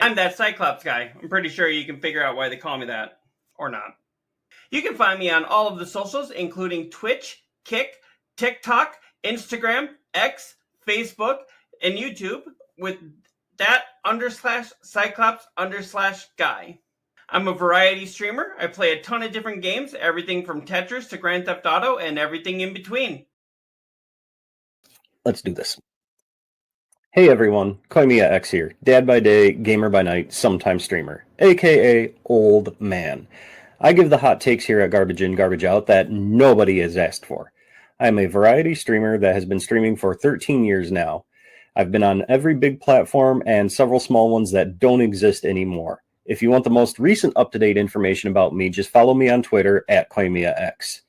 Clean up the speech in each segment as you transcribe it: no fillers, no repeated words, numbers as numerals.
I'm that Cyclops guy. I'm pretty sure you can figure out why they call me that. Or not. You can find me on all of the socials, including Twitch, Kick, TikTok, Instagram, X, Facebook, and YouTube with that_Cyclops_guy. I'm a variety streamer. I play a ton of different games, everything from Tetris to Grand Theft Auto and everything in between. Let's do this. Hey everyone, Koimiya X here, dad by day, gamer by night, sometime streamer, aka old man. I give the hot takes here at Garbage In, Garbage Out that nobody has asked for. I am a variety streamer that has been streaming for 13 years now. I've been on every big platform and several small ones that don't exist anymore. If you want the most recent up-to-date information about me, just follow me on Twitter at Koimiya X.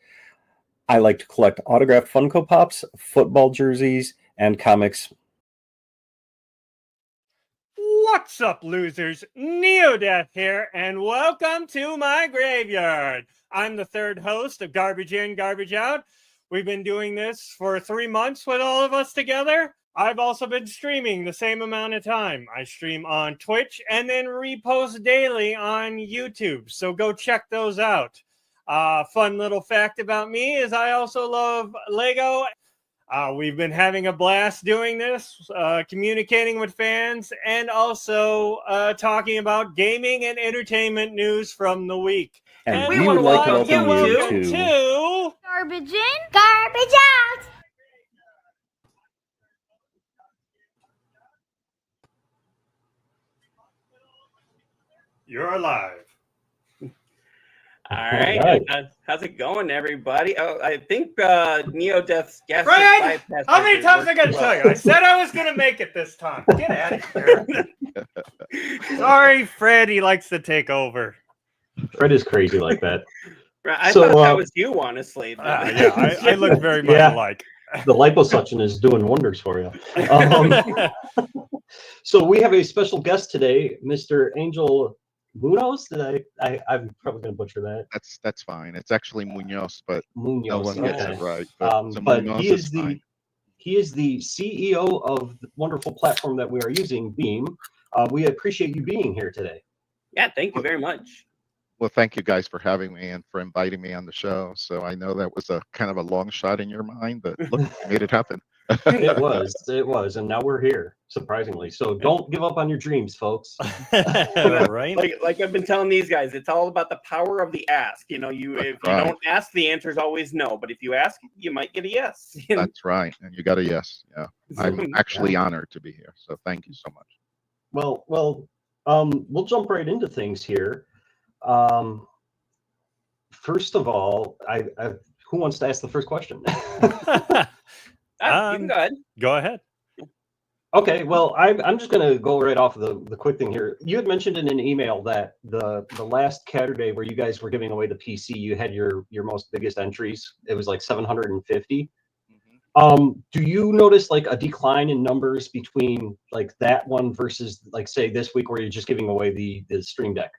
I like to collect autographed Funko Pops, football jerseys, and comics. What's up, losers? Neodeath here, and welcome to my graveyard. I'm the third host of Garbage In, Garbage Out. We've been doing this for 3 months with all of us together. I've also been streaming the same amount of time. I stream on Twitch and then repost daily on YouTube, so go check those out. Fun little fact about me is I also love Lego. We've been having a blast doing this, communicating with fans, and also talking about gaming and entertainment news from the week. And we would like to welcome you to Garbage In, Garbage Out. You're alive. All right. How's it going, everybody? Oh, I think Neodeath's guest. Brian, how many times I got to tell you? I said I was going to make it this time. Get out of here. Sorry, Fred. He likes to take over. Fred is crazy like that. I thought that was you, honestly. I look very much alike. The liposuction is doing wonders for you. So we have a special guest today, Mr. Angel Munoz. I'm probably going to butcher that. That's fine. It's actually Munoz, but Munoz, no one gets it right. But he is the CEO of the wonderful platform that we are using, Beam. We appreciate you being here today. Yeah, thank you very much. Well, thank you guys for having me and for inviting me on the show. So I know that was a kind of a long shot in your mind, but look, you made it happen. It was, and now we're here, surprisingly. So don't give up on your dreams, folks. Right? Like I've been telling these guys, it's all about the power of the ask. You know, if you don't ask, the answer is always no. But if you ask, you might get a yes. That's right, and you got a yes. Yeah, I'm actually honored to be here. So thank you so much. Well, we'll jump right into things here. First of all, who wants to ask the first question? You can go ahead. Go ahead. Okay, well, I'm just going to go right off the quick thing here. You had mentioned in an email that the last Saturday where you guys were giving away the PC, you had your most biggest entries. It was like 750. Do you notice like a decline in numbers between like that one versus like say this week where you're just giving away the Stream Deck?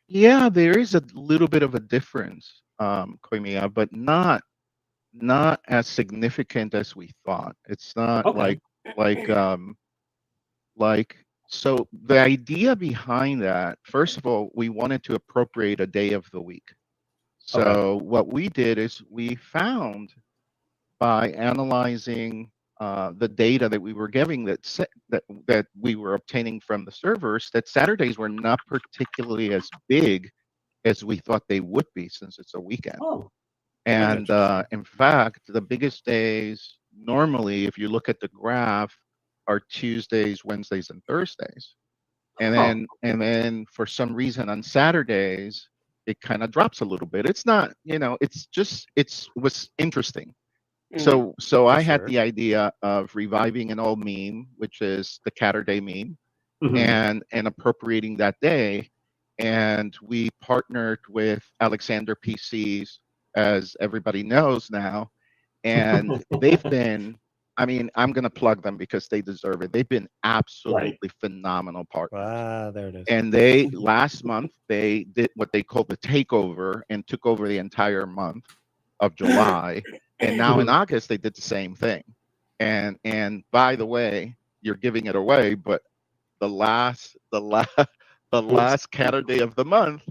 There is a little bit of a difference, Koimiya, but not as significant as we thought. It's not so the idea behind that, first of all, we wanted to appropriate a day of the week. So what we did is we found by analyzing the data that we were getting that we were obtaining from the servers, that Saturdays were not particularly as big as we thought they would be since it's a weekend. And in fact, the biggest days normally, if you look at the graph, are Tuesdays, Wednesdays, and Thursdays. And then for some reason on Saturdays, it kind of drops a little bit. It's not, it was interesting. So I had the idea of reviving an old meme, which is the Catterday meme, and appropriating that day. And we partnered with Alexander PCs, as everybody knows now. And they've been, I'm going to plug them because they deserve it. They've been absolutely phenomenal partners. Wow, there it is. And last month, they did what they called the takeover and took over the entire month of July. And now in August, they did the same thing. And by the way, you're giving it away, but the last Saturday of the month,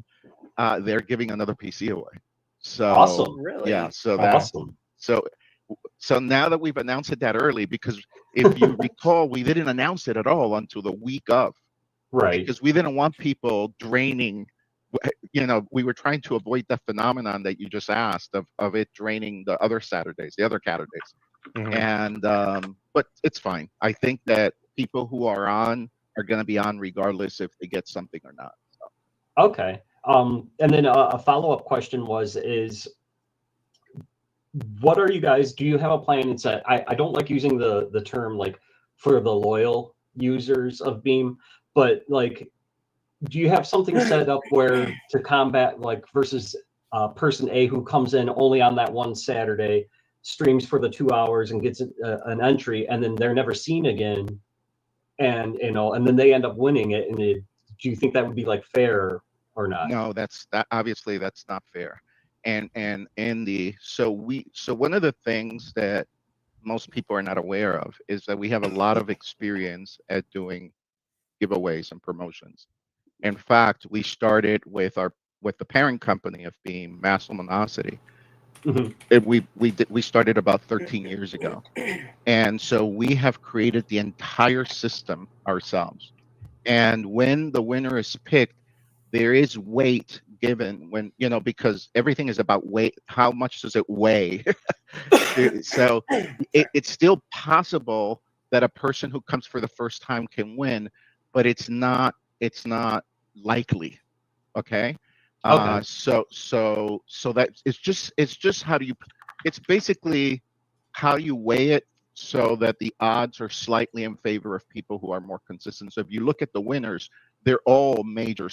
they're giving another PC away. So Awesome. Really? yeah, so Awesome. so now that we've announced it that early, because if you recall, we didn't announce it at all until the week of, Right. because we didn't want people draining. We were trying to avoid the phenomenon that you just asked of it draining the other Saturdays, the other Saturdays. Mhm. And but it's fine. I think that people who are on are going to be on regardless if they get something or not. So. Okay. And then a follow-up question is what are you guys, do you have a plan? I don't like using the term like for the loyal users of Beam, but like, do you have something set up where to combat like versus person A who comes in only on that one Saturday, streams for the 2 hours and gets an entry, and then they're never seen again, and and then they end up winning it, do you think that would be like fair or not? No, obviously that's not fair. And so one of the things that most people are not aware of is that we have a lot of experience at doing giveaways and promotions. In fact, we started with the parent company of Beam, Mass Luminosity. We started about 13 years ago, and so we have created the entire system ourselves. And when the winner is picked, there is weight given because everything is about weight. How much does it weigh? So it's still possible that a person who comes for the first time can win, but it's not likely. Okay. Okay. So that it's just it's basically how you weigh it so that the odds are slightly in favor of people who are more consistent. So if you look at the winners, they're all major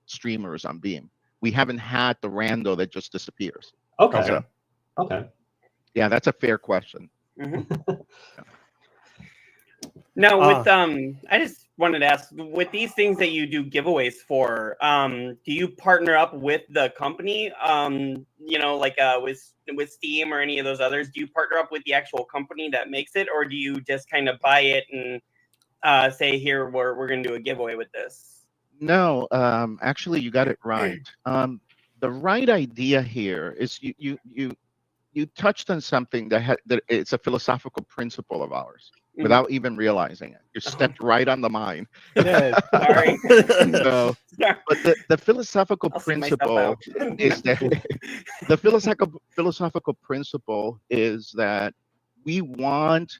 streamers on Beam. We haven't had the rando that just disappears. Okay. So, Okay. yeah, that's a fair question. Now, with I just wanted to ask, with these things that you do giveaways for, do you partner up with the company? Like with Steam or any of those others, do you partner up with the actual company that makes it, or do you just kind of buy it and say, here, we're going to do a giveaway with this? No, actually, you got it right. The right idea here is you touched on something that it's a philosophical principle of ours without even realizing it. You stepped right on the mine. Sorry. So, but the philosophical principle is that the philosophical principle is that we want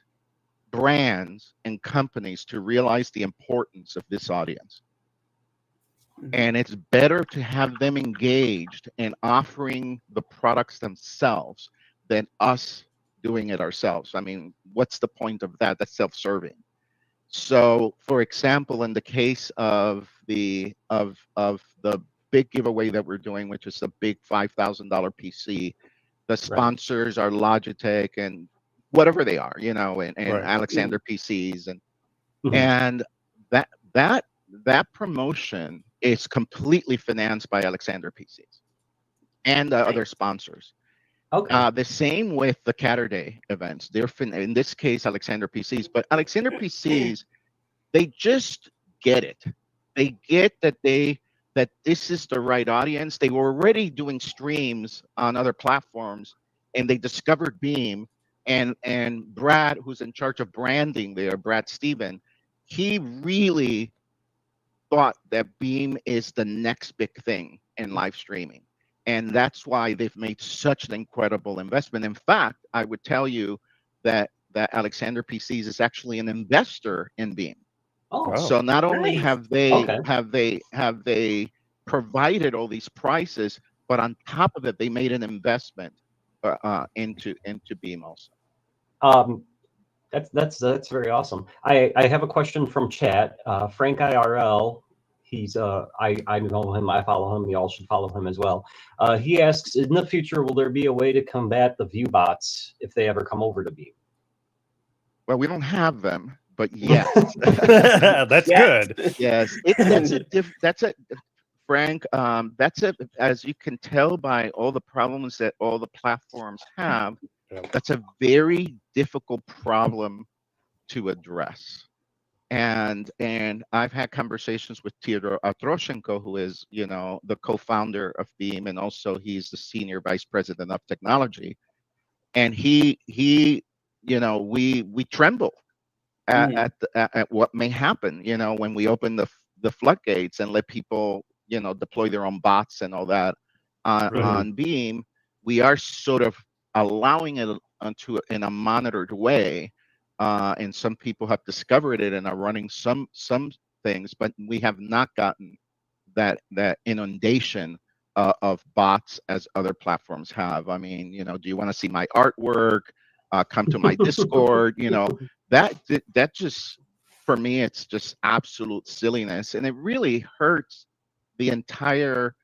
brands and companies to realize the importance of this audience. And it's better to have them engaged in offering the products themselves than us doing it ourselves. I mean, what's the point of that? That's self-serving. So, for example, in the case of the big giveaway that we're doing, which is a big $5,000 PC, the sponsors are Logitech and whatever they are, and Alexander PCs, and that promotion is completely financed by Alexander PCs and other sponsors. Okay. The same with the Saturday events. They're in this case Alexander PCs, but Alexander PCs, they just get it. They get that this is the right audience. They were already doing streams on other platforms, and they discovered Beam. And Brad, who's in charge of branding there, Brad Steven, he really thought that Beam is the next big thing in live streaming. And that's why they've made such an incredible investment. In fact, I would tell you that Alexander PCs is actually an investor in Beam. Oh, so not only have they provided all these prices, but on top of it, they made an investment into Beam also. That's very awesome. I have a question from chat. Frank IRL, he's I know him, I follow him, you all should follow him as well. He asks, in the future, will there be a way to combat the view bots if they ever come over to Beam? Well, we don't have them, but yes. That's good. Yes, that's a Frank. That's a, as you can tell by all the problems that all the platforms have. That's a very difficult problem to address. And I've had conversations with Theodore Atroshenko, who is, the co-founder of Beam, and also he's the senior vice president of technology. And he we tremble at what may happen, when we open the floodgates and let people, deploy their own bots and all that on Beam. We are sort of allowing it in a monitored way. And some people have discovered it and are running some things, but we have not gotten that inundation of bots as other platforms have. I mean, do you want to see my artwork? Come to my Discord. That just, for me, it's just absolute silliness, and it really hurts the entire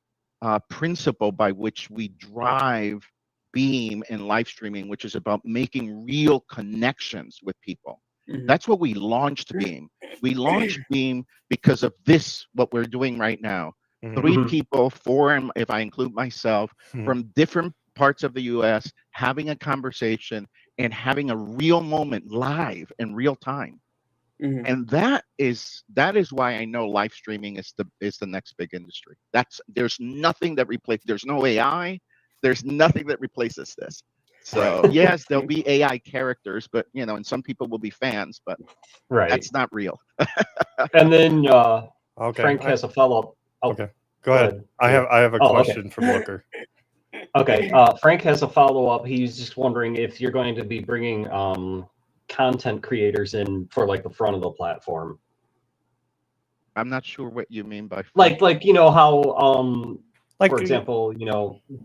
principle by which we drive Beam and live streaming, which is about making real connections with people. That's what we launched Beam. We launched Beam because of this, what we're doing right now. 3 people, 4, if I include myself, from different parts of the US, having a conversation and having a real moment live in real time. And that is why I know live streaming is the next big industry. There's nothing that there's no AI. There's nothing that replaces this. So yes, there'll be AI characters, but and some people will be fans, but that's not real. And then Frank has a follow-up. Okay, go ahead. I have a question from Looker. Okay, Frank has a follow-up. He's just wondering if you're going to be bringing content creators in for like the front of the platform. I'm not sure what you mean by like how for example,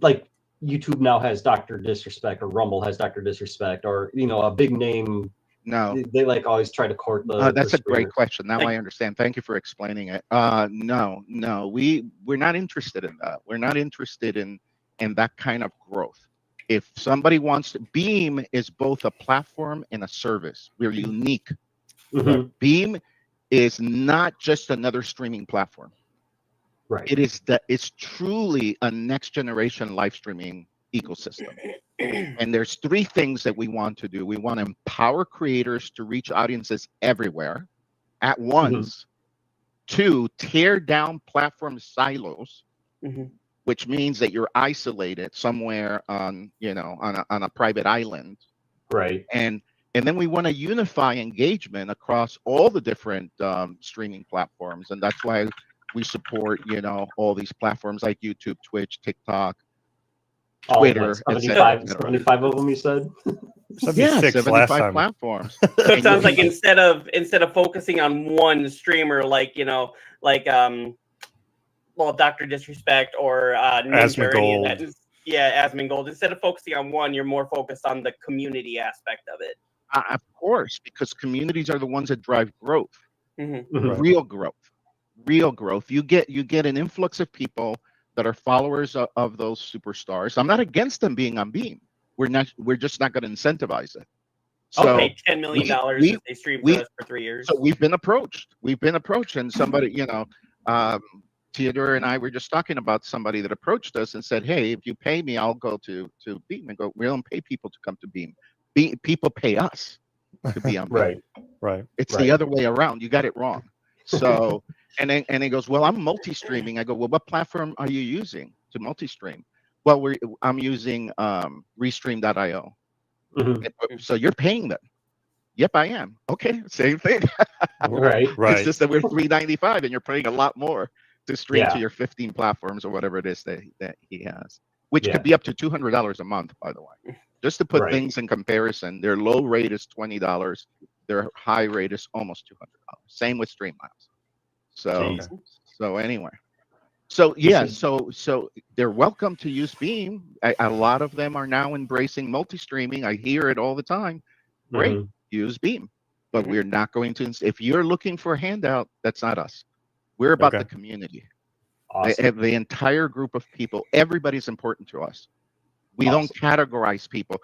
like YouTube now has Dr. Disrespect, or Rumble has Dr. Disrespect, or a big name. No, they like always try to court the. That's a great question. Now I understand. Thank you for explaining it. No, we're not interested in that. We're not interested in that kind of growth. If somebody wants to, Beam is both a platform and a service. We're unique. Beam is not just another streaming platform. Right. It's truly a next generation live streaming ecosystem. And there's 3 things that we want to do. We want to empower creators to reach audiences everywhere at once. 2, tear down platform silos, which means that you're isolated somewhere on a private island. Right. And then we want to unify engagement across all the different streaming platforms. And that's why we support, all these platforms like YouTube, Twitch, TikTok, Twitter, 75 of them, you said? 76 last 75 time. platforms. So it sounds like instead of focusing on one streamer, like Dr. Disrespect or Ninja or any of that, Asmongold, instead of focusing on one, you're more focused on the community aspect of it. Of course, because communities are the ones that drive growth. Real growth. You get an influx of people that are followers of those superstars. I'm not against them being on Beam. We're just not going to incentivize it. So pay $10 million if they stream for us for 3 years. So we've been approached, and somebody, Theodore and I were just talking about somebody that approached us and said, "Hey, if you pay me, I'll go to Beam." And go, we don't pay people to come to Beam. People pay us to be on Beam. Right. It's the other way around. You got it wrong. So, and he goes, "Well, I'm multi-streaming." I go, "Well, what platform are you using to multi-stream?" "Well, I'm using Restream.io." "So you're paying them?" "Yep, I am." "Okay, same thing." Right. It's just that we're $3.95 and you're paying a lot more to stream to your 15 platforms or whatever it is that he has, which could be up to $200 a month, by the way. Just to put things in comparison, their low rate is $20. Their high rate is almost $200. Same with Streamlabs. So anyway, so they're welcome to use Beam. A lot of them are now embracing multi-streaming. I hear it all the time. Great, use Beam, but we're not going to. If you're looking for a handout, that's not us. We're about the community. Awesome. The entire group of people. Everybody's important to us. We don't categorize people.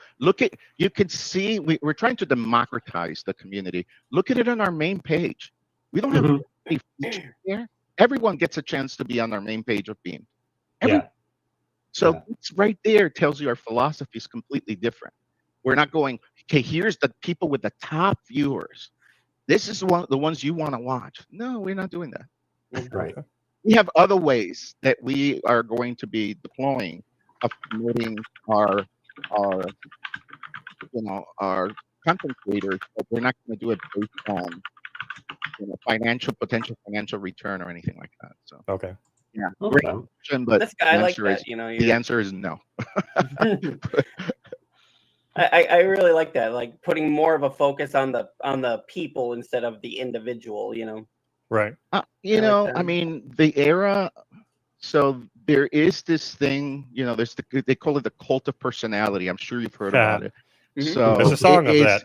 You can see we're trying to democratize the community. Look at it on our main page. We don't have any features there. Everyone gets a chance to be on our main page of Beam. So it's right there. Tells you our philosophy is completely different. We're not going, okay, here's the people with the top viewers. this is the ones you want to watch. No, we're not doing that. Right. We have other ways that we are going to be deploying of promoting our our content creators, but we're not going to do it based on potential financial return or anything like that. So Okay. yeah, Okay. great question, but That's I the like answer that. is You're, the answer is no. I really like that. Like putting more of a focus on the people instead of the individual. Right. I like that. I mean, the era. So there is this thing, there's they call it the cult of personality. I'm sure you've heard about it. Mhm. So There's a song it of is- that.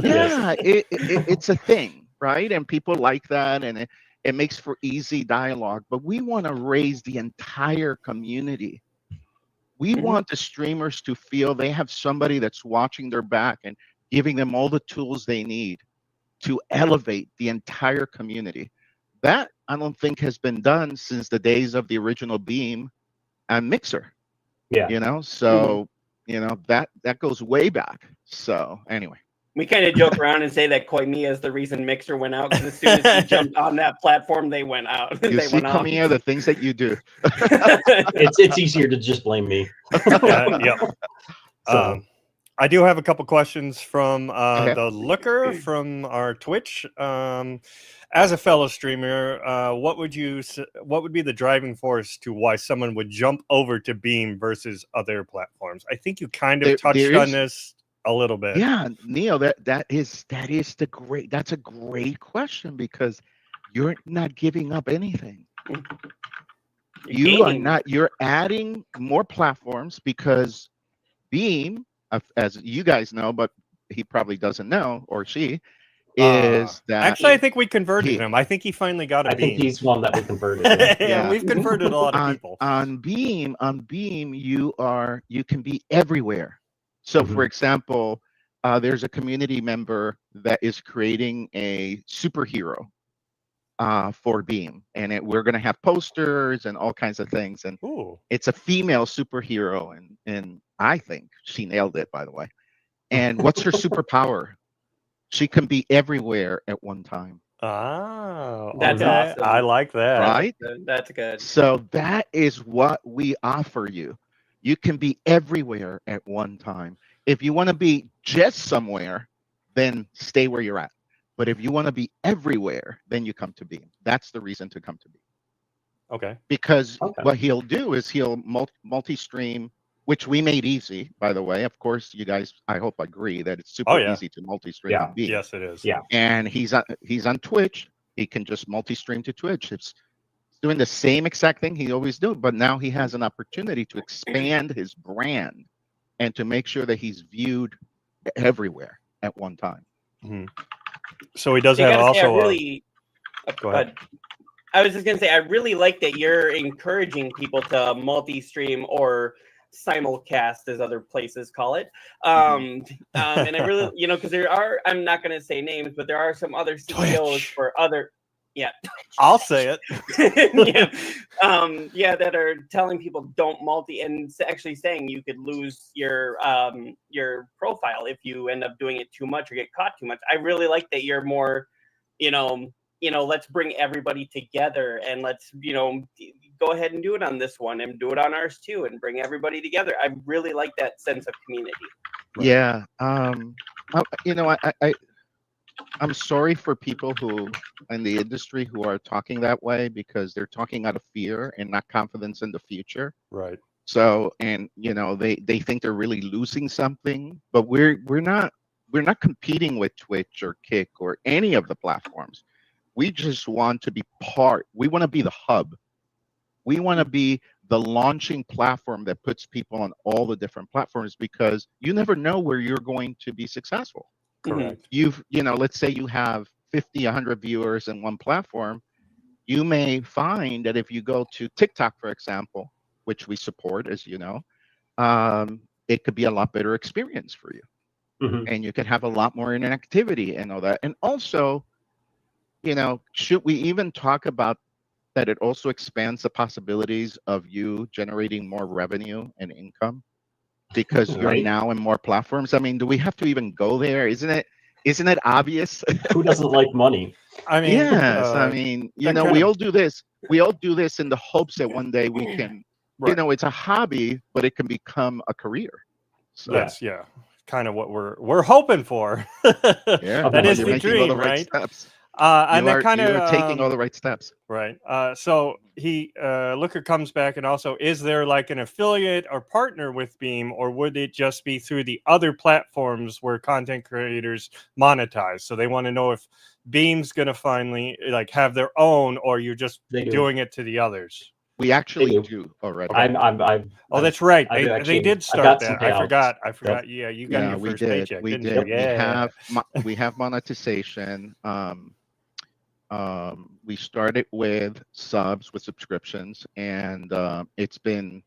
yeah, it's a thing, right? And people like that, and it makes for easy dialogue. But we want to raise the entire community. We Mhm. want the streamers to feel they have somebody that's watching their back and giving them all the tools they need to elevate the entire community. That I don't think has been done since the days of the original Beam and Mixer. Yeah. So that goes way back. So anyway. We kind of joke around and say that Koimiya is the reason Mixer went out, because as soon as he jumped on that platform, they went out. You They see, went off. Kamiya, the things that you do. It's easier to just blame me. Yep. So, I do have a couple questions from Okay. the Looker from our Twitch. As a fellow streamer, what would be the driving force to why someone would jump over to Beam versus other platforms? I think you kind of touched on this a little bit. Yeah, Neo, that's a great question, because you're not giving up anything. You're adding more platforms, because Beam, as you guys know, but he probably doesn't know, or she, is that actually, I think we converted him. I think he finally got a I Beam. think he's one that we converted. Yeah, we've converted a lot of people. On Beam, you can be everywhere. So, Mhm. for example, there's a community member that is creating a superhero for Beam, and we're going to have posters and all kinds of things. And Ooh. it's a female superhero, and I think she nailed it, by the way. And what's her superpower? She can be everywhere at one time. Ah, That's okay. awesome. I like that. Right? That's good. So that is what we offer you. You can be everywhere at one time. If you want to be just somewhere, then stay where you're at. But if you want to be everywhere, then you come to Beam. That's the reason to come to Beam. Okay. Because Okay. what he'll do is he'll multi-stream, which we made easy, by the way. Of course, you guys, I hope, agree that it's super easy to multi-stream Yeah. on Beam. Yes, it is. Yeah. And he's on Twitch. He can just multi-stream to Twitch. It's doing the same exact thing he always do, but now he has an opportunity to expand his brand and to make sure that he's viewed everywhere at one time. Mhm. So he does I have gotta say, also. I really. Go ahead. I was just gonna say, I really like that you're encouraging people to multi-stream or simulcast, as other places call it. And I really, because there are, I'm not gonna say names, but there are some other CEOs Twitch. for other. Yeah. I'll say it. Yeah, that are telling people don't multi, and actually saying you could lose your profile if you end up doing it too much or get caught too much. I really like that you're more, let's bring everybody together, and let's, go ahead and do it on this one and do it on ours too, and bring everybody together. I really like that sense of community. Yeah. I'm sorry for people who in the industry who are talking that way, because they're talking out of fear and not confidence in the future. Right. So, and they think they're really losing something, but we're not competing with Twitch or Kick or any of the platforms. We just want to be part. We want to be the hub. We want to be the launching platform that puts people on all the different platforms, because you never know where you're going to be successful. Correct. Let's say you have 50, 100 viewers in one platform. You may find that if you go to TikTok, for example, which we support, as you know, it could be a lot better experience for you. Mhm. And you could have a lot more interactivity and all that. And also, should we even talk about that it also expands the possibilities of you generating more revenue and income because you're Right. now in more platforms? I mean, do we have to even go there? Isn't it Isn't it obvious? Who doesn't like money? I mean, Yes, I mean, that we kind all do this. We all do this in the hopes that one day we can, right. it's a hobby, but it can become a career. So That's kind of what we're hoping for. yeah, That well, is you're the making all the dream, right right? steps. And that kind You're of taking all the right steps. right. So Looker comes back and also, is there like an affiliate or partner with Beam, or would it just be through the other platforms where content creators monetize? So they want to know if Beam's going to finally like have their own, or you're just They do. doing it to the others. We actually do. do already. Oh, that's right. I've They actually- did I've start got some that. I payouts. forgot. Yeah, you got your we first did. paycheck, We didn't did. you? Yeah. We have monetization. We started with subs, with subscriptions, and it's been,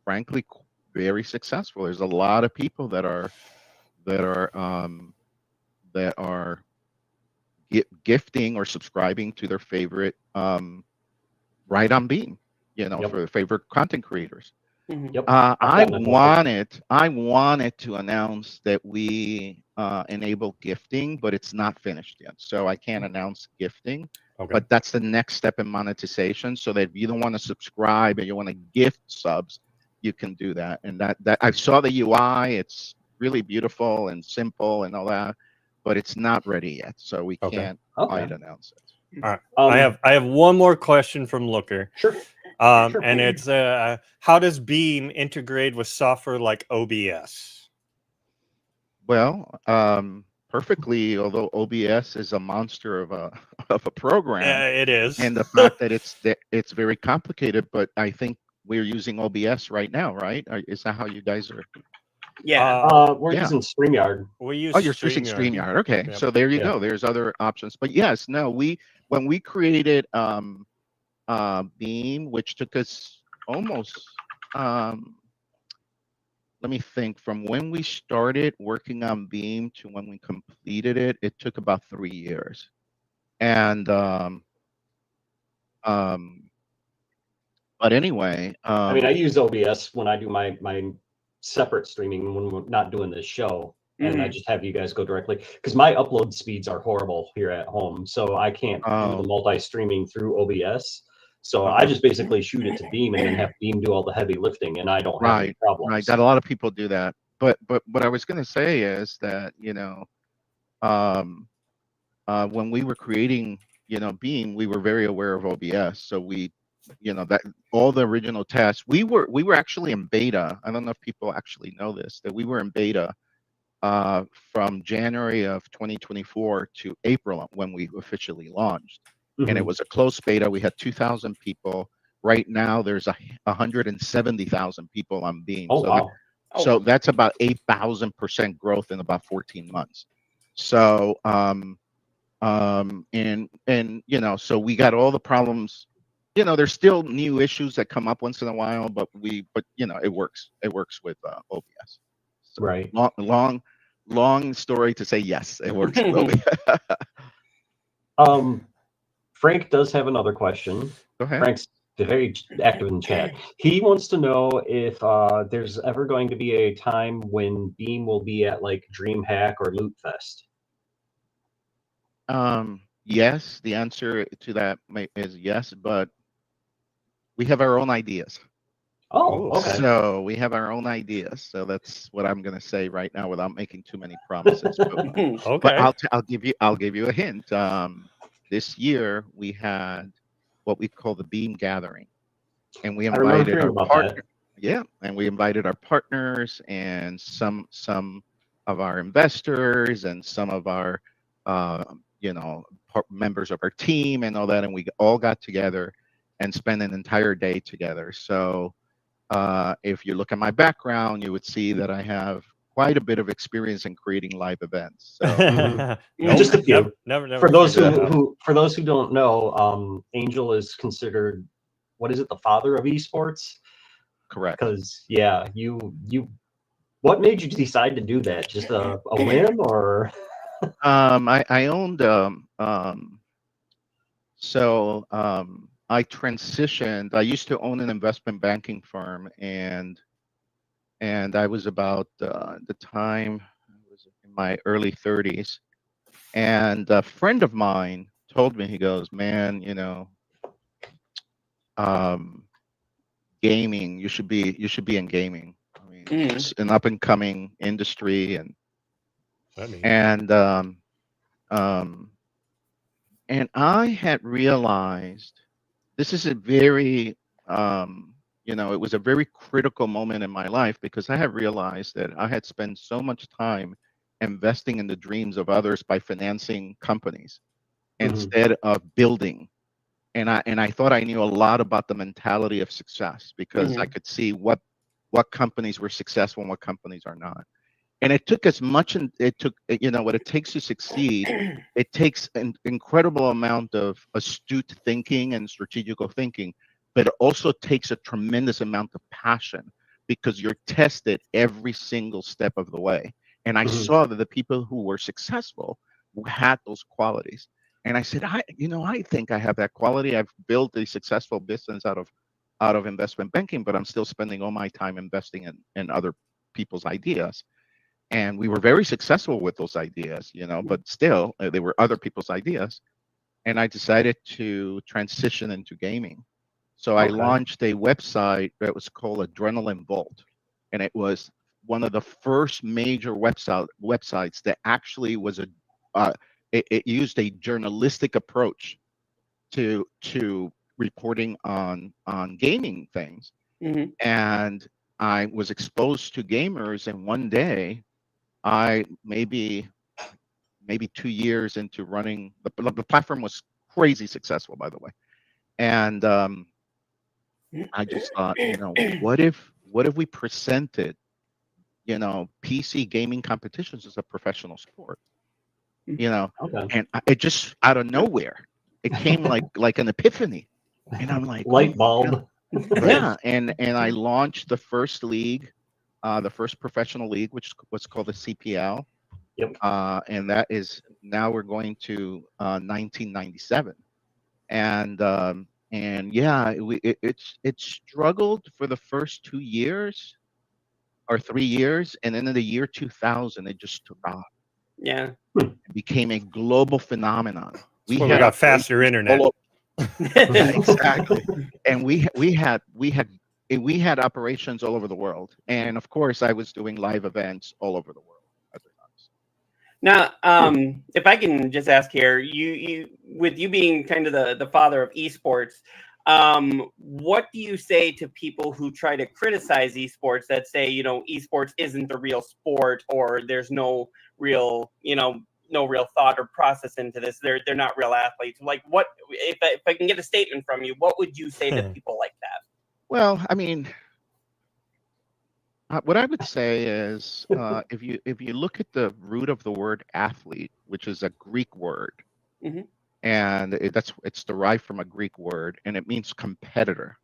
frankly, very successful. There's a lot of people that are gifting or subscribing to their favorite right on Beam, Yep. for their favorite content creators. Yep. I gotten a wanted to announce that we enable gifting, but it's not finished yet. So I can't announce gifting, Okay. but that's the next step in monetization. So that if you don't want to subscribe and you want to gift subs, you can do that. And that I saw the UI, it's really beautiful and simple and all that, but it's not ready yet. So we can't quite announce it. All right. I have one more question from Looker. Sure. And it's how does Beam integrate with software like OBS? Well, perfectly. Although OBS is a monster of a program, It is, and the fact that it's very complicated. But I think we're using OBS right now, right? Is that how you guys are? Yeah. We're using StreamYard. We use. Oh, you're using StreamYard. Okay, Yep. so there you go. There's other options. But yes, no, when we created Beam, which took us almost let me think, from when we started working on Beam to when we completed it, it took about 3 years. And but anyway, I mean, I use OBS when I do my separate streaming when we're not doing this show, and I just have you guys go directly, because my upload speeds are horrible here at home, so I can't do the multi-streaming through OBS. So I just basically shoot it to Beam and then have Beam do all the heavy lifting, and I don't have any problems. Right, got a lot of people do that. But what I was going to say is that when we were creating Beam, we were very aware of OBS. So we that all the original tests, we were actually in beta. I don't know if people actually know this, that we were in beta from January of 2024 to April when we officially launched. And it was a closed beta. We had 2,000 people. Right now, there's 170,000 people on Beam. Oh, wow. So that's about 8,000% growth in about 14 months. So so we got all the problems. There's still new issues that come up once in a while, but it works. It works with OBS. So right. Long story to say yes, it works with OBS. Frank does have another question. Go ahead. Frank's very active in chat. He wants to know if there's ever going to be a time when Beam will be at like DreamHack or Loot Fest. Yes, the answer to that is yes, but we have our own ideas. Oh, okay. So we have our own ideas. So that's what I'm going to say right now without making too many promises. But I'll give you a hint. This year we had what we call the Beam Gathering, and we invited our partners. Yeah, and we invited our partners and some of our investors and some of our members of our team and all that, and we all got together and spent an entire day together. So if you look at my background, you would see that I have quite a bit of experience in creating live events. So just a few. Never for those who don't know, Angel is considered, what is it, the father of esports? Correct. Because what made you decide to do that? Just a whim, or? I owned I transitioned. I used to own an investment banking firm, and I was about the time I was in my early 30s, And a friend of mine told me, he goes, man, um, gaming, you should be in gaming. I mean, it's an up and coming industry, and I had realized this is a very it was a very critical moment in my life, because I had realized that I had spent so much time investing in the dreams of others by financing companies instead of building. And I thought I knew a lot about the mentality of success, because I could see what companies were successful and what companies are not. And it took as much, and it took, what it takes to succeed. It takes an incredible amount of astute thinking and strategical thinking, but it also takes a tremendous amount of passion, because you're tested every single step of the way. And I saw that the people who were successful had those qualities. And I said, I think I have that quality. I've built a successful business out of investment banking, but I'm still spending all my time investing in other people's ideas. And we were very successful with those ideas, but still they were other people's ideas. And I decided to transition into gaming. So I launched a website that was called Adrenaline Vault. And it was one of the first major websites that actually was it used a journalistic approach to reporting on gaming things. And I was exposed to gamers, and one day, I maybe 2 years into running the platform, was crazy successful, by the way. And I just thought, what if we presented, PC gaming competitions as a professional sport, and it just out of nowhere, it came like an epiphany, and I'm like, light bulb. yeah. And I launched the first league, the first professional league, which was called the CPL. Yep. And that is now we're going to 1997, and yeah, it struggled for the first 2 years or 3 years, and then in the year 2000, it just took off. Yeah, It became a global phenomenon. We got faster internet. Yeah, exactly. And we had operations all over the world, and of course, I was doing live events all over the world at the time. Now, if I can just ask here, you with you being kind of the father of esports, what do you say to people who try to criticize esports, that say, esports isn't a real sport, or there's no real, no real thought or process into this. They're not real athletes. Like, what if I can get a statement from you? What would you say to people like that? Well, I mean, what I would say is, if you look at the root of the word athlete, which is a Greek word, and it's derived from a Greek word, and it means competitor.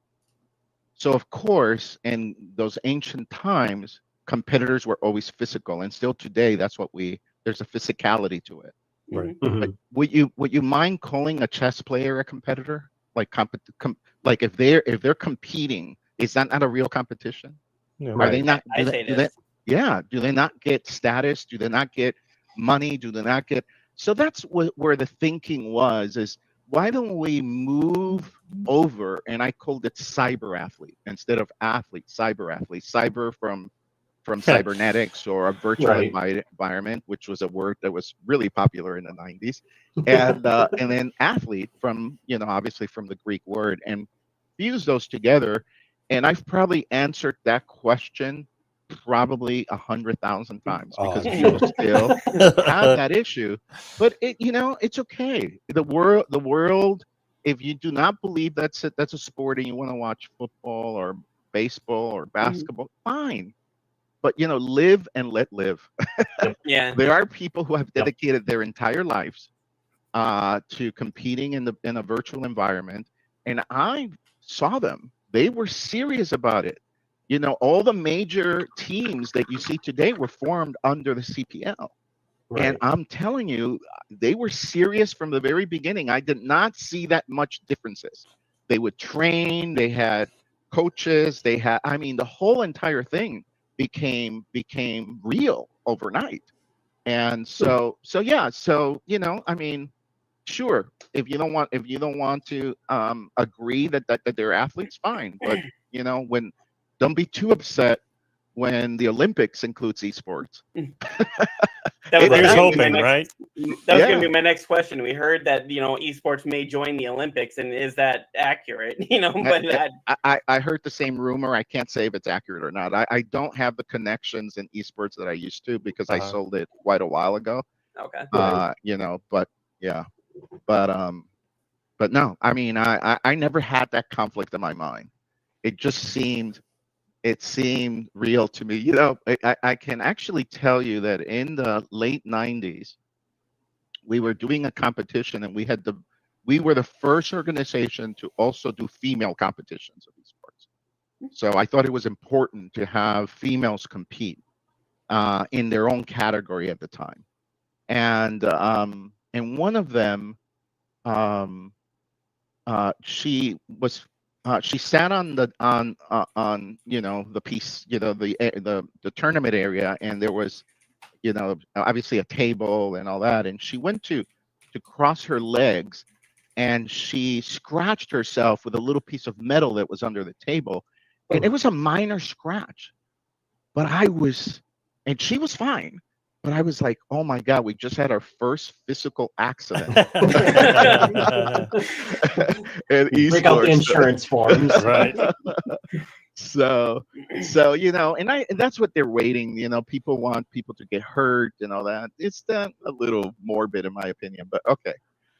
So of course, in those ancient times, competitors were always physical, and still today, there's a physicality to it. Right. But would you mind calling a chess player a competitor? Like like if they're competing, is that not a real competition? Are they not? I say this. Do they not get status? Do they not get money? Do they not get? So that's where the thinking was, is why don't we move over? And I called it cyber athlete instead of athlete, cyber athlete. Cyber from cybernetics, or a virtual environment, which was a word that was really popular in the 90s. And then athlete from, obviously from the Greek word, and fuse those together. And I've probably answered that question probably 100,000 times, because people still have that issue. But it's okay. The world, if you do not believe that's a sport, and you want to watch football or baseball or basketball, fine. But live and let live. Yeah. There are people who have dedicated their entire lives to competing in a virtual environment, and I saw them. They were serious about it. All the major teams that you see today were formed under the CPL. Right. And I'm telling you, they were serious from the very beginning. I did not see that much differences. They would train, they had coaches, the whole entire thing became real overnight. And so yeah, so I mean, sure, if you don't want to agree that they're athletes, fine. But when don't be too upset when the Olympics includes esports. That was Here's gonna be my hoping, next- right? That was Yeah. going to be my next question. We heard that esports may join the Olympics, and is that accurate? But I heard the same rumor. I can't say if it's accurate or not. I don't have the connections in esports that I used to because I sold it quite a while ago. okay. But yeah, but no, I mean, I never had that conflict in my mind. It seemed real to me. I can actually tell you that in the late 90s, we were doing a competition, and we were the first organization to also do female competitions of esports. So I thought it was important to have females compete in their own category at the time. And one of them, she sat on the the piece, the tournament area, and there was obviously a table and all that, and she went to cross her legs, and she scratched herself with a little piece of metal that was under the table, and it was a minor scratch, and she was fine. But I was like, oh my God, we just had our first physical accident. And Break out the insurance forms. Right. So and that's what they're waiting. People want people to get hurt and all that. It's a little morbid in my opinion, but okay.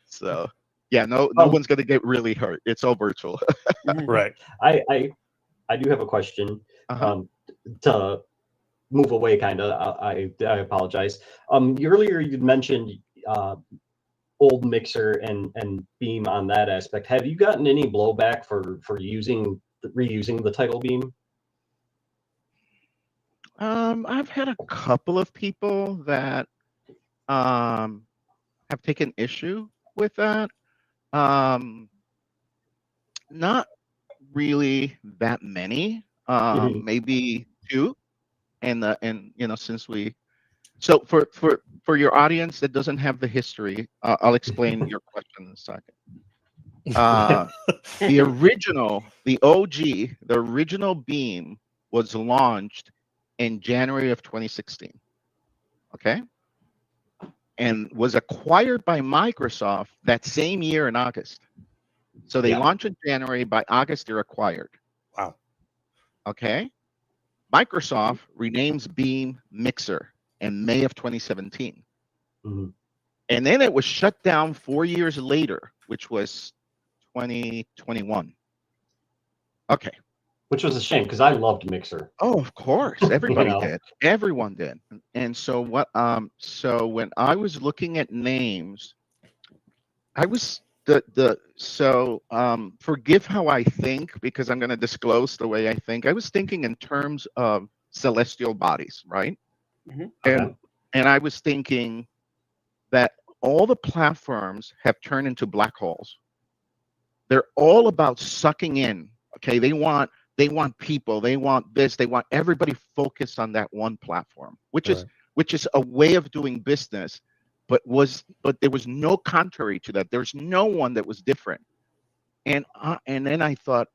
So yeah, no one's gonna get really hurt. It's all virtual. Right. I do have a question. To move away, kind of. I apologize. Earlier you'd mentioned old Mixer and Beam on that aspect. Have you gotten any blowback for reusing the title Beam? I've had a couple of people that have taken issue with that. Not really that many. Maybe two. And since we so for your audience that doesn't have the history, I'll explain your question in a second. The original Beam was launched in January of 2016. Okay. And was acquired by Microsoft that same year in August. So they launched in January, by August they're acquired. Wow. Okay. Microsoft renames Beam Mixer in May of 2017. And then it was shut down 4 years later, which was 2021. Okay. Which was a shame because I loved Mixer. Oh, of course. Everybody did. Everyone did. And so when I was looking at names, I was forgive how I think, because I'm going to disclose the way I think. I was thinking in terms of celestial bodies, right? And I was thinking that all the platforms have turned into black holes. They're all about sucking in. Okay, they want people, they want this, they want everybody focused on that one platform, which is a way of doing business. But there was no contrary to that. There's no one that was different. And then I thought,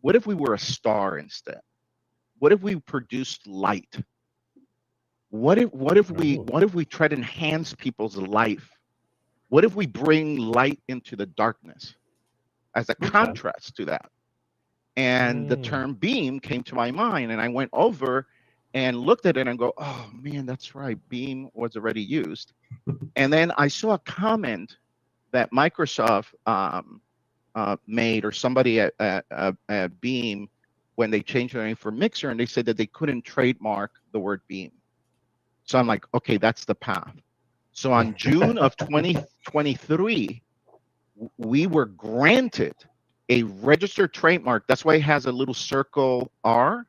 what if we were a star instead? What if we produced light? What if we try to enhance people's life? What if we bring light into the darkness as a contrast to that? And the term Beam came to my mind, and I went over and looked at it and go, oh man, that's right. Beam was already used. And then I saw a comment that Microsoft made, or somebody at Beam, when they changed their name for Mixer, and they said that they couldn't trademark the word Beam. So I'm like, okay, that's the path. So on June of 2023, we were granted a registered trademark. That's why it has a little circle R.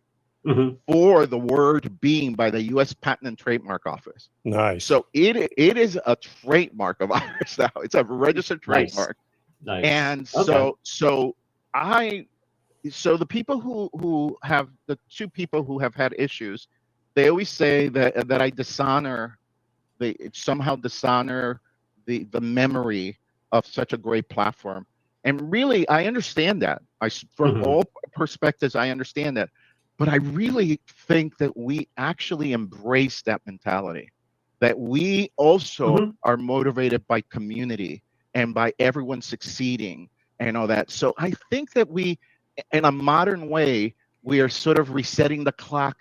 For the word Beam by the U.S. Patent and Trademark Office. Nice. So it is a trademark of ours now. It's a registered trademark. Nice. And so the people who have, the two people who have had issues, they always say that I dishonor they somehow dishonor the memory of such a great platform. And really, I understand that. From all perspectives, I understand that. But I really think that we actually embrace that mentality, that we also are motivated by community and by everyone succeeding and all that. So I think that we, in a modern way, we are sort of resetting the clock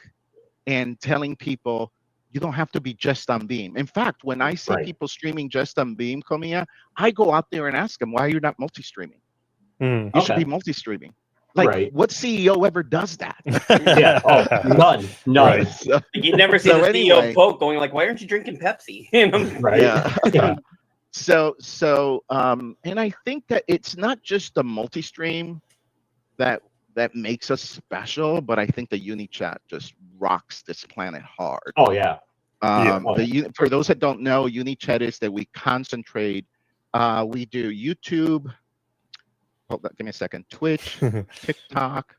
and telling people, you don't have to be just on Beam. In fact, when I see people streaming just on Beam, Komiya, I go out there and ask them, why are you not multi-streaming? You should be multi-streaming. Like, what CEO ever does that? Yeah. Oh, none. Right. So, You never see so the CEO anyway, quote going like, "Why aren't you drinking Pepsi?" Right. yeah. Yeah. So, and I think that it's not just the multi-stream that makes us special, but I think the UniChat just rocks this planet hard. Oh yeah. For those that don't know, UniChat is that we concentrate. We do YouTube. Hold on, give me a second. Twitch, TikTok,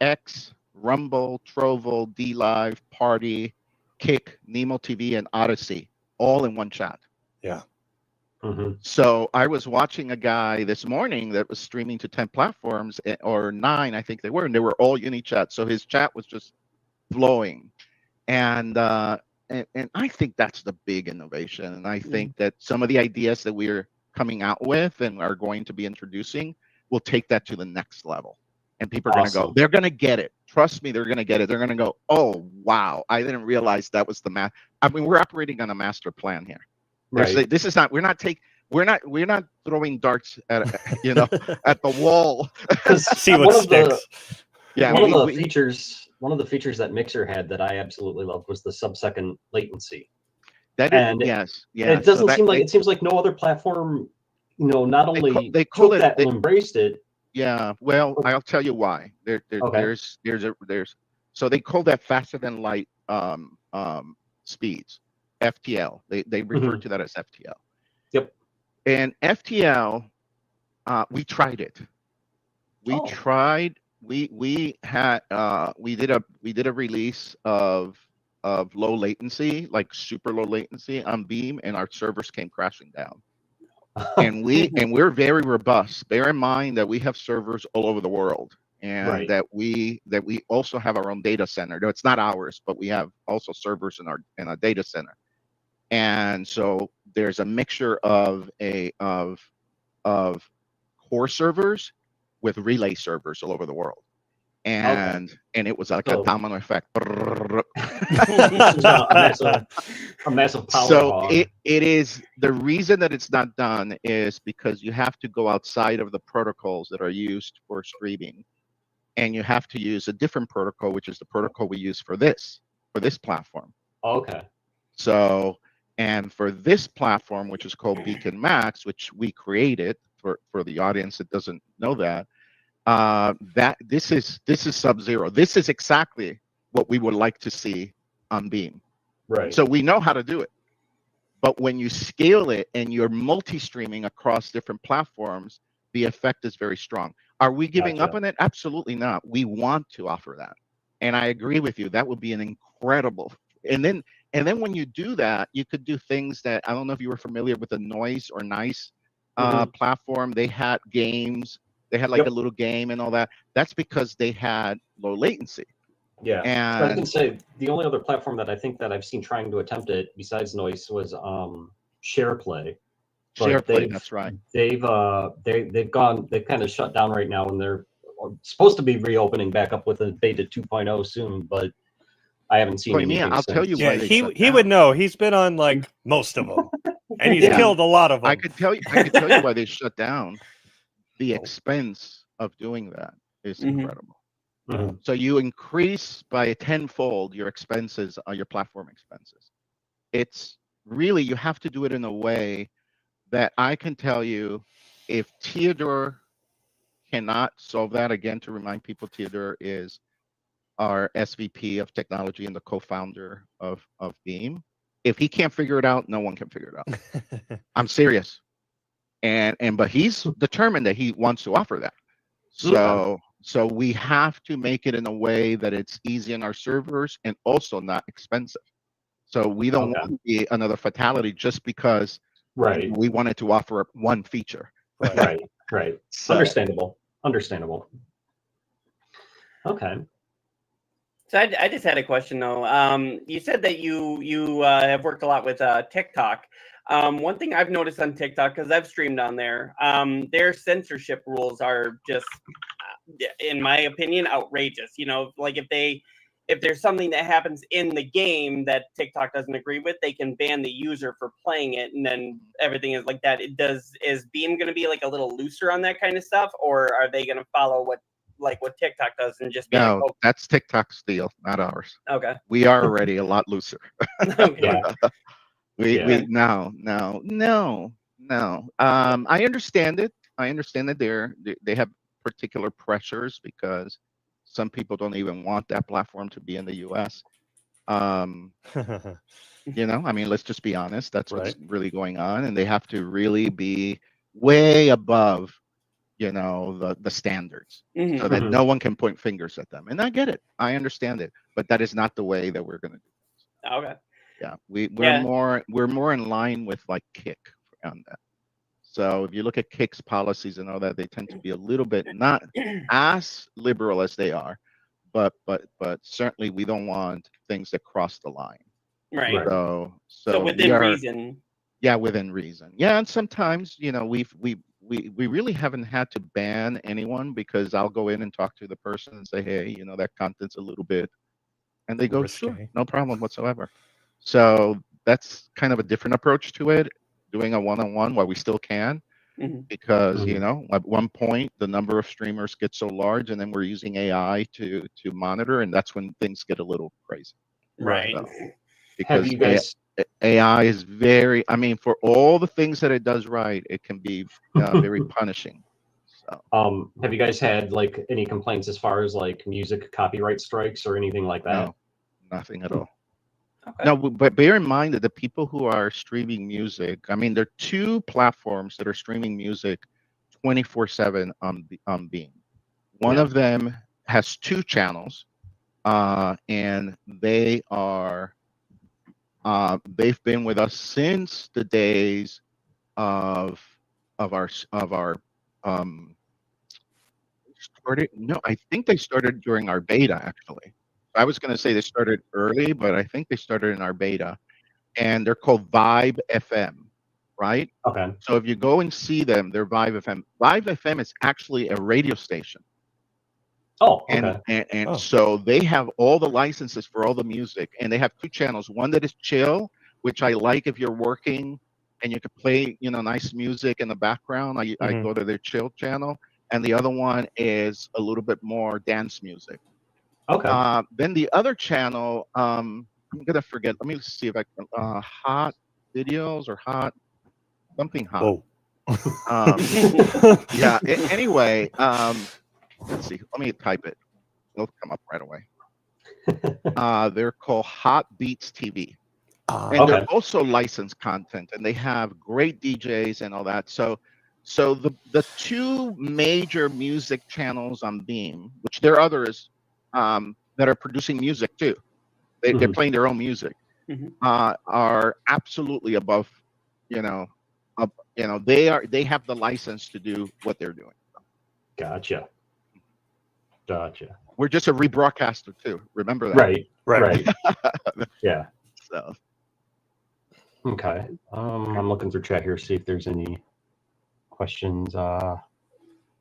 X, Rumble, Trovo, DLive, Party, Kick, Nemo TV, and Odyssey, all in one chat. Yeah. So I was watching a guy this morning that was streaming to 10 platforms, or 9, I think they were, and they were all UniChat. So his chat was just flowing. And I think that's the big innovation. And I think that some of the ideas that we're coming out with and are going to be introducing will take that to the next level. And people are going to go, they're going to get it. Trust me, they're going to get it. They're going to go, oh, wow, I didn't realize that was the math. I mean, we're operating on a master plan here. Right. This is not, we're not throwing darts at, at the wall. See what sticks. One of the features that Mixer had that I absolutely loved was the sub-second latency. Yes. It doesn't seem like, it seems like no other platform, not only they call it, that and embraced it. Yeah, well, I'll tell you why. There's so they call that faster than light speeds, FTL. They refer to that as FTL. Yep. And FTL, we tried it. We did a release of low latency, like super low latency on Beam, and our servers came crashing down. And we're very robust. Bear in mind that we have servers all over the world, and that we also have our own data center. No, it's not ours, but we have also servers in our data center. And so there's a mixture of core servers with relay servers all over the world. And it was like a domino effect. a massive power. So it is, the reason that it's not done is because you have to go outside of the protocols that are used for streaming, and you have to use a different protocol, which is the protocol we use for this platform. Okay. So, and for this platform, which is called Beacon Max, which we created for the audience that doesn't know that, this is sub-zero. This is exactly what we would like to see on Beam. Right. So we know how to do it. But when you scale it and you're multi-streaming across different platforms, the effect is very strong. Are we giving up on it? Absolutely not. We want to offer that. And I agree with you. That would be an incredible. And then when you do that, you could do things that, I don't know if you were familiar with the Noise or Nice platform. They had games. They had like a little game and all that. That's because they had low latency. Yeah. And I was going to say, the only other platform that I think that I've seen trying to attempt it besides Noise was SharePlay. SharePlay, that's right. They've kind of shut down right now, and they're supposed to be reopening back up with a beta 2.0 soon, but I haven't seen anything I'll since. tell you why he would know. He's been on like most of them, and he's killed a lot of them. I could tell you why they shut down. The expense of doing that is incredible. So you increase by a tenfold your expenses, your platform expenses. It's really, you have to do it in a way that I can tell you, if Theodore cannot solve that, again, to remind people, Theodore is our SVP of technology and the co-founder of Beam. If he can't figure it out, no one can figure it out. I'm serious. But he's determined that he wants to offer that. So we have to make it in a way that it's easy on our servers and also not expensive. So we don't want to be another fatality just because Right. we wanted to offer one feature. Right. Right. So, Understandable. Understandable. Okay. So I just had a question though. You said that you have worked a lot with TikTok. One thing I've noticed on TikTok, because I've streamed on there, their censorship rules are just, in my opinion, outrageous. You know, like if there's something that happens in the game that TikTok doesn't agree with, they can ban the user for playing it, and then everything is like that. Is Beam going to be like a little looser on that kind of stuff, or are they going to follow what TikTok does and just be no, like, oh, that's TikTok's deal, not ours. okay. We are already a lot looser. Okay. We no. I understand it. I understand that they have particular pressures because some people don't even want that platform to be in the U.S. You know, I mean, let's just be honest. That's what's really going on, and they have to really be way above, you know, the standards, so that no one can point fingers at them. And I get it. I understand it, but that is not the way that we're going to do it. Okay. Yeah, we're more in line with like Kick on that. So if you look at Kick's policies and all that, they tend to be a little bit not as liberal as they are, but certainly we don't want things that cross the line. Right. So within reason. Yeah, within reason. Yeah, and sometimes, you know, we really haven't had to ban anyone, because I'll go in and talk to the person and say, hey, you know, that content's a little bit, and they go, sure, no problem whatsoever. So that's kind of a different approach to it, doing a one-on-one while we still can, because you know, at one point the number of streamers gets so large, and then we're using AI to monitor, and that's when things get a little crazy. Right. So, because Have you guys AI is very, I mean, for all the things that it does right, it can be very punishing. So, have you guys had like any complaints as far as like music copyright strikes or anything like that? no, nothing at all. Okay. No, but bear in mind that the people who are streaming music, I mean, there are two platforms that are streaming music 24/7 on Beam. One of them has 2 channels, and they are they've been with us since the days of our started. No, I think they started during our beta, actually. I was going to say they started early, but I think they started in our beta, and they're called Vibe FM, right? Okay. So if you go and see them, they're Vibe FM. Vibe FM is actually a radio station. Oh, okay. And so they have all the licenses for all the music, and they have 2 channels. One that is chill, which I like if you're working and you can play, you know, nice music in the background. I go to their chill channel, and the other one is a little bit more dance music. Okay. Then the other channel, I'm gonna forget. Let me see if I can. Hot videos or hot something hot. Yeah. Anyway, let's see. Let me type it. It'll come up right away. They're called Hot Beats TV, and they're also licensed content, and they have great DJs and all that. So the 2 major music channels on Beam, which there are others that are producing music too. They're playing their own music. Are absolutely above, you know, they have the license to do what they're doing. Gotcha. We're just a rebroadcaster too. Remember that. Right. Yeah. So. Okay. I'm looking through chat here, see if there's any questions.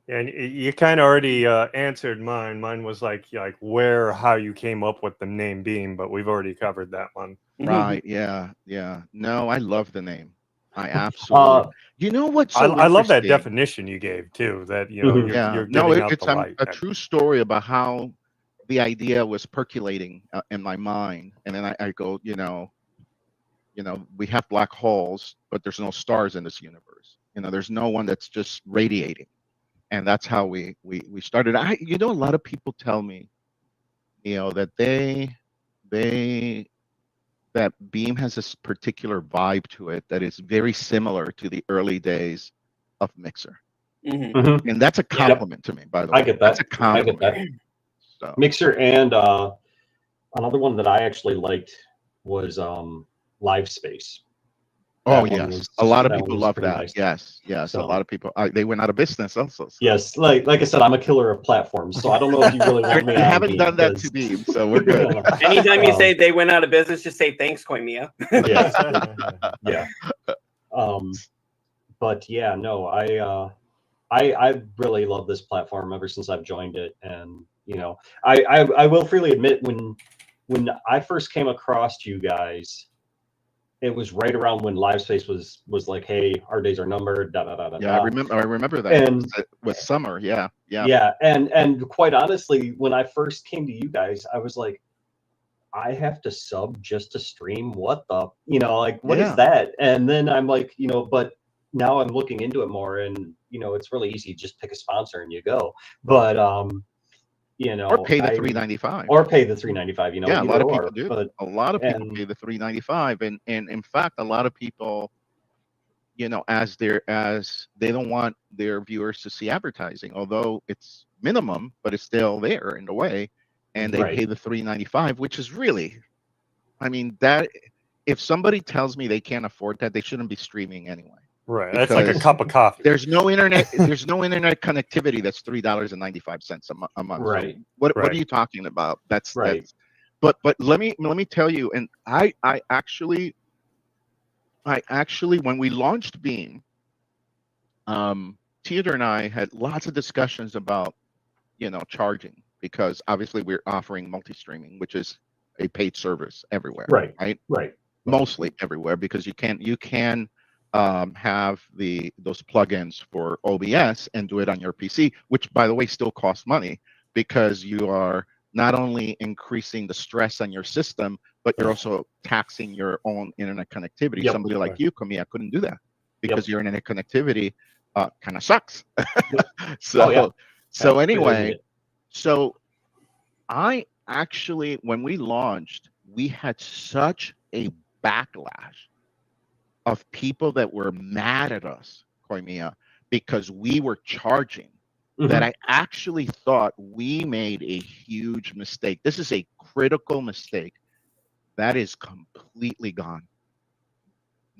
And you kind of already answered mine. Mine was like where, how you came up with the name Beam, but we've already covered that one. Right. Yeah. No, I love the name. I absolutely. You know what's so I love that definition you gave too. That you're getting out it's the light. a true story about how the idea was percolating in my mind, and then I go, you know, we have black holes, but there's no stars in this universe. You know, there's no one that's just radiating, and that's how we started. A lot of people tell me, you know, that that Beam has this particular vibe to it that is very similar to the early days of Mixer. And that's a compliment to me, by the way. I get that. That's a compliment. I get that. So. Mixer, and another one that I actually liked was Live Space. Oh That one yes, was a lot of that people one was love pretty that. nice. Yes, a So lot of people. They went out of business also. So. yes, like I said, I'm a killer of platforms, so I don't know if you really want me You on haven't Beam, done that to because Beam, so we're good. Anytime you say they went out of business, just say thanks, Koimiya. yeah. But yeah, no, I really love this platform ever since I've joined it, and I will freely admit, when I first came across you guys, it was right around when LiveSpace was like, hey, our days are numbered, da da da da Yeah, I da. remember that. And It was summer. Yeah. yeah, and quite honestly, when I first came to you guys, I was like, I have to sub just to stream. What the, like, what is Yeah. that? And then I'm like, but now I'm looking into it more, and it's really easy. Just pick a sponsor and you go. But Or pay the $3.95. or pay the $3.95. Yeah, a either lot of or. people do. But A lot of people and pay the $3.95, and in fact, a lot of people, as they don't want their viewers to see advertising, although it's minimum, but it's still there in a way, and they pay right, the $3.95, which is really, I mean, that if somebody tells me they can't afford that, they shouldn't be streaming anyway. Right. That's like a Because cup of coffee. there's no internet connectivity that's $3.95 a month. right, So what Right. are you talking about? That's right. but let me tell you, and I actually when we launched Beam, Theodore and I had lots of discussions about charging, because obviously we're offering multi-streaming, which is a paid service everywhere, Right. right? Right. Mostly everywhere, because you can have those plugins for OBS and do it on your PC, which by the way still costs money, because you are not only increasing the stress on your system, but you're also taxing your own internet connectivity. Yep. Somebody like you, Kami, I couldn't do that, because Yep. your internet connectivity kind of sucks. So Oh, yeah. so I anyway, figured it. so I actually, when we launched, we had such a backlash of people that were mad at us, Koimiya, because we were charging, that I actually thought we made a huge mistake. This is a critical mistake that is completely gone.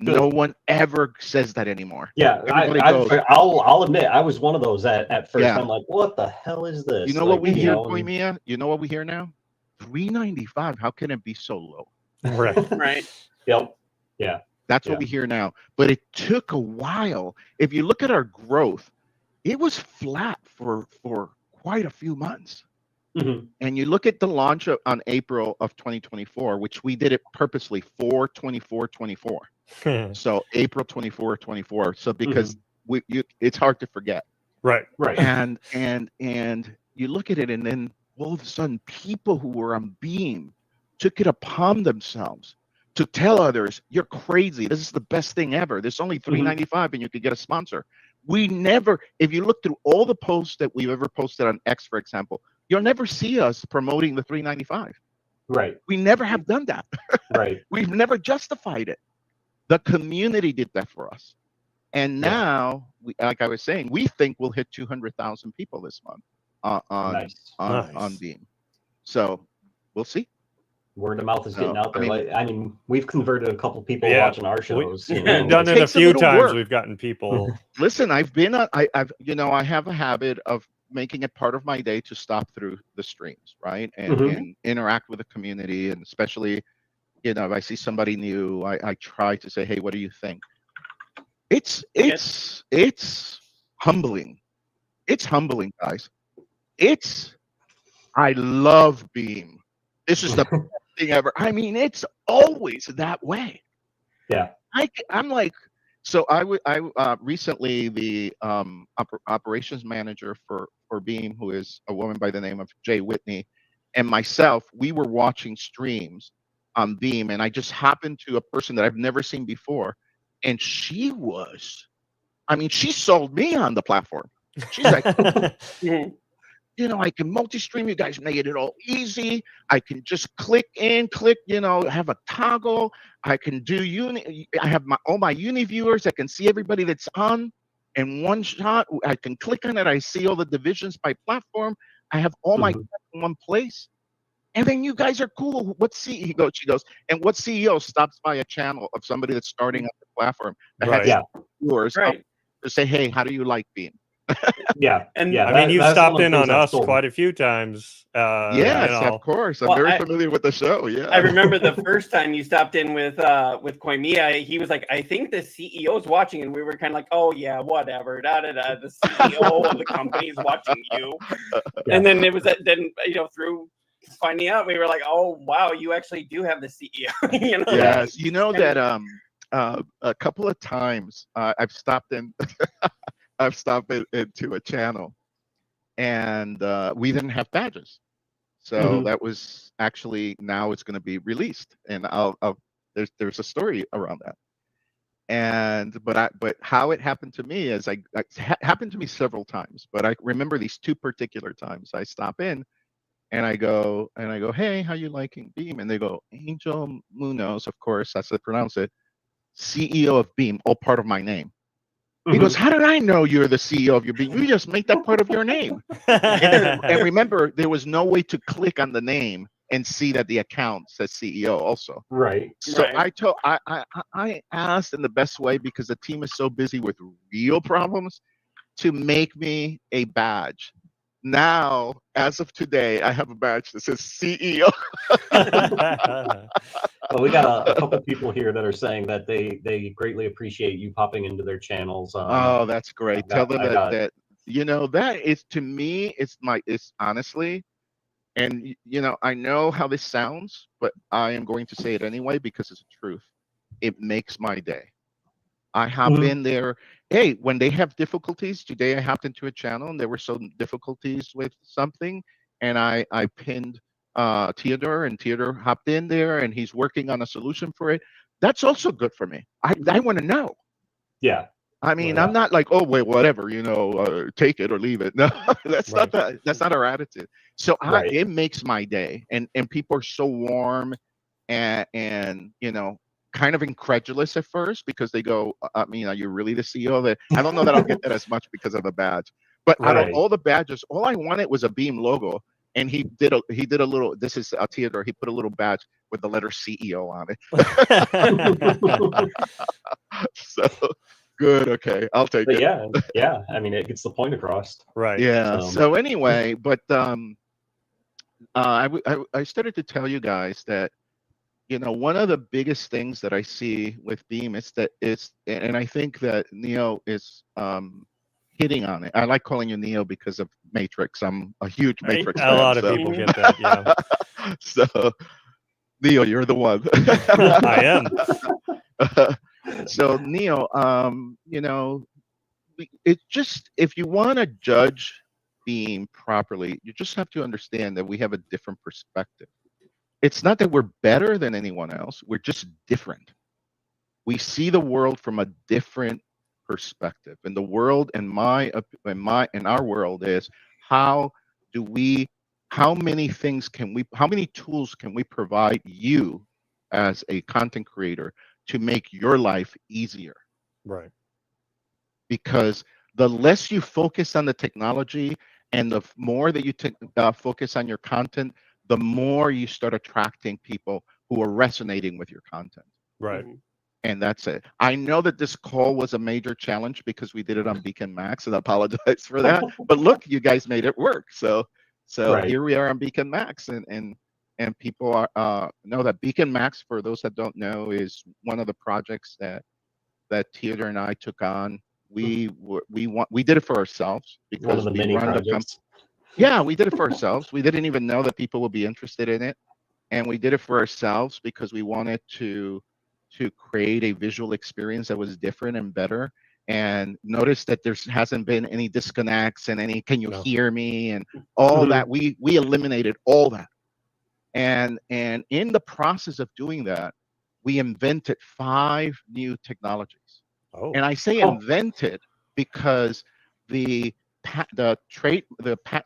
Good. No one ever says that anymore. Yeah, Everybody goes, I'll admit, I was one of those at first. Yeah. I'm like, what the hell is this? you know Like, what we hear, Koimiya? You know what we hear now? $3.95. How can it be so low? Right. Right. Yep. Yeah. That's Yeah. what we hear now. But it took a while. If you look at our growth, it was flat for quite a few months. And you look at the launch on April of 2024, which we did it purposely for 24-24. So April 24-24. So because it's hard to forget. Right. Right. And you look at it, and then all of a sudden, people who were on Beam took it upon themselves to tell others, you're crazy. This is the best thing ever. There's only $3.95 and you could get a sponsor. We never, if you look through all the posts that we've ever posted on X, for example, you'll never see us promoting the $3.95. Right. We never have done that. Right. We've never justified it. The community did that for us. And now, like I was saying, we think we'll hit 200,000 people this month on Beam. So we'll see. Word of mouth is getting out there. I mean, I mean, we've converted a couple people Yeah, watching our shows. We've done it a few times. We've gotten people. Listen, I've been I have a habit of making it part of my day to stop through the streams, right? And interact with the community, and especially, if I see somebody new, I try to say, hey, what do you think? It's humbling. It's humbling, guys. I love Beam. This is the best thing ever. I mean, it's always that way. Yeah. I'm like, so I recently, the operations manager for Beam, who is a woman by the name of Jay Whitney, and myself, we were watching streams on Beam, and I just happened to a person that I've never seen before, and she sold me on the platform. She's like, I can multi-stream. You guys made it all easy. I can just click, have a toggle. I can do I have all my uni viewers. I can see everybody that's on in one shot. I can click on it. I see all the divisions by platform. I have all my in one place. And then you guys are cool. What CEO? She goes, and what CEO stops by a channel of somebody that's starting up the platform that Right. has Yeah. viewers up Right. to say, hey, how do you like Beam? Yeah. And yeah. I mean, you've that's one stopped of the in things on I've us told- quite a few times. Yes, You know. of course. I'm Well, very I- familiar with the show. Yeah. I remember the first time you stopped in with Koimiya, he was like, I think the CEO's watching, and we were kind of like, oh yeah, whatever. Da da da. The CEO of the company is watching you. Yeah. And then it was then through finding out, we were like, oh wow, you actually do have the CEO. you know? Yes. You know And- that a couple of times I've stopped in into a channel, and we didn't have badges. So Mhm. that was actually, now it's going to be released, and I'll there's a story around that. And but how it happened to me is happened to me several times, but I remember these two particular times. I stop in and I go, hey, how you liking Beam? And they go, Angel Munoz, of course, that's how they pronounce it, CEO of Beam, all part of my name. He Mhm. goes, how did I know you're the CEO of your Beam? You just make that part of your name. And remember, there was no way to click on the name and see that the account says CEO also. Right. So Right. I asked in the best way, because the team is so busy with real problems, to make me a badge. Now, as of today, I have a badge that says CEO. Well, we got a couple people here that are saying that they greatly appreciate you popping into their channels. Oh, that's great. I Tell got- them I got- that that is, to me, it's honestly, and I know how this sounds, but I am going to say it anyway because it's the truth. It makes my day. I hop Mhm. in there. Hey, when they have difficulties, today I hopped into a channel and there were some difficulties with something, and I pinned Theodore, and Theodore hopped in there and he's working on a solution for it. That's also good for me. I want to know. Yeah. I mean, Well, I'm not like, oh wait, whatever, take it or leave it. No, that's Right. that's not our attitude. So Right. it makes my day, and people are so warm, and kind of incredulous at first, because they go, I mean, are you really the CEO? That I don't know that I'll get that as much because of the badge, but out of Right. all the badges, all I wanted was a Beam logo, and he did a little. This is Theodore. He put a little badge with the letter CEO on it. So good. Okay, I'll take But it. yeah. I mean, it gets the point across. Right. Yeah. So anyway, but I started to tell you guys that one of the biggest things that I see with Beam is that and I think that Neo is hitting on it. I like calling you Neo because of Matrix. I'm a huge Matrix A fan. lot of so, people get that. Yeah. so Neo, you're the one. I am. So Neo, it's just, if you want to judge Beam properly, you just have to understand that we have a different perspective. It's not that we're better than anyone else. We're just different. We see the world from a different perspective. And the world, in our world, is how many tools can we provide you as a content creator to make your life easier? Right. Because the less you focus on the technology and the more that you focus on your content, the more you start attracting people who are resonating with your content. Right. And that's it. I know that this call was a major challenge because we did it on Beacon Max, and I apologize for that. But look, you guys made it work. So Right. Here we are on Beacon Max, and people know that Beacon Max, for those that don't know, is one of the projects that Theodore and I took on. We did it for ourselves One because of the we many run the company. projects. Yeah, we did it for ourselves. We didn't even know that people would be interested in it, and we did it for ourselves because we wanted to create a visual experience that was different and better. And notice that there hasn't been any disconnects and any "can you No. hear me" and all Mhm. that. We eliminated all that, and in the process of doing that, we invented 5 new technologies. Oh. And I say Oh. invented because the Patent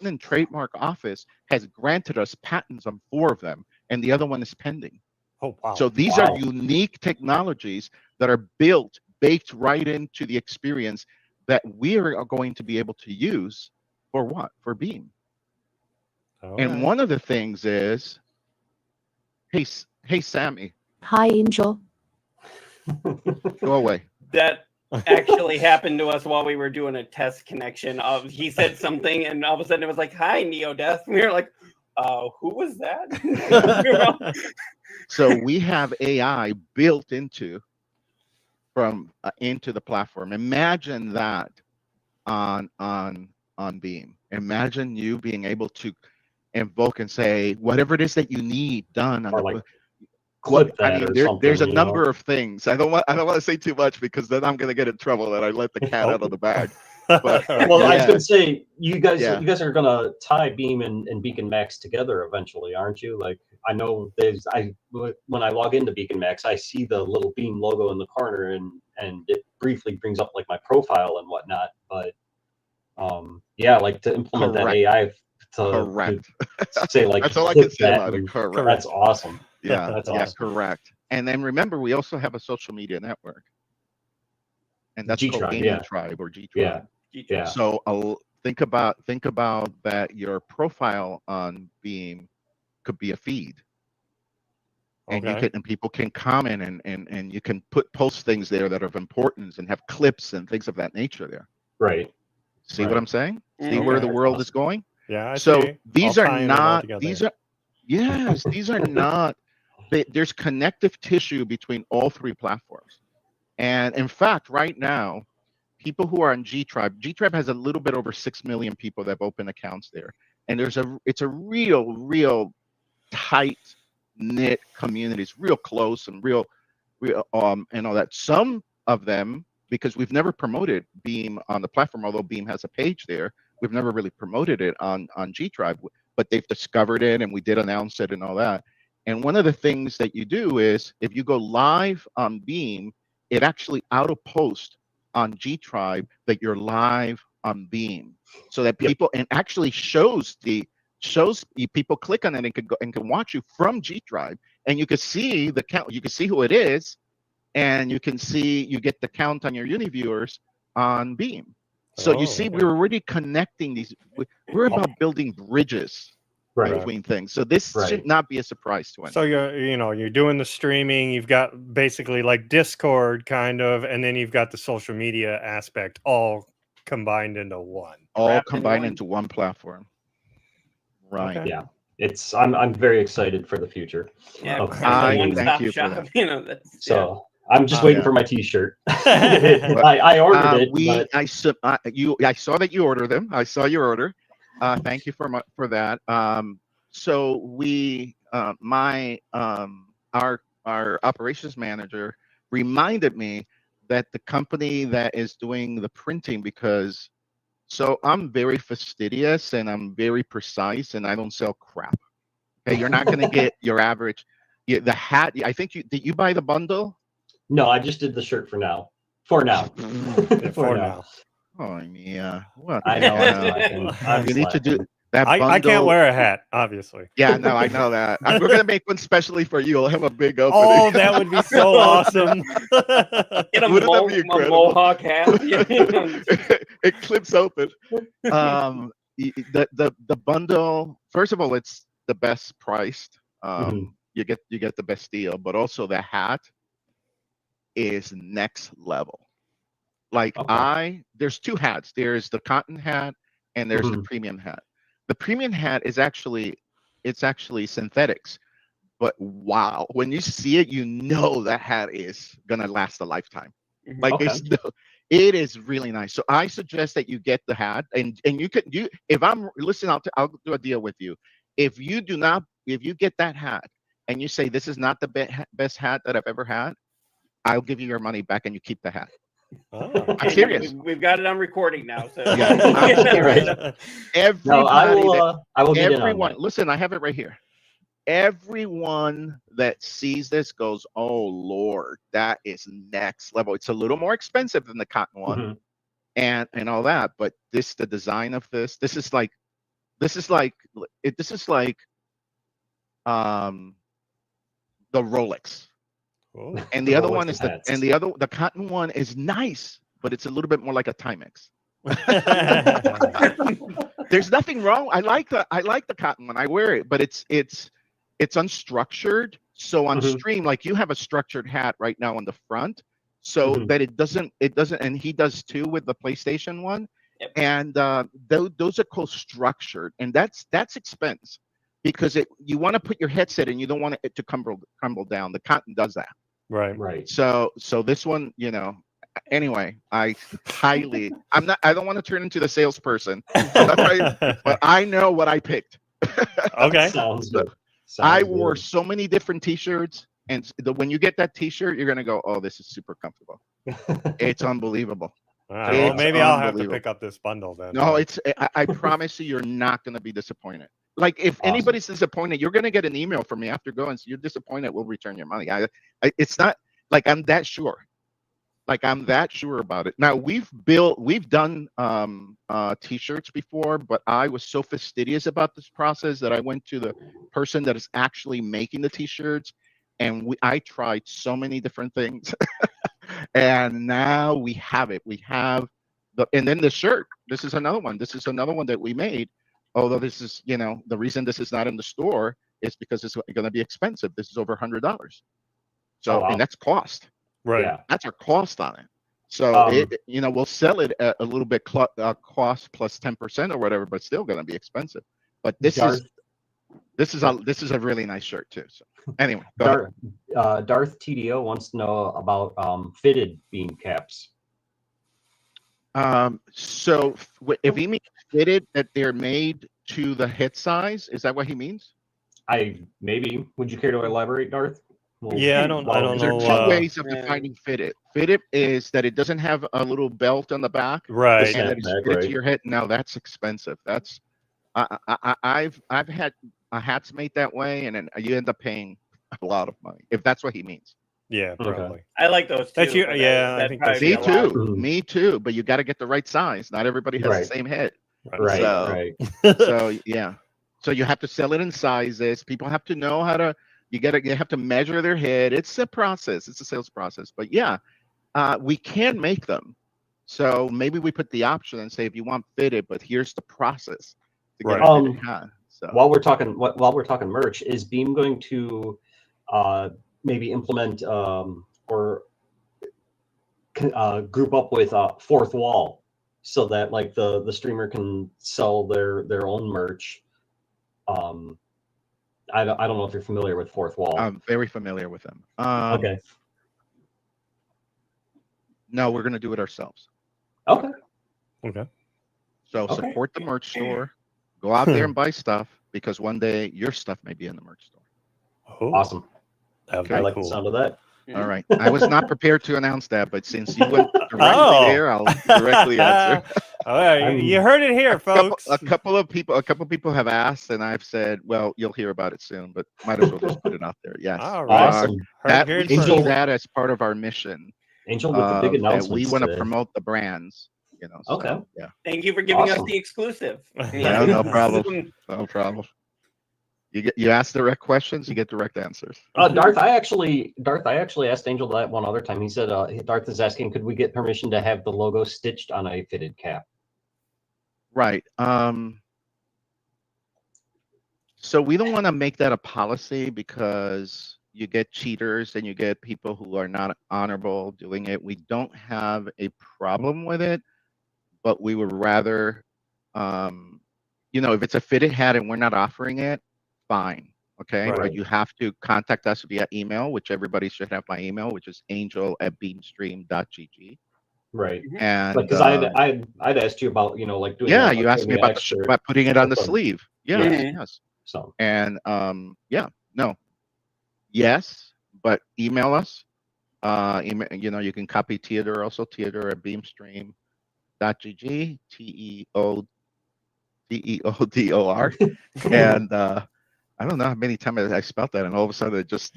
and Trademark Office has granted us patents on 4 of them, and the other one is pending. Oh wow. So these Wow. are unique technologies that are baked right into the experience that we are going to be able to use for what? For Beam. All And right. one of the things is Hey, Sammy, Hi, Angel. go away. That actually happened to us while we were doing a test connection. He said something, and all of a sudden it was like, "Hi, Neo Death." We were like, "Who was that?" So we have AI built into the platform. Imagine that on Beam. Imagine you being able to invoke and say whatever it is that you need done on Or the like clip that or something. there's a you number know? of things. I don't want to say too much because then I'm gonna get in trouble and I let the cat out of the bag. But Well, I was yeah. gonna say you guys are gonna tie Beam and Beacon Max together eventually, aren't you? Like I know when I log into Beacon Max, I see the little Beam logo in the corner and it briefly brings up like my profile and whatnot. But yeah, like to implement that AI to say like that's all I can say that about it. Correct. That's awesome. Yeah, That's yeah, awesome. correct. And then remember, we also have a social media network, and that's called G-Tribe, Gaming Tribe or G-Tribe. Yeah. So think about that. Your profile on Beam could be a feed, and people can comment and you can post things there that are of importance and have clips and things of that nature there. Right. See what I'm saying? See where the world is going? Yeah. These are not there's connective tissue between all three platforms. And in fact, right now, people who are on G-Tribe has a little bit over 6 million people that have opened accounts there. And it's a real tight knit community. It's real close and real and all that. Some of them, because we've never promoted Beam on the platform, although Beam has a page there, we've never really promoted it on G-Tribe, but they've discovered it and we did announce it and all that. And one of the things that you do is if you go live on Beam, it actually auto-posts on G-Tribe that you're live on Beam, so that people and actually shows people click on it and can watch you from G-Tribe, and you can see the count, you can see who it is, and you get the count on your Univiewers on Beam. So you see, we're already connecting these. We're about building bridges between things. So this should not be a surprise to anyone. So you're doing the streaming. You've got basically like Discord kind of, and then you've got the social media aspect all combined into one. All combined into one platform. Right. Okay. Yeah. I'm very excited for the future. Yeah. Thank you for that. So. I'm just waiting for my T-shirt. I ordered it. I saw that you ordered them. I saw your order. Thank you for that. So we, our operations manager reminded me that the company that is doing the printing, so I'm very fastidious and I'm very precise and I don't sell crap. Okay, you're not going to get your average. The hat. I think did you buy the bundle? No, I just did the shirt for now. For now. For now. Oh yeah. What? I know. You need to do that. I can't wear a hat, obviously. Yeah, no, I know that. We're gonna make one specially for you. I'll have a big opening. Oh, that would be so awesome. Get a mohawk hat. It clips open. The bundle. First of all, it's the best priced. You get the best deal, but also the hat is next level. Like there's two hats. There's the cotton hat and there's the premium hat. The premium hat is actually synthetics, but wow, when you see it, you know that hat is gonna last a lifetime. Like it is really nice. So I suggest that you get the hat, and if I'm listening, I'll do a deal with you. If you get that hat and you say this is not the best hat that I've ever had, I'll give you your money back and you keep the hat. Oh. I'm serious. We've got it on recording now. So yeah, I'm serious. I will get everyone, listen, I have it right here. Everyone that sees this goes, "Oh Lord, that is next level." It's a little more expensive than the cotton one, and all that. But the design of this is like the Rolex. Cool. And the other one is the cotton one is nice, but it's a little bit more like a Timex. There's nothing wrong. I like the cotton one. I wear it, but it's it's unstructured. So on Mhm. stream, like you have a structured hat right now on the front, so Mhm. that it doesn't, and he does too with the PlayStation one. Yep. And those are called structured, and that's expense because you want to put your headset and you don't want it to crumble down. The cotton does that. Right. Right. So this one, anyway, I don't want to turn into the salesperson. So that's why, but I know what I picked. Okay. Sounds So good. I Sounds wore good. so many different t-shirts, and when you get that t-shirt, you're gonna go, oh, this is super comfortable. It's unbelievable. All right, well, It's maybe I'll have to unbelievable. pick up this bundle then. No, I promise you, you're not gonna be disappointed. Like if Awesome. anybody's disappointed, you're gonna get an email from me after going. So you're disappointed, we'll return your money. It's not like I'm that sure. Like I'm that sure about it. Now we've done t-shirts before, but I was so fastidious about this process that I went to the person that is actually making the t-shirts, and I tried so many different things, and now we have it. We have and then the shirt. This is another one. This is another one that we made. Although this is, the reason this is not in the store is because it's going to be expensive. This is over $100. So, Oh, wow. and that's cost. Right. Yeah. That's our cost on it. So we'll sell it at a little bit cost plus 10% or whatever, but still going to be expensive. But this is a really nice shirt too. So anyway, go ahead. Darth TDO wants to know about fitted beam caps. So if he means fitted, that they're made to the hit size, is that what he means? Maybe. Would you care to elaborate, Darth? Yeah, I don't know. There are two ways of defining fitted. Fitted is that it doesn't have a little belt on the back, Right. and that it's fitted to your head. Now that's expensive. That's I've had hats made that way, and then you end up paying a lot of money if that's what he means. Yeah, probably. I like those too. That's you. but Yeah, I that'd think probably that's be a lot. Mhm. Me too. But you got to get the right size. Not everybody has the same head. Right. So, Right. so yeah. So you have to sell it in sizes. People have to know how to. You have to measure their head. It's a process. It's a sales process. But yeah, we can make them. So maybe we put the option and say if you want fitted, but here's the process to get a fitted hat. So while we're talking merch, is Beam going to maybe implement or group up with Fourth Wall so that like the streamer can sell their own merch? I don't know if you're familiar with Fourth Wall. I'm very familiar with them. Okay. No, we're going to do it ourselves. Okay. So support the merch store. Go out there and buy stuff because one day your stuff may be in the merch store. Oh, awesome. Okay, I like the sound of that. All right. I was not prepared to announce that, but since you went directly there, I'll directly answer. All right, you heard it here, folks. A couple of people have asked, and I've said, "Well, you'll hear about it soon," but might as well just put it out there. Yes. All right. Awesome. We see that as part of our mission. Angel with the big announcement. We want to promote the brands. Okay. So, yeah. Thank you for giving us the exclusive. Yeah, no problem. No problem. You ask direct questions, you get direct answers. Darth, I actually asked Angel that one other time. He said, Darth is asking, could we get permission to have the logo stitched on a fitted cap? Right. So we don't want to make that a policy because you get cheaters and you get people who are not honorable doing it. We don't have a problem with it, but we would rather, if it's a fitted hat and we're not offering it, fine. Okay. Right. But you have to contact us via email, which everybody should have my email, which is angel@beamstream.gg. Right. And because I'd asked you about, like doing you asked me about putting it on the sleeve. Yes. So and yes, but email us. You can copy Theodore also, Theodore@beamstream.gg, TEODOR. And I don't know how many times I spelled that, and all of a sudden is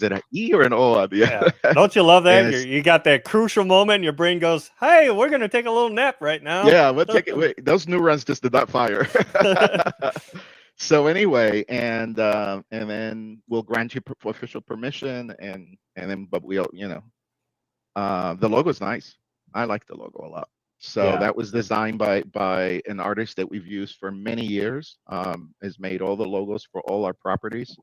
it an E or an O at the end? Don't you love that? You got that crucial moment, and your brain goes, "Hey, we're gonna take a little nap right now." Yeah, we'll take it. Wait, those neurons just did not fire. So anyway, and then we'll grant you official permission, but the logo's nice. I like the logo a lot. So Yeah. that was designed by an artist that we've used for many years. Has made all the logos for all our properties.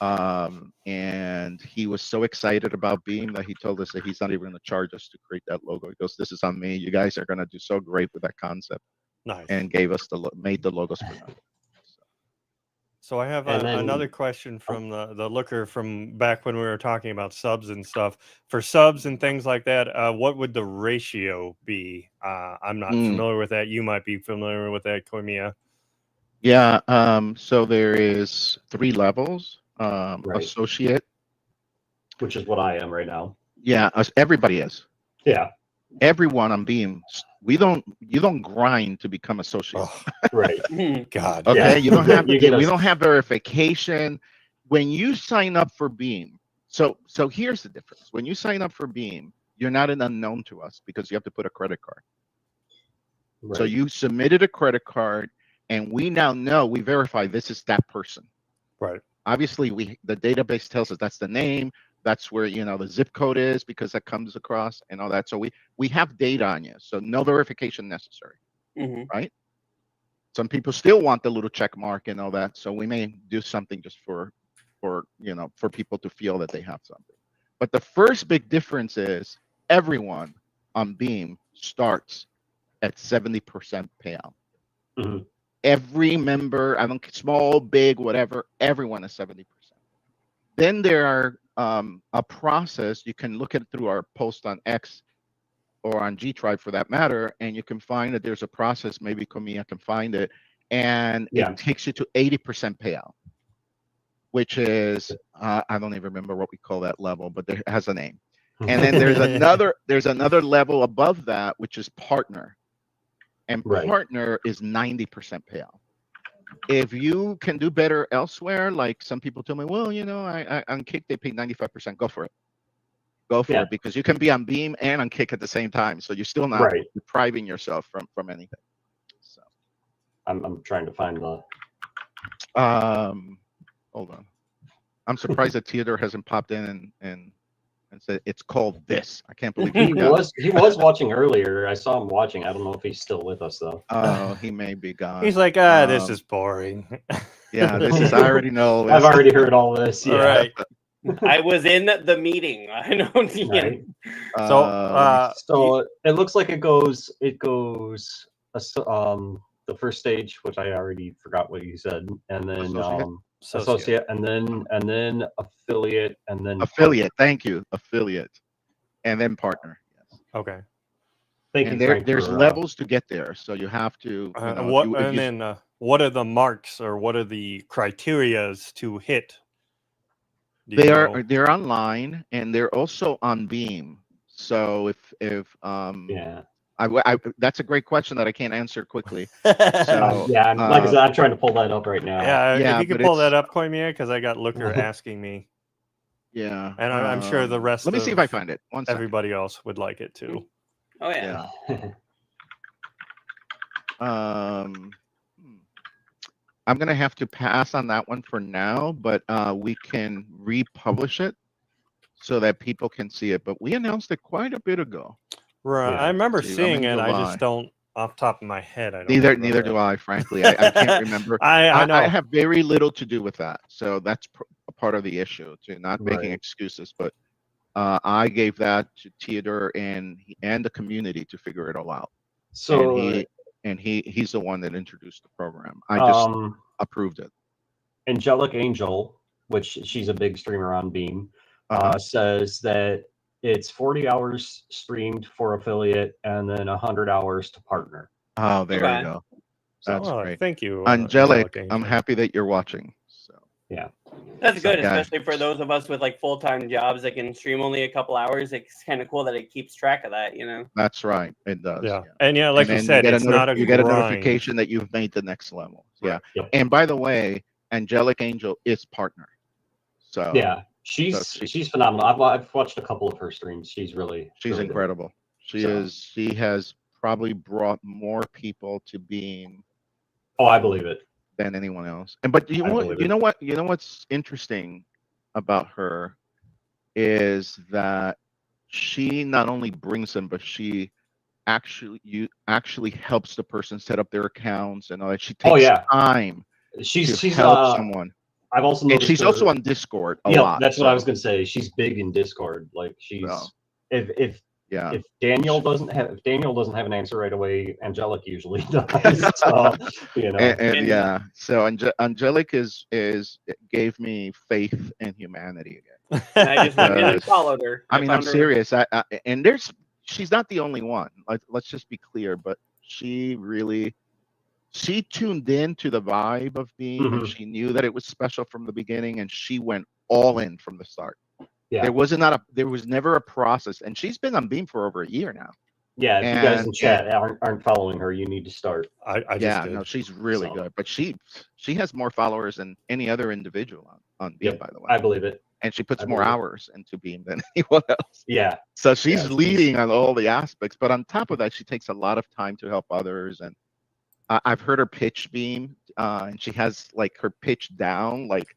And he was so excited about Beam that he told us that he's not even going to charge us to create that logo. He goes, "This is on me. You guys are going to do so great with that concept," Nice. and gave us made the logos for nothing. So I have And then- another question from the looker from back when we were talking about subs and stuff. For subs and things like that, what would the ratio be? I'm not familiar with that. You might be familiar with that, Koimiya. Yeah. So there is 3 levels. Right. Associate. Which is what I am right now. Yeah. Everybody is. Yeah. Everyone on Beam. You don't grind to become associate. Oh, Right. God. Okay. Yeah. You don't have. You get we a- don't have verification when you sign up for Beam. So here's the difference. When you sign up for Beam, you're not an unknown to us because you have to put a credit card. Right. So you submitted a credit card, and we now know, we verify this is that person. Right. Obviously, the database tells us that's the name, that's where the zip code is, because that comes across and all that. So we have data on you. So no verification necessary, right? Some people still want the little check mark and all that. So we may do something just for people to feel that they have something. But the first big difference is everyone on Beam starts at 70% payout. Mhm. Every member, I don't care, small, big, whatever, everyone is 70%. Then there are a process. You can look at it through our post on X or on G Tribe for that matter, and you can find that there's a process. Maybe Koimiya can find it, and it takes you to 80% payout, which is I don't even remember what we call that level, but it has a name. And then there's another level above that, which is partner. And partner is 90% payout. If you can do better elsewhere, like some people tell me, well, I on Kick they pay 95%. Go for it. Go for it, because you can be on Beam and on Kick at the same time. So you're still not depriving yourself from anything. So I'm trying to find the. Hold on. I'm surprised that Theodore hasn't popped in and said it's called this. I can't believe he was watching earlier. I saw him watching. I don't know if he's still with us though. Oh, he may be gone. He's like, this is boring. Yeah, this is. I already know. I've already heard all this. Yeah. Right. I was in the meeting. I know. Right. So it looks like it goes the first stage, which I already forgot what you said, and then associate, and then affiliate, and then affiliate. Thank you, affiliate, and then partner. Yes. Okay. Thank and you. There's levels to get there, so you have to. What are the marks or what are the criterias to hit? They're online and they're also on Beam. So if that's a great question that I can't answer quickly. So like I said, I'm trying to pull that up right now. Yeah, if you could pull that up, Koimiya, because I got Looker asking me. Yeah, and I'm sure the rest. Let me see if I find it. Everybody else would like it too. Oh yeah. I'm gonna have to pass on that one for now, but we can republish it so that people can see it. But we announced it quite a bit ago. Right, I remember seeing it. I just don't, off the top of my head. I don't. Neither do I. Frankly, I can't remember. I know. I have very little to do with that, so that's a part of the issue. To not making excuses, but I gave that to Theodore and the community to figure it all out. So he's the one that introduced the program. I just approved it. Angelic Angel, which she's a big streamer on Beam, says that it's 40 hours streamed for affiliate and then 100 hours to partner. Oh, there you go. That's great. Thank you, Angelic. I'm happy that you're watching. So yeah, that's good, especially for those of us with like full-time jobs that can stream only a couple hours. It's kind of cool that it keeps track of that, That's right. It does. Yeah, and like you said, it's not a. You get a notification that you've made the next level. Yeah. Yep. And by the way, Angelic Angel is partner. So yeah. She's phenomenal. I've watched a couple of her streams. She's incredible. Good. She has probably brought more people to Beam. Oh, I believe it. Than anyone else. But you know what's interesting about her is that she not only brings them, but she actually helps the person set up their accounts and all that. She Oh, takes yeah. time She's to help someone. I've also And noticed she's her, also on Discord a yeah, lot. that's what I was So gonna say. She's big in Discord. Like So, if yeah. if Daniel doesn't have an answer right away, Angelic usually does. So, you know. And yeah, so Angelic gave me faith in humanity again. And I just went in and Because, followed her. I mean, I'm found her. serious. And she's not the only one. Let's just be clear, but she tuned in to the vibe of Beam, and Mhm. she knew that it was special from the beginning, and she went all in from the start. Yeah. There was never a process, and she's been on Beam for over a year now. Yeah, if you guys in chat aren't following her, you need to start. I just did. No, she's really good, but she has more followers than any other individual on Beam, Yep, by the way. I believe it. And she puts more hours into Beam than anyone else. Yeah. So she's leading on all the aspects, but on top of that, she takes a lot of time to help others. And I've heard her pitch Beam, and she has like her pitch down, like,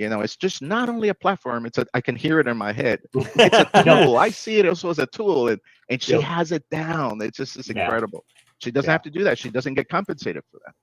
it's just not only a platform. I can hear it in my head. It's a tool. I see it also as a tool, and she has it down. It's incredible. She doesn't have to do that. She doesn't get compensated for that.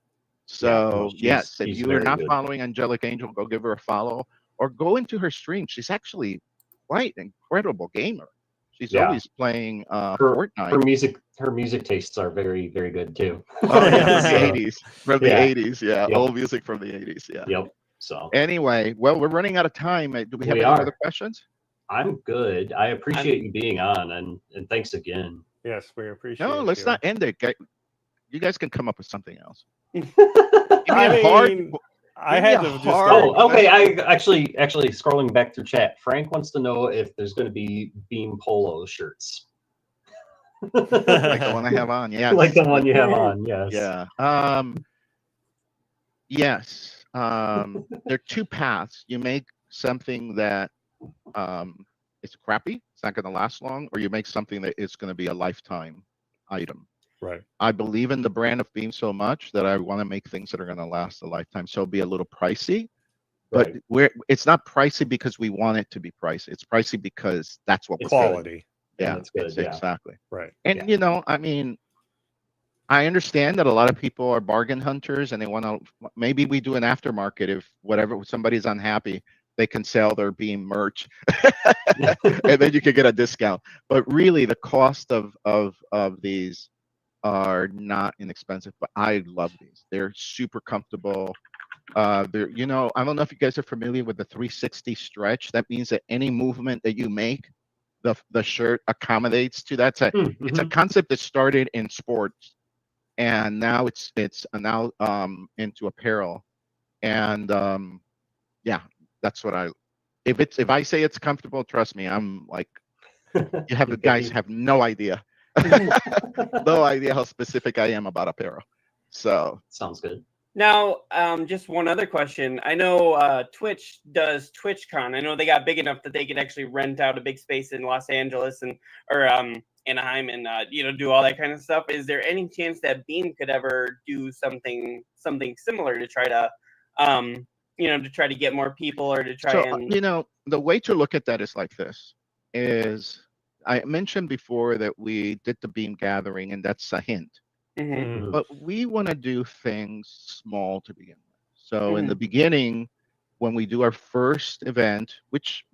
So yes, if you are not following Angelic Angel, go give her a follow or go into her stream. She's actually quite an incredible gamer. She's always playing Fortnite. Her music tastes are very, very good too. Oh yeah, from the 80s. Yeah, Yep. old music from the 80s. Yeah. Yep. So anyway, well, we're running out of time. Do we have any other questions? I'm good. I appreciate you being on, and thanks again. Yes, we appreciate it. No, let's not end it. You guys can come up with something else. I had to just okay. I actually scrolling back through chat. Frank wants to know if there's going to be Beam polo shirts. Like the one I have on, yeah. Like the one you have on, yes. Yeah. Yes. There are two paths. You make something that it's crappy, it's not going to last long, or you make something that is going to be a lifetime item. Right. I believe in the brand of Beam so much that I want to make things that are going to last a lifetime. So it'll be a little pricey, but it's not pricey because we want it to be pricey. It's pricey because that's what it's quality. Yeah, that's good. Exactly. Right. And I mean, I understand that a lot of people are bargain hunters and they want to. Maybe we do an aftermarket if somebody's unhappy, they can sell their Beam merch, and then you can get a discount. But really, the cost of these are not inexpensive, but I love these. They're super comfortable. They're, I don't know if you guys are familiar with the 360 stretch. That means that any movement that you make, the shirt accommodates to that. It's a concept that started in sports, and now it's now into apparel. And yeah, that's what if I say it's comfortable, trust me, I'm like, the guys have no idea. No idea how specific I am about apparel. So sounds good. Now, just one other question. I know Twitch does TwitchCon. I know they got big enough that they could actually rent out a big space in Los Angeles or Anaheim and do all that kind of stuff. Is there any chance that Beam could ever do something similar to try to to try to get more people or to try the way to look at that is like this is I mentioned before that we did the Beam gathering, and that's a hint. Mm-hmm. But we want to do things small to begin with. So in the beginning, when we do our first event, which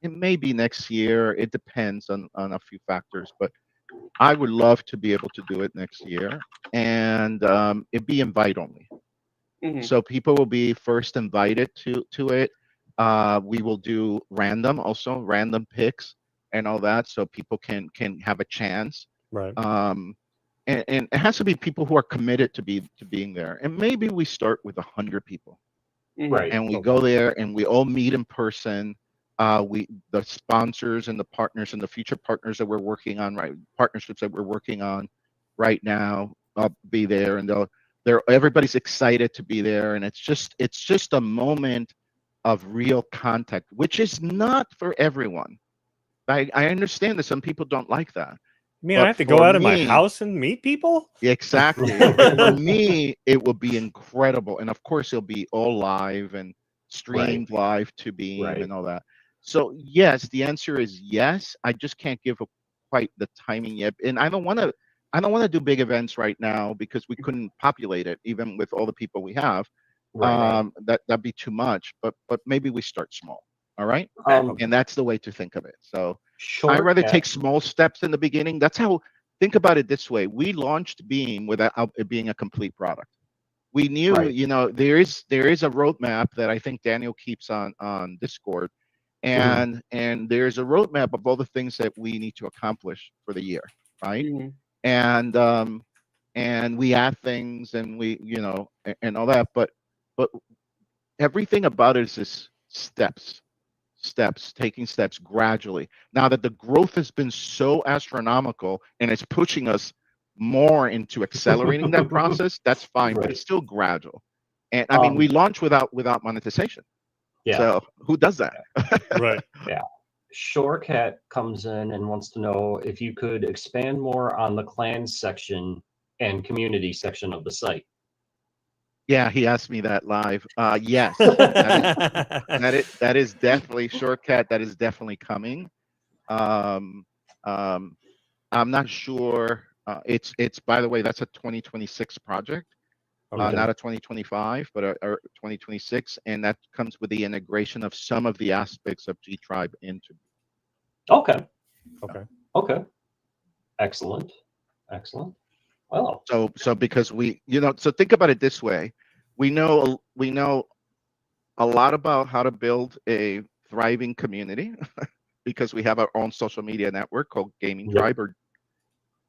it may be next year, it depends on a few factors, but I would love to be able to do it next year, and it'd be invite only. Mm-hmm. So people will be first invited to it. We will do random picks and all that, so people can have a chance. Right. And it has to be people who are committed to being there. And maybe we start with 100 people, right? And we go there and we all meet in person. The sponsors and the partners and the future partners that we're working on, partnerships that we're working on right now, I'll be there, and everybody's excited to be there, and it's just a moment of real contact, which is not for everyone. I understand that some people don't like that. I mean, I have to go out of my house and meet people? Exactly. For me, it will be incredible. And of course, it'll be all live and streamed live to Beam and all that. So yes, the answer is yes. I just can't give quite the timing yet. And I don't want to I don't want to do big events right now because we couldn't populate it, even with all the people we have. Right. That'd be too much. But maybe we start small. All right. Um, And that's the way to think of it. So I'd short rather cat. take small steps in the beginning. That's how, think about it this way. We launched Beam without it being a complete product. We knew, Right. you know, there is a roadmap that I think Daniel keeps on Discord. And there's a roadmap of all the things that we need to accomplish for the year, right? Mhm. And we add things and we, you know, and all that, but everything about it is just steps, taking steps gradually. Now that the growth has been so astronomical and it's pushing us more into accelerating that process, that's fine, but Right. it's still gradual. And I mean, we launch without monetization. Yeah. So who does that? Right. Shorecat comes in and wants to know if you could expand more on the clans section and community section of the site. Yeah, he asked me that live. Yes, that is definitely Shortcut. That is definitely coming. Um, I'm not sure. It's by the way, that's a 2026 project, Okay. not a 2025, but a 2026, and that comes with the integration of some of the aspects of G Tribe into. Okay. Okay. Excellent. Well, So because we, you know, so think about it this way, we know a lot about how to build a thriving community because we have our own social media network called Gaming Yep. Tribe or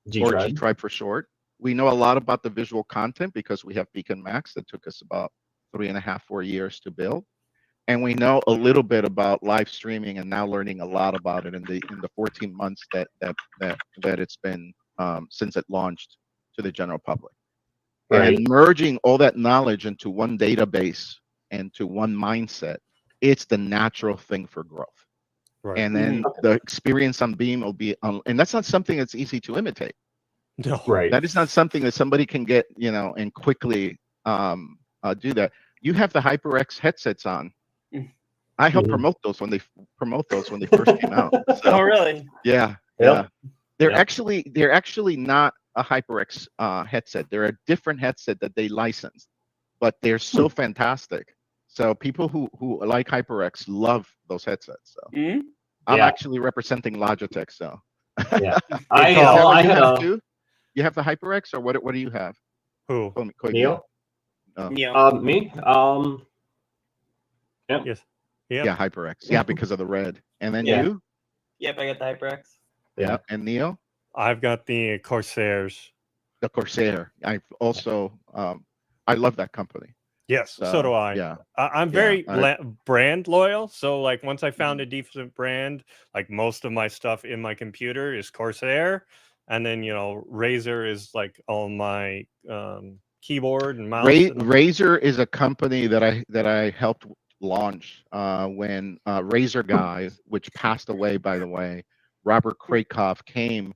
G Tribe for short. We know a lot about the visual content because we have Beacon Max that took us about 3.5-4 years to build. And we know a little bit about live streaming and now learning a lot about it in the 14 months that it's been since it launched to the general public. right. And merging all that knowledge into one database and to one mindset, it's the natural thing for growth. Right. And then the experience on Beam will be and that's not something that's easy to imitate. No. Right. That is not something that somebody can get, you know, and quickly do that. You have the HyperX headsets on. I helped promote those when they first came out. So, Oh, really? yeah. Yep. They're Yep. actually not a HyperX headset. They're a different headset that they licensed, but they're so fantastic. So people who like HyperX love those headsets. So I'm Yeah. actually representing Logitech. So Yeah. Is that what I you had have a too? You have the HyperX, or what do you have? Who? Neil. Yeah. Me. Yes. Yeah, HyperX. Yeah, because of the red. And then Yeah. you? Yep, I got the HyperX. Yeah. And Neil? I've got the Corsairs. The Corsair. I've also I love that company. Yes, so do I. Yeah. I'm very brand loyal. So like once I found a decent brand, like most of my stuff in my computer is Corsair. And then, you know, Razer is like all my keyboard and mouse. Razer is a company that I helped launch when Razer guy, which passed away by the way, Robert Krakoff, came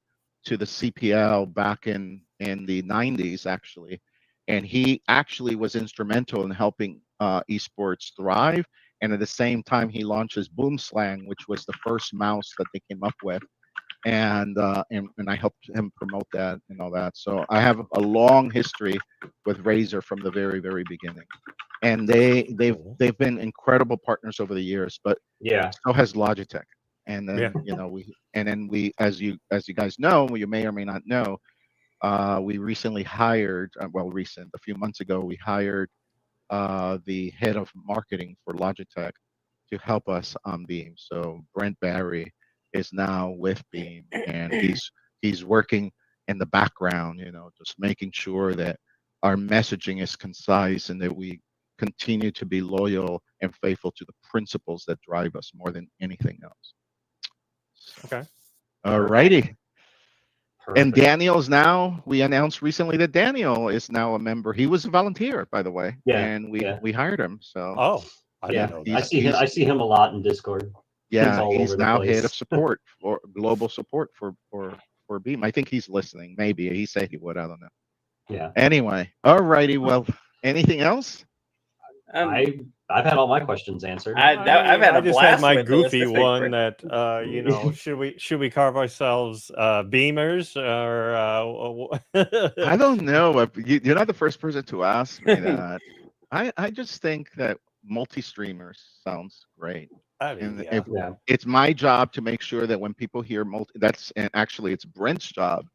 to the CPL back in the 90s actually, and he actually was instrumental in helping esports thrive. And at the same time, he launches Boomslang, which was the first mouse that they came up with, and I helped him promote that and all that. So I have a long history with Razer from the very beginning, and they've been incredible partners over the years. But Yeah. so has Logitech. And then you know we as you guys know, you may or may not know, we recently hired a few months ago we hired the head of marketing for Logitech to help us on Beam. So Brent Barry is now with Beam, and he's working in the background, you know, just making sure that our messaging is concise and that we continue to be loyal and faithful to the principles that drive us more than anything else. Okay. All righty. And Perfect. we announced recently that Daniel is now a member. He was a volunteer, by the way. Yeah, And we hired him. So Oh, I Yeah. didn't know that. I see him a lot in Discord. yeah, all he's over the now place. head of support for global support for Beam. I think he's listening. Maybe he said he would. I don't know. Yeah. Anyway, all righty. Well, anything else? I've had all my questions answered. I've had a I just blast had my with this goofy week. one that you know, should we carve ourselves beamers or I don't know. You're not the first person to ask me that. I just think that multi-streamer sounds great. I mean, And yeah. Yeah. it's my job to make sure that when people hear and actually it's Brent's job,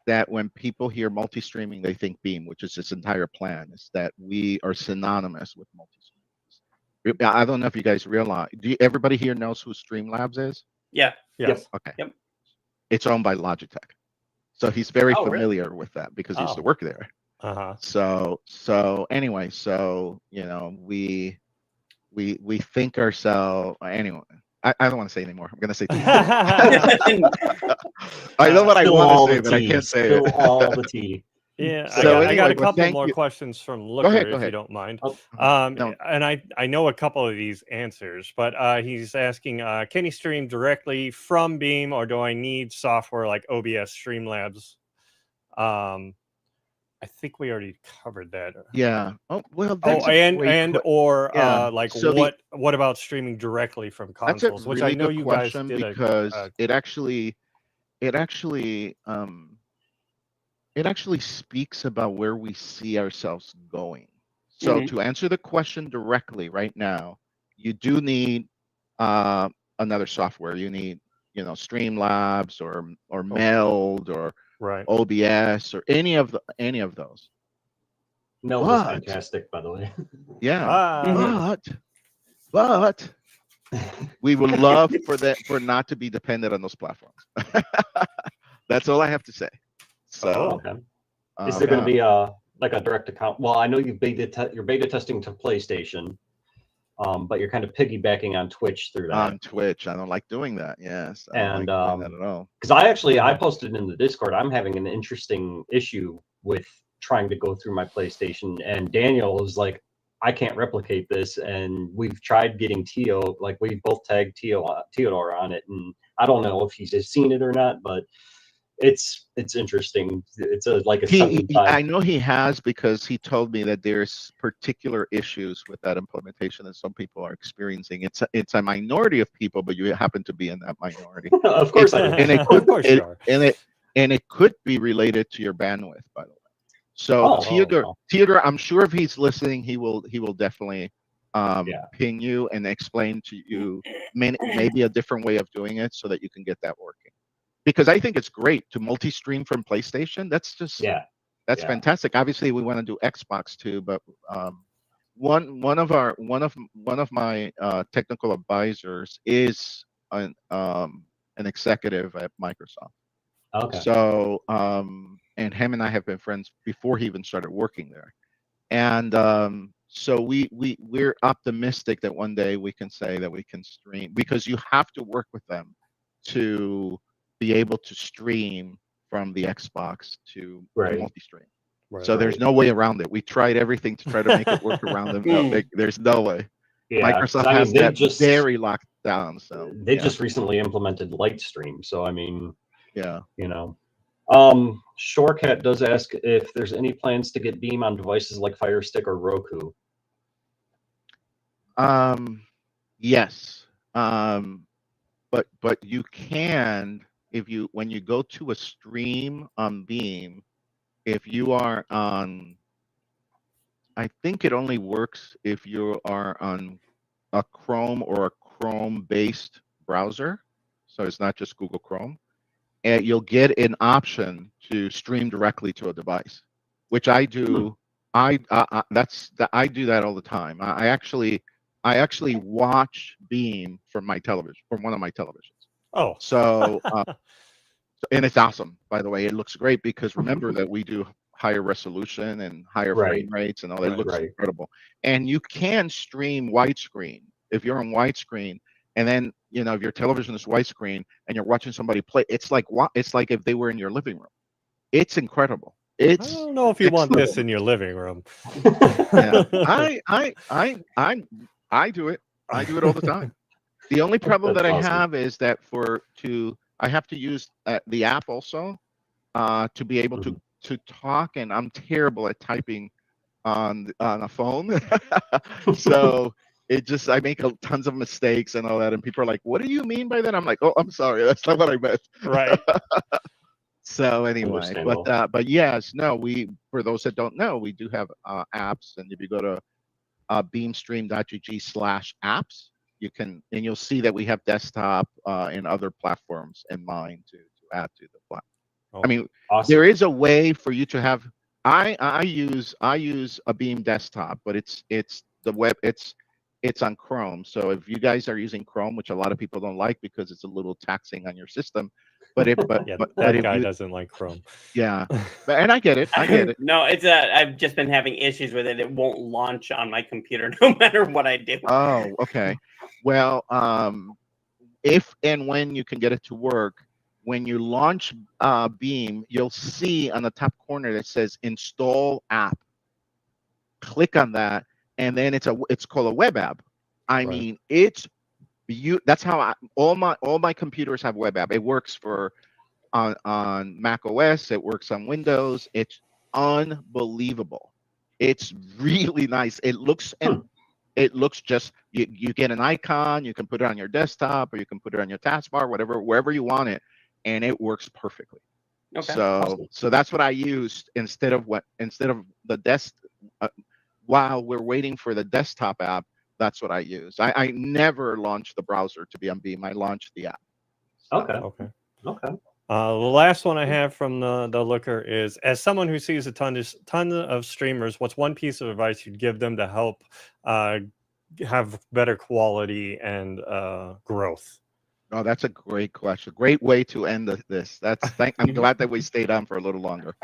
that when people hear multi-streaming, they think Beam, which is its entire plan, is that we are synonymous with multi-streaming. I don't know if you guys realize. Everybody here knows who Streamlabs is? Yeah. Yes. Okay. Yep. It's owned by Logitech. So he's very Oh, really? familiar with that because he used to Oh. work there. Uh-huh. So anyway, we think ourselves anyway. I don't want to say anymore. I'm gonna say I know what I Spill want all to say, the but I tea. can't say Spill it. all the tea. Yeah, So I got anyway, a well, couple thank more you. questions from Looker, ahead, go if you ahead. don't mind. Oh, No. And I know a couple of these answers, but he's asking, can he stream directly from Beam, or do I need software like OBS, Streamlabs? I think we already covered that. Yeah. Oh well. Oh, That's a great yeah. like So what about streaming directly from that's a consoles? Which really I know good you guys question did because a it actually speaks about where we see ourselves going. So Mhm. to answer the question directly right now, you do need another software. You need, Streamlabs or Meld or right. OBS or any of those. Mel was But fantastic, by the way. yeah, Mhm. but we would love for not to be dependent on those platforms. That's all I have to say. So Okay. Is there going to be like a direct account? Well, I know you're beta testing to PlayStation, but you're kind of piggybacking on Twitch through that. on Twitch? I don't like doing that. Yes, I don't And like doing that at all. because I posted in the Discord, I'm having an interesting issue with trying to go through my PlayStation, and Daniel is like, I can't replicate this, and we've tried getting Tio, like we both tagged Theodore on it, and I don't know if he's seen it or not, but it's interesting. It's like a I know he has, because he told me that there's particular issues with that implementation that some people are experiencing. It's a minority of people, but you happen to be in that minority. Of course I do. And it Of could, course you are. and it could be related to your bandwidth, by the way. So Theodore, I'm sure if he's listening, he will definitely ping you and explain to you maybe a different way of doing it so that you can get that working. Because I think it's great to multi-stream from PlayStation. That's just that's fantastic. Obviously, we want to do Xbox too, but one of my technical advisors is an executive at Microsoft. Okay. So and him and I have been friends before he even started working there, and so we're optimistic that one day we can say that we can stream, because you have to work with them to be able to stream from the Xbox to multi-stream. Right, so there's no way around it. We tried everything to try to make it work around them. No, there's no way. Yeah, Microsoft has that very locked down. So they just recently implemented Lightstream. So I mean, Shorecat does ask if there's any plans to get Beam on devices like Fire Stick or Roku. Yes. But you can, when you go to a stream on Beam, if you are on, I think it only works if you are on a Chrome or a Chrome-based browser. So it's not just Google Chrome. And you'll get an option to stream directly to a device, which I do. I do that all the time. I actually watch Beam from my television, from one of my televisions. Oh, so and it's awesome, by the way. It looks great because remember that we do higher resolution and higher frame rates and all that. It looks incredible. And you can stream widescreen if you're on widescreen, and then if your television is widescreen and you're watching somebody play, it's like if they were in your living room. It's incredible. I don't know if you want this in your living room. Yeah. I do it. I do it all the time. The only problem that I have is that I have to use the app also to be able to talk, and I'm terrible at typing on a phone. So I make tons of mistakes and all that, and people are like, "What do you mean by that?" I'm like, "Oh, I'm sorry, that's not what I meant." Right. So anyway, Understandable. but yes, no, we, for those that don't know, we do have apps, and if you go to beamstream.gg/apps, you can, and you'll see that we have desktop and other platforms in mind to add to the platform. Oh, I mean, Awesome. there is a way for you to have. I use a Beam desktop, but it's the web. It's on Chrome. So if you guys are using Chrome, which a lot of people don't like because it's a little taxing on your system, but yeah, but that if guy you, doesn't like Chrome. yeah, and I get it. I get it. No, it's I've just been having issues with it. It won't launch on my computer no matter what I do. Oh, okay. Well, if and when you can get it to work, when you launch Beam, you'll see on the top corner that says Install App. Click on that, and then it's called a web app. I Right. mean, that's how all my computers have web app. It works for on Mac OS. It works on Windows. It's unbelievable. It's really nice. It looks just, you get an icon, you can put it on your desktop, or you can put it on your taskbar, wherever you want it, and it works perfectly. Okay. So that's what I used instead of the desk. While we're waiting for the desktop app, that's what I use. I never launched the browser to be on Beam. I launched the app. Okay. Okay. The last one I have from the looker is, as someone who sees a ton of streamers, what's one piece of advice you'd give them to help have better quality and growth? Oh, that's a great question. Great way to end this. I'm glad that we stayed on for a little longer.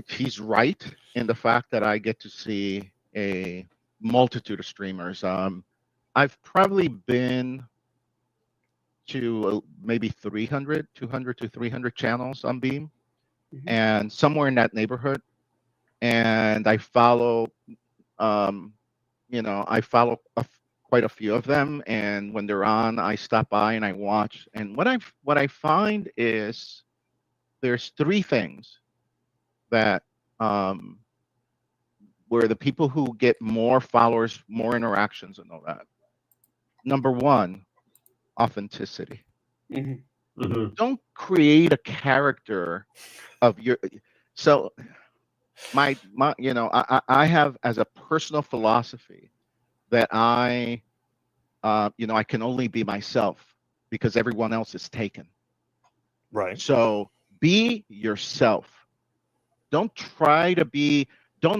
He's right in the fact that I get to see a multitude of streamers. I've probably been to maybe 200 to 300 channels on Beam, and somewhere in that neighborhood. And I follow, quite a few of them. And when they're on, I stop by and I watch. And what I find is there's three things that where the people who get more followers, more interactions, and all that. Number one, authenticity. Don't create a character of your. So my I have as a personal philosophy that I can only be myself because everyone else is taken. Right. So be yourself. Don't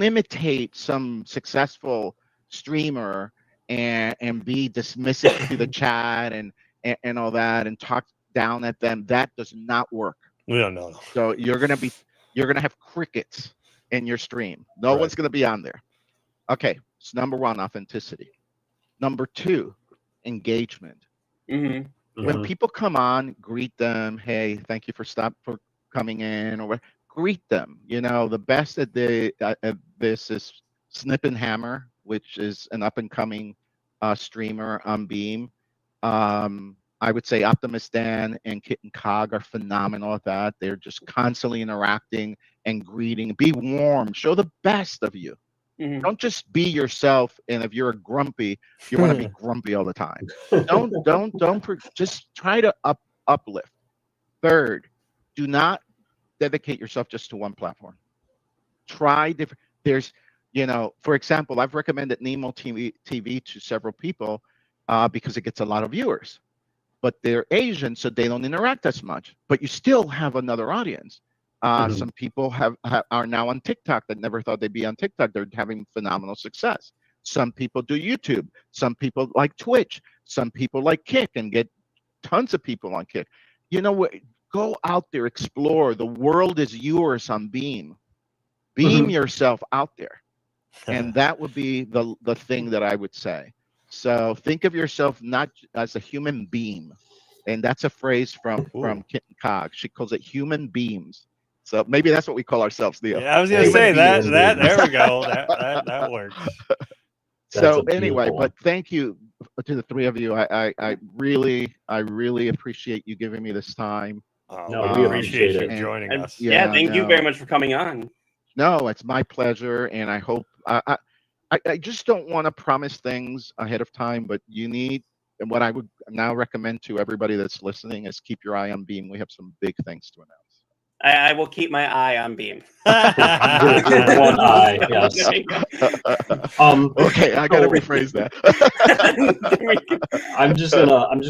imitate some successful streamer and be dismissive to the chat and all that and talk down at them. That does not work. No. So you're gonna have crickets in your stream. No one's gonna be on there. Okay, so number one, authenticity. Number two, engagement. When people come on, greet them. Hey, thank you for coming in, or greet them. The best at this is Snip and Hammer, which is an up and coming streamer on Beam. I would say Optimus Dan and Kitten Cog are phenomenal at that. They're just constantly interacting and greeting. Be warm. Show the best of you. Don't just be yourself. And if you're a grumpy, you want to be grumpy all the time. Just try to uplift. Third, do not dedicate yourself just to one platform. Try different. There's, for example, I've recommended Nemo TV to several people because it gets a lot of viewers, but they're Asian, so they don't interact as much. But you still have another audience. Some people are now on TikTok that never thought they'd be on TikTok. They're having phenomenal success. Some people do YouTube. Some people like Twitch. Some people like Kick and get tons of people on Kick. Go out there, explore. The world is yours on Beam. Beam yourself out there. And that would be the thing that I would say. So think of yourself not as a human beam. And that's a phrase from Kitten Cog. She calls it human beams. So maybe that's what we call ourselves, Leo. Yeah, I was going to say that. There we go. That works. So anyway, but thank you to the three of you. I really appreciate you giving me this time. We appreciate you joining us. Yeah, thank you very much for coming on. No, it's my pleasure, and I hope I just don't want to promise things ahead of time, but you need what I would now recommend to everybody that's listening is keep your eye on Beam. We have some big things to announce. I will keep my eye on Beam. Your one eye, yes. There you go. Okay, I gotta rephrase that. I'm just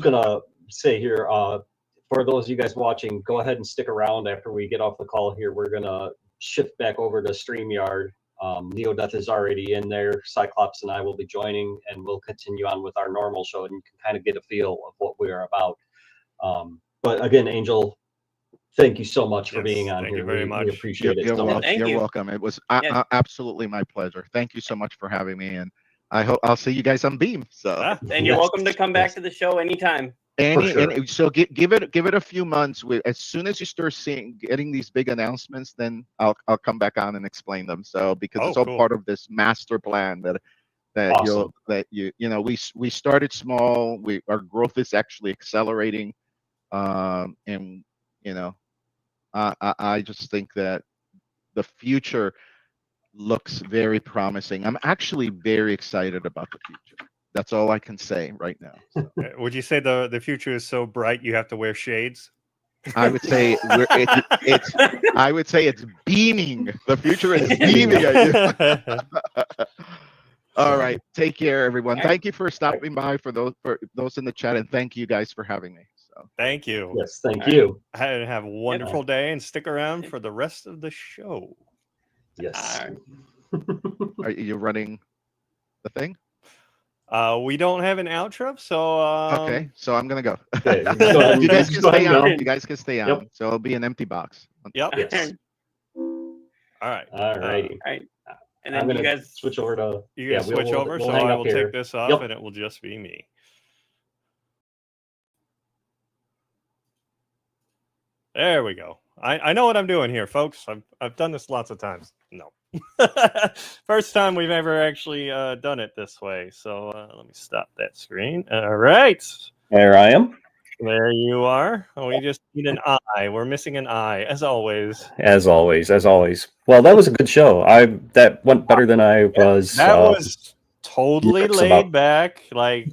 gonna say here, for those of you guys watching, go ahead and stick around after we get off the call here. We're gonna shift back over to StreamYard. Neodeath is already in there. Cyclops and I will be joining, and we'll continue on with our normal show, and you can kind of get a feel of what we are about. But again, Angel, thank you so much for being on here. Thank you very much. We appreciate it. You're so much. welcome. It was absolutely my pleasure. Thank you so much for having me, and I hope I'll see you guys on Beam. So, and you're welcome to come back to the show anytime. So give it a few months. As soon as you start getting these big announcements, then I'll come back on and explain them. So because it's all part of this master plan that awesome. we started small. Our growth is actually accelerating, and I just think that the future looks very promising. I'm actually very excited about the future. That's all I can say right now. So. Would you say the future is so bright you have to wear shades? I would say it's beaming. The future is beaming at you. All right, take care, everyone. Thank you for stopping by. For those in the chat, and thank you guys for having me. So thank you. Yes, thank you. Have a wonderful day, and stick around for the rest of the show. Yes. Are you running the thing? We don't have an outro, so okay. So I'm gonna go. Okay, you guys can stay on. You guys can stay on. Yep. So it'll be an empty box. Yep. Yes. All right. All righty. All right. And then I'm gonna you guys switch over to. You guys switch over, we'll so hang I up will here. take this off, Yep. and it will just be me. There we go. I know what I'm doing here, folks. I've done this lots of times. No. First time we've ever actually done it this way. So let me stop that screen. All right. There I am. There you are. Oh, we just need an eye. We're missing an eye, as always. As always. Well, that was a good show. That went better than I was. That was totally laid back. Like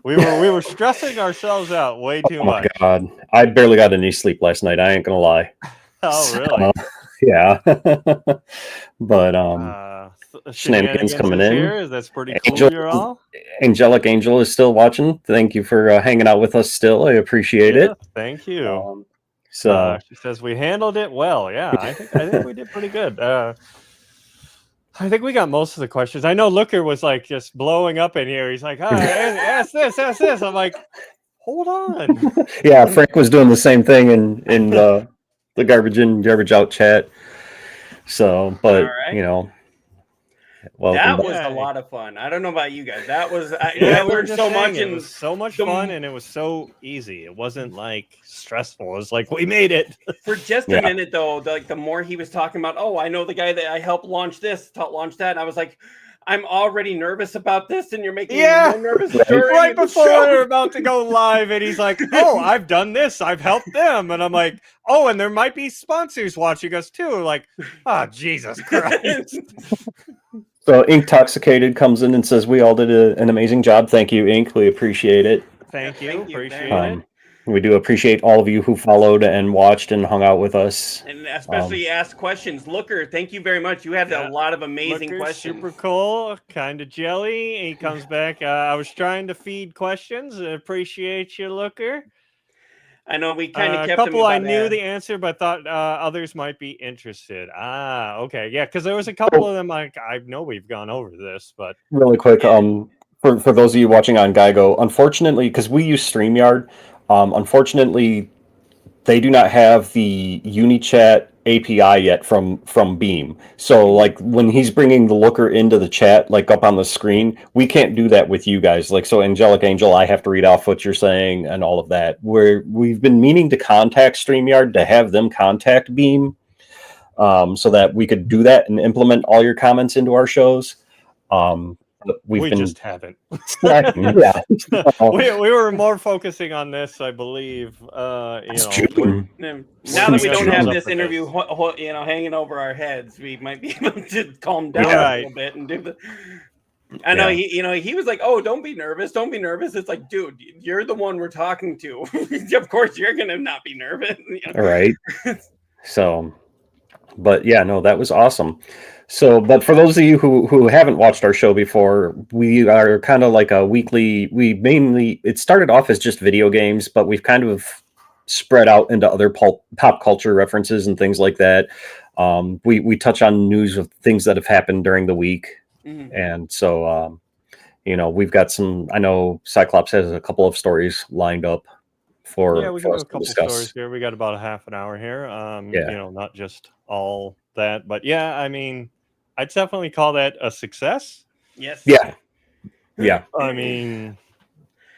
we were stressing ourselves out way too much. Oh my God, I barely got any sleep last night. I ain't gonna lie. Oh really? Yeah. But shenanigans coming in. Here. That's pretty cool. You're all. Angelic Angel is still watching. Thank you for hanging out with us still. I appreciate it. Thank you. So she says we handled it well. Yeah, I think we did pretty good. I think we got most of the questions. I know Looker was like just blowing up in here. He's like, ask this. I'm like, hold on. Yeah, Frank was doing the same thing in the garbage in, garbage out chat. So, but well, that was a lot of fun. I don't know about you guys. That was I learned so much. It was so much fun, and it was so easy. It wasn't like stressful. It was like we made it. For just a minute though, the more he was talking about, I know the guy that I helped launch this, launch that, and I was like, I'm already nervous about this, and you're making me more nervous. Right before we're about to go live, and he's like, I've done this, I've helped them, and I'm like, and there might be sponsors watching us too. Like, Jesus Christ. So Inktoxicated comes in and says we all did an amazing job. Thank you, Ink. We appreciate it. Thank you. Appreciate it. We do appreciate all of you who followed and watched and hung out with us. And especially asked questions. Looker, thank you very much. You had a lot of amazing questions. Super cool. Kind of jelly. He comes back. I was trying to feed questions. I appreciate you, Looker. I know we kind of a kept couple. I knew the answer, but thought others might be interested. Okay, yeah, because there was a couple of them. Like I know we've gone over this, but really quick. For those of you watching on Geigo, unfortunately, because we use StreamYard, unfortunately, they do not have the UniChat API yet from Beam. So like when he's bringing the Looker into the chat, like up on the screen, we can't do that with you guys. Like, so Angelic Angel, I have to read off what you're saying and all of that. We've been meaning to contact StreamYard to have them contact Beam, so that we could do that and implement all your comments into our shows. We just haven't. Yeah. we were more focusing on this, I believe. Now that we don't have this interview, hanging over our heads, we might be able to calm down a little bit and do the. I know Yeah. he was like, "Oh, don't be nervous. Don't be nervous." It's like, dude, you're the one we're talking to. Of course you're going to not be nervous. Right. So, but yeah, no, that was awesome. So, but for those of you who haven't watched our show before, we are kind of like a weekly. It started off as just video games, but we've kind of spread out into other pop culture references and things like that. We touch on news of things that have happened during the week, and so we've got some. I know Cyclops has a couple of stories lined up Yeah, we can for do us a to couple discuss. stories here. We got about a half an hour here. Yeah. Not just all that, but yeah, I mean, I'd definitely call that a success. Yes. Yeah. I mean,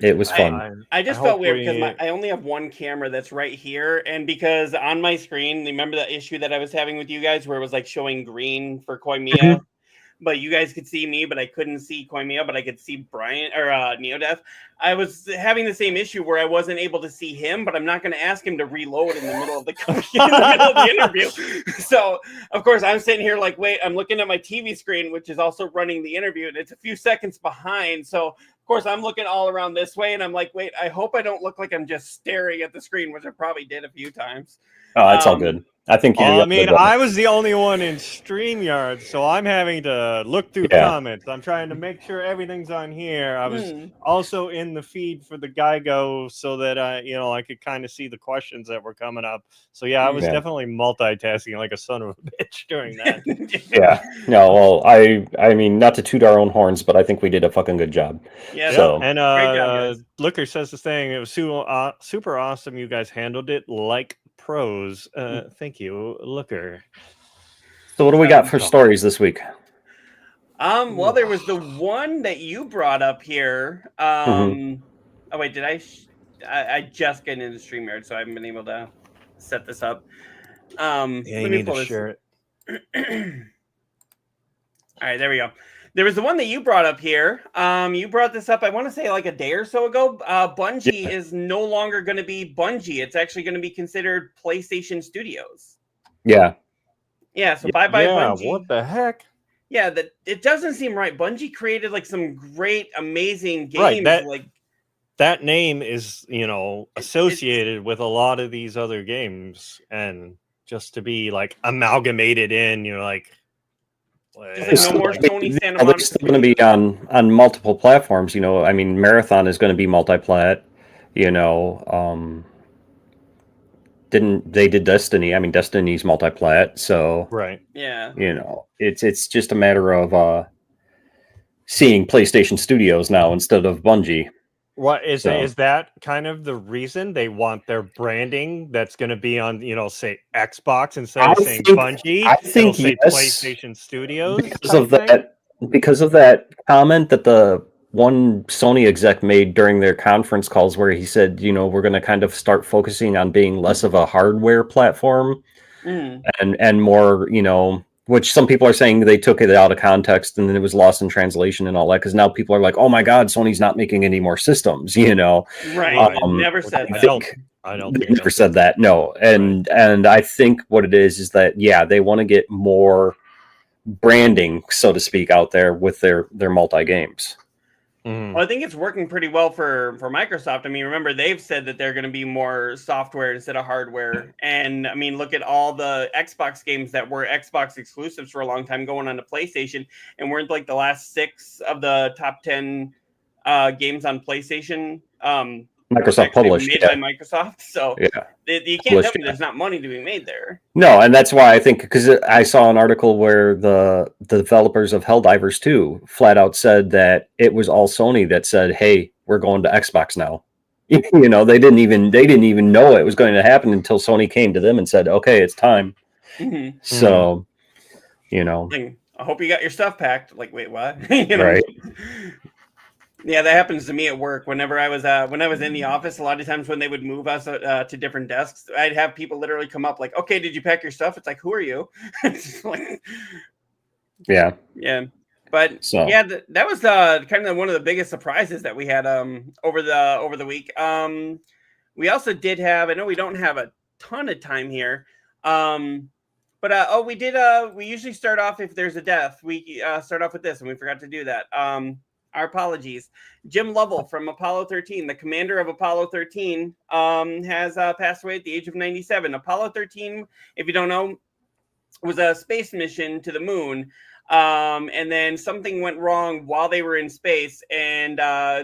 It was fun. I just felt weird because I only have one camera that's right here, and because on my screen, remember the issue that I was having with you guys where it was like showing green for Koimiya, but you guys could see me, but I couldn't see Koimiya, but I could see Brian or Neodeath. I was having the same issue where I wasn't able to see him, but I'm not going to ask him to reload in the middle of the interview. So of course I'm sitting here like, wait, I'm looking at my TV screen, which is also running the interview, and it's a few seconds behind. So of course I'm looking all around this way, and I'm like, wait, I hope I don't look like I'm just staring at the screen, which I probably did a few times. Oh, it's all good. I think I was the only one in StreamYard, so I'm having to look through comments. I'm trying to make sure everything's on here. I was also in the feed for the Geigo so that I could kind of see the questions that were coming up. So yeah, I was definitely multitasking like a son of a bitch during that. Yeah. No, well, I mean, not to toot our own horns, but I think we did a fucking good job. Yeah. So, and great job, guys. Looker says this thing. It was super awesome. You guys handled it like pros. Thank you, Looker. So what do we got for stories this week? Well, there was the one that you brought up here. Oh wait, did I just get into StreamYard, so I haven't been able to set this up. Let me pull this. Share it. All right, there we go. There was the one that you brought up here. You brought this up, I want to say like a day or so ago. Bungie is no longer going to be Bungie. It's actually going to be considered PlayStation Studios. Yeah. Yeah, so bye-bye Bungie. What the heck? Yeah, it doesn't seem right. Bungie created like some great, amazing games. Right, that name is, associated with a lot of these other games, and just to be like amalgamated in, just like no more Sony Santa Monica. They're still going to be on multiple platforms. I mean, Marathon is going to be multi-plat. They did Destiny. I mean, Destiny's multi-plat. So right. Yeah. It's just a matter of seeing PlayStation Studios now instead of Bungie. What is that kind of the reason they want their branding that's going to be on, say Xbox instead of saying Bungie? I think say PlayStation Studios because of that comment that the one Sony exec made during their conference calls, where he said, we're going to kind of start focusing on being less of a hardware platform and more, which some people are saying they took it out of context and then it was lost in translation and all that, because now people are like, oh my God, Sony's not making any more systems, Right. Never said that. I don't they never said that. No. And I think what it is that, they want to get more branding, so to speak, out there with their multi games. Well, I think it's working pretty well for Microsoft. I mean, remember, they've said that they're going to be more software instead of hardware. And I mean, look at all the Xbox games that were Xbox exclusives for a long time going on to PlayStation, and weren't like the last 6 of the top 10 games on PlayStation. Microsoft published, made by Microsoft. So you can't tell me there's not money to be made there. No, and that's why I think, because I saw an article where the developers of Helldivers 2 flat out said that it was all Sony that said, "Hey, we're going to Xbox now." They didn't even know it was going to happen until Sony came to them and said, "Okay, it's time." So, I hope you got your stuff packed. Like, wait, what? Right. Yeah, that happens to me at work. Whenever I was in the office, a lot of times when they would move us to different desks, I'd have people literally come up like, "Okay, did you pack your stuff?" It's like, "Who are you?" Yeah. But that was kind of one of the biggest surprises that we had over the week. We also did have, I know we don't have a ton of time here, But we did. We usually start off if there's a death. We start off with this, and we forgot to do that. Our apologies. Jim Lovell from Apollo 13, the commander of Apollo 13, has passed away at the age of 97. Apollo 13, if you don't know, was a space mission to the moon. And then something went wrong while they were in space, and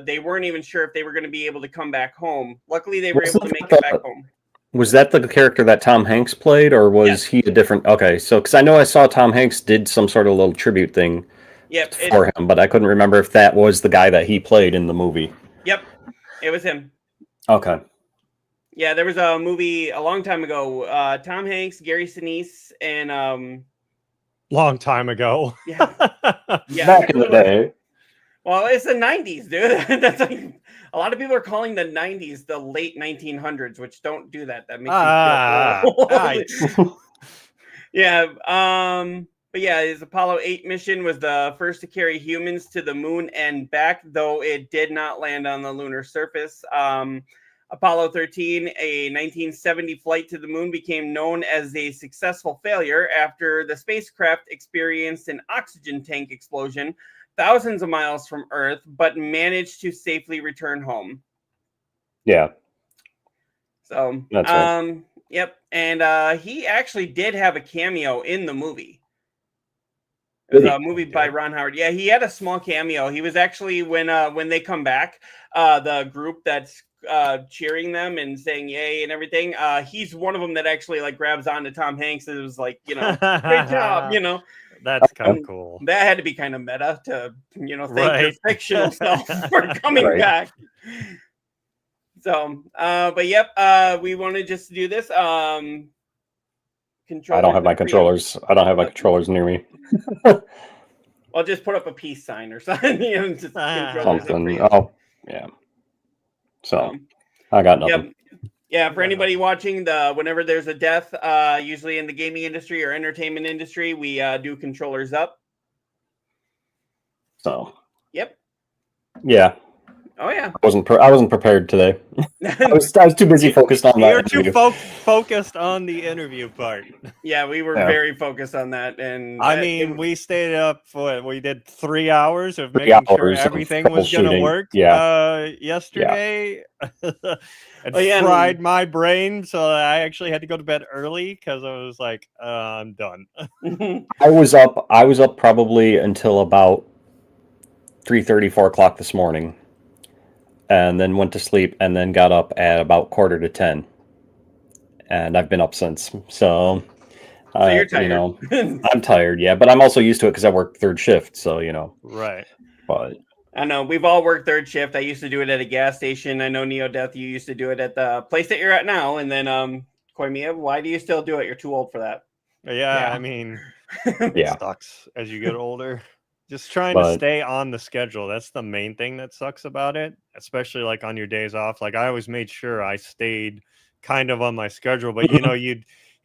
they weren't even sure if they were going to be able to come back home. Luckily, they were able to make it back home. Was that the character that Tom Hanks played, or was he a different? Okay, so because I know I saw Tom Hanks did some sort of little tribute thing for him, but I couldn't remember if that was the guy that he played in the movie. Yep, it was him. Okay. Yeah, there was a movie a long time ago. Tom Hanks, Gary Sinise, and long time ago. Yeah, Back in the day. Well, it's the 90s, dude. That's like a lot of people are calling the 90s the late 1900s, which don't do that. That makes you feel old. Yeah. But yeah, his Apollo 8 mission was the first to carry humans to the moon and back, though it did not land on the lunar surface. Apollo 13, a 1970 flight to the moon, became known as a successful failure after the spacecraft experienced an oxygen tank explosion thousands of miles from Earth, but managed to safely return home. Yeah. So, that's right. Yep. And he actually did have a cameo in the movie. It was a movie by Ron Howard. Yeah, he had a small cameo. He was actually when they come back, the group that's cheering them and saying yay and everything. He's one of them that actually like grabs onto Tom Hanks and was like, great job, That's kind of cool. That had to be kind of meta to, thank your fictional self for coming back. So, but yep, we wanted just to do this. I don't have my controllers. I don't have my controllers near me. I'll just put up a peace sign or something. Just something. Oh, yeah. So I got nothing. Yep. Yeah, for anybody watching, whenever there's a death, usually in the gaming industry or entertainment industry, we do controllers up. So. Yep. Yeah. Oh yeah. I wasn't prepared today. I was too busy focused on that. You're too focused on the interview part. Yeah, we were very foced on that, and I mean, we stayed up for we did 3 hours of making sure everything was going to work. Yesterday, it fried my brain, so I actually had to go to bed early because I was like, I'm done. I was up probably until about 3:30, 4 o'clock this morning. And then went to sleep, and then got up at about 9:45, and I've been up since. So you're tired. I'm tired, yeah, but I'm also used to it because I work third shift. So right. But I know we've all worked third shift. I used to do it at a gas station. I know Neo Death, you used to do it at the place that you're at now. And then Koimiya, why do you still do it? You're too old for that. Yeah. I mean, it sucks as you get older. Just trying to stay on the schedule. That's the main thing that sucks about it, especially like on your days off. Like I always made sure I stayed kind of on my schedule, but you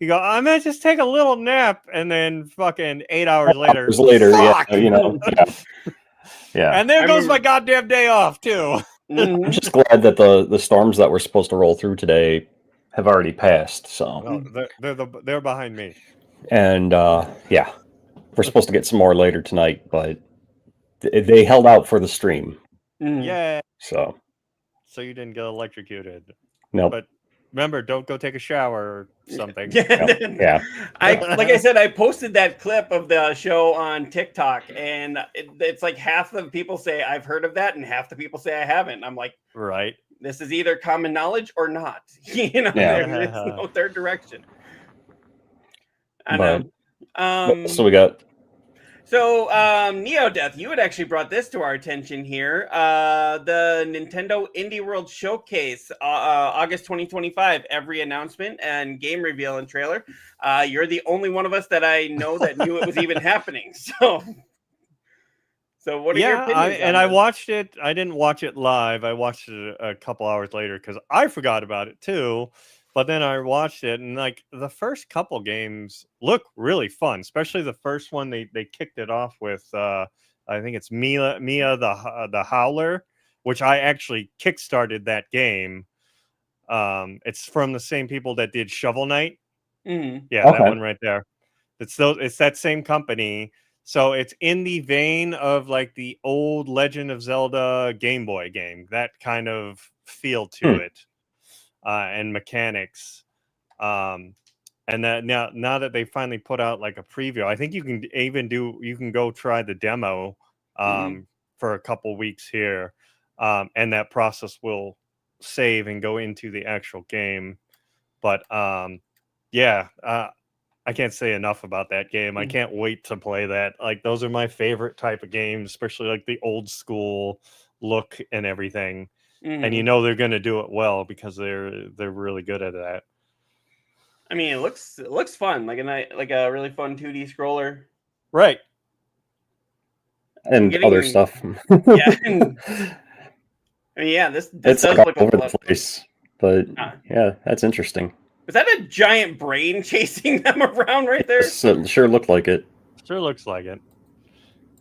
go, I might just take a little nap, and then fucking 8 hours later, yeah. And there goes my goddamn day off too. I'm just glad that the storms that were supposed to roll through today have already passed. So they're behind me. And we're supposed to get some more later tonight, but they held out for the stream. Yeah. So you didn't get electrocuted. Nope. But remember, don't go take a shower or something. Yeah. Like I said, I posted that clip of the show on TikTok, and it's like half the people say I've heard of that, and half the people say I haven't. I'm like, right. This is either common knowledge or not. There's no third direction. I know. So we got. So Neo Death, you had actually brought this to our attention here. The Nintendo Indie World Showcase, August 2025. Every announcement and game reveal and trailer. You're the only one of us that I know that knew it was even happening. So what are your opinions? I watched it. I didn't watch it live. I watched it a couple hours later because I forgot about it too. But then I watched it, and like the first couple games look really fun, especially the first one. They kicked it off with I think it's Mia the Howler, which I actually kickstarted that game. It's from the same people that did Shovel Knight. Mm-hmm. Yeah, that one right there. It's that same company. So it's in the vein of like the old Legend of Zelda Game Boy game, that kind of feel to it, and mechanics. And that now that they finally put out like a preview, I think you can go try the demo for a couple weeks here, and that process will save and go into the actual game. But I can't say enough about that game. I can't wait to play that. Like, those are my favorite type of games, especially like the old school look and everything. And you know they're going to do it well because they're really good at that. I mean, it looks fun, like a really fun 2D scroller. Right. And other stuff. Yeah. I mean, yeah, this It's does like look all over a lot the place. But yeah, that's interesting. Was that a giant brain chasing them around right there? It sure looked like it. Sure looks like it.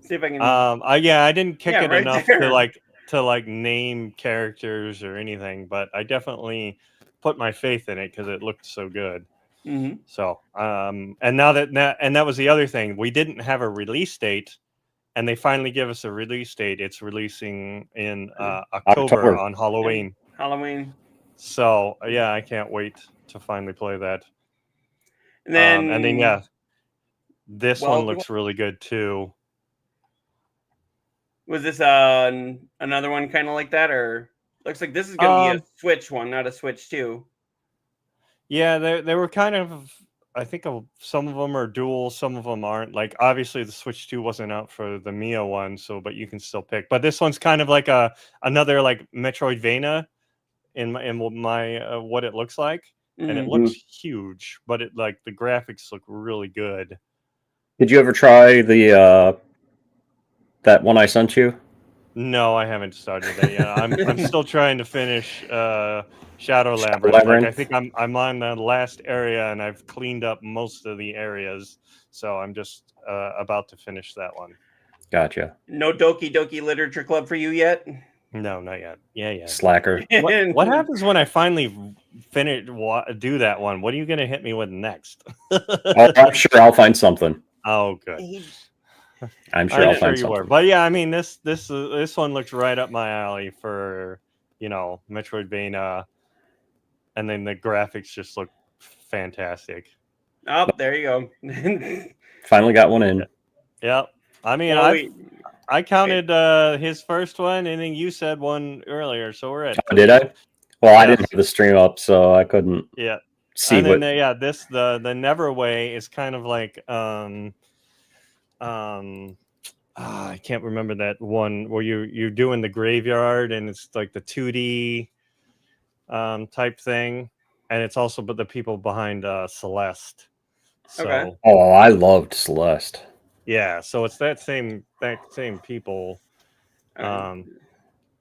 See if I can. I didn't kick it right enough there. to name characters or anything, but I definitely put my faith in it because it looked so good. So, and that was the other thing. We didn't have a release date, and they finally give us a release date. It's releasing in October on Halloween. Halloween. So yeah, I can't wait to finally play that. And then yeah, this one looks really good too. Was this another one kind of like that, or looks like this is going to be a Switch one, not a Switch 2? Yeah, they were kind of. I think some of them are dual, some of them aren't. Like, obviously, the Switch 2 wasn't out for the Mia one, so but you can still pick. But this one's kind of like another like Metroidvania in my what it looks like, and it looks huge, but it like the graphics look really good. Did you ever try the that one I sent you? No, I haven't started that yet. I'm still trying to finish Shadow Labyrinth. Like, I think I'm on the last area, and I've cleaned up most of the areas, so I'm just about to finish that one. Gotcha. No Doki Doki Literature Club for you yet? No, not yet. Yeah. Slacker. What happens when I finally do that one? What are you going to hit me with next? I'm sure I'll find something. Oh, good. I'm sure I'll find something. But yeah, I mean, this one looks right up my alley for, Metroidvania, and then the graphics just look fantastic. Oh, there you go. Finally got one in. Yep. I mean, I counted his first one, and then you said one earlier, so we're at. Oh, did I? Well, I didn't have the stream up, so I couldn't. Yeah. See and what. Then, this the Neverway is kind of like I can't remember that one where you're doing the graveyard, and it's like the 2D type thing, and it's also the people behind Celeste. So, okay. Oh, I loved Celeste. Yeah, so it's that same people. So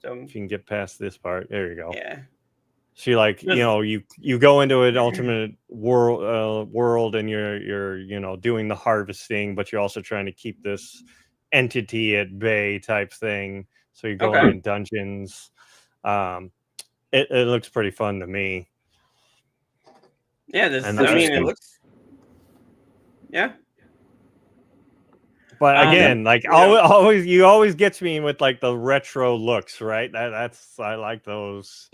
if you can get past this part, there you go. Yeah. So you go into an alternate world, and you're doing the harvesting, but you're also trying to keep this entity at bay type thing. So you're going in dungeons. It looks pretty fun to me. Yeah, it looks. Yeah. But again, you always get me with like the retro looks, right? I like those.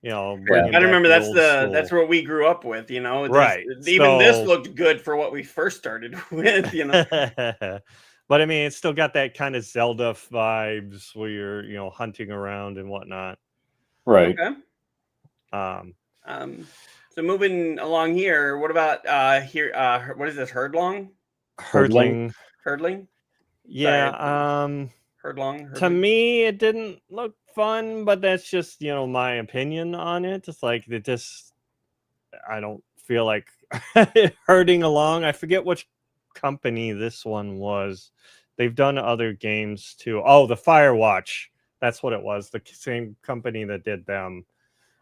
I remember that's what we grew up with. Right. Even this looked good for what we first started with. But I mean, it's still got that kind of Zelda vibes where you're hunting around and whatnot. Right. Okay. So moving along here, what about here? What is this? Herdling? Yeah. Herdling. To me, it didn't look fun, but that's just my opinion on it. It's like I don't feel like herding along. I forget which company this one was. They've done other games too. Oh, the Firewatch. That's what it was. The same company that did them.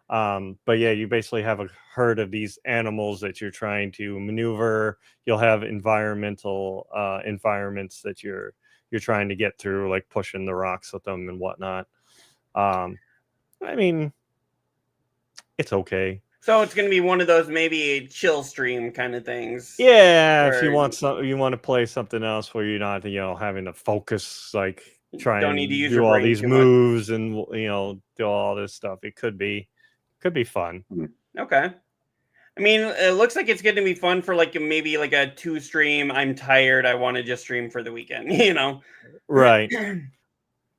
But yeah, you basically have a herd of these animals that you're trying to maneuver. You'll have environmental environments that you're trying to get through, like pushing the rocks with them and whatnot. I mean, it's okay. So it's going to be one of those maybe chill stream kind of things. Yeah, if you Where want you want to play something else where you're not, having to focus, like try don't and need to use do your all brain these too much. moves and do all this stuff. It could be fun. Okay. I mean, it looks like it's going to be fun for like maybe like a 2 stream. I'm tired. I want to just stream for the weekend, Right.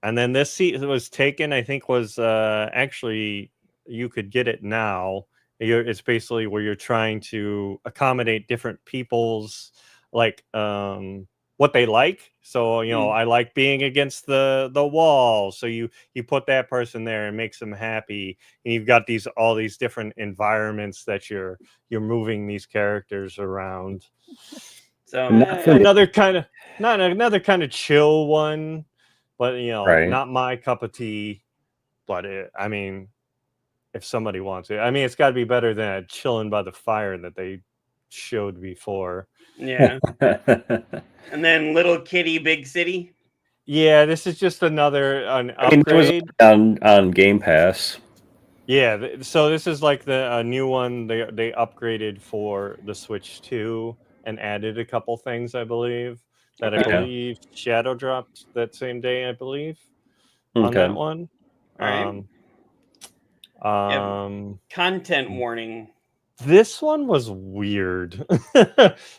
And then this seat was taken, I think, was actually, you could get it now. It's basically where you're trying to accommodate different people's like what they like. So I like being against the wall. So you put that person there and makes them happy. And you've got all these different environments that you're moving these characters around. So another kind of chill one. But Right. not my cup of tea. But I mean, if somebody wants it, I mean, it's got to be better than chilling by the fire that they showed before. yeah. And then Little Kitty Big City. Yeah, this is just another an I mean, it was upgrade. on Game Pass. Yeah, so this is like a new one. They upgraded for the Switch 2 and added a couple things, I believe. That I Okay. believe Shadow dropped that same day, I believe, on Okay. that one. All right. Content warning. This one was weird.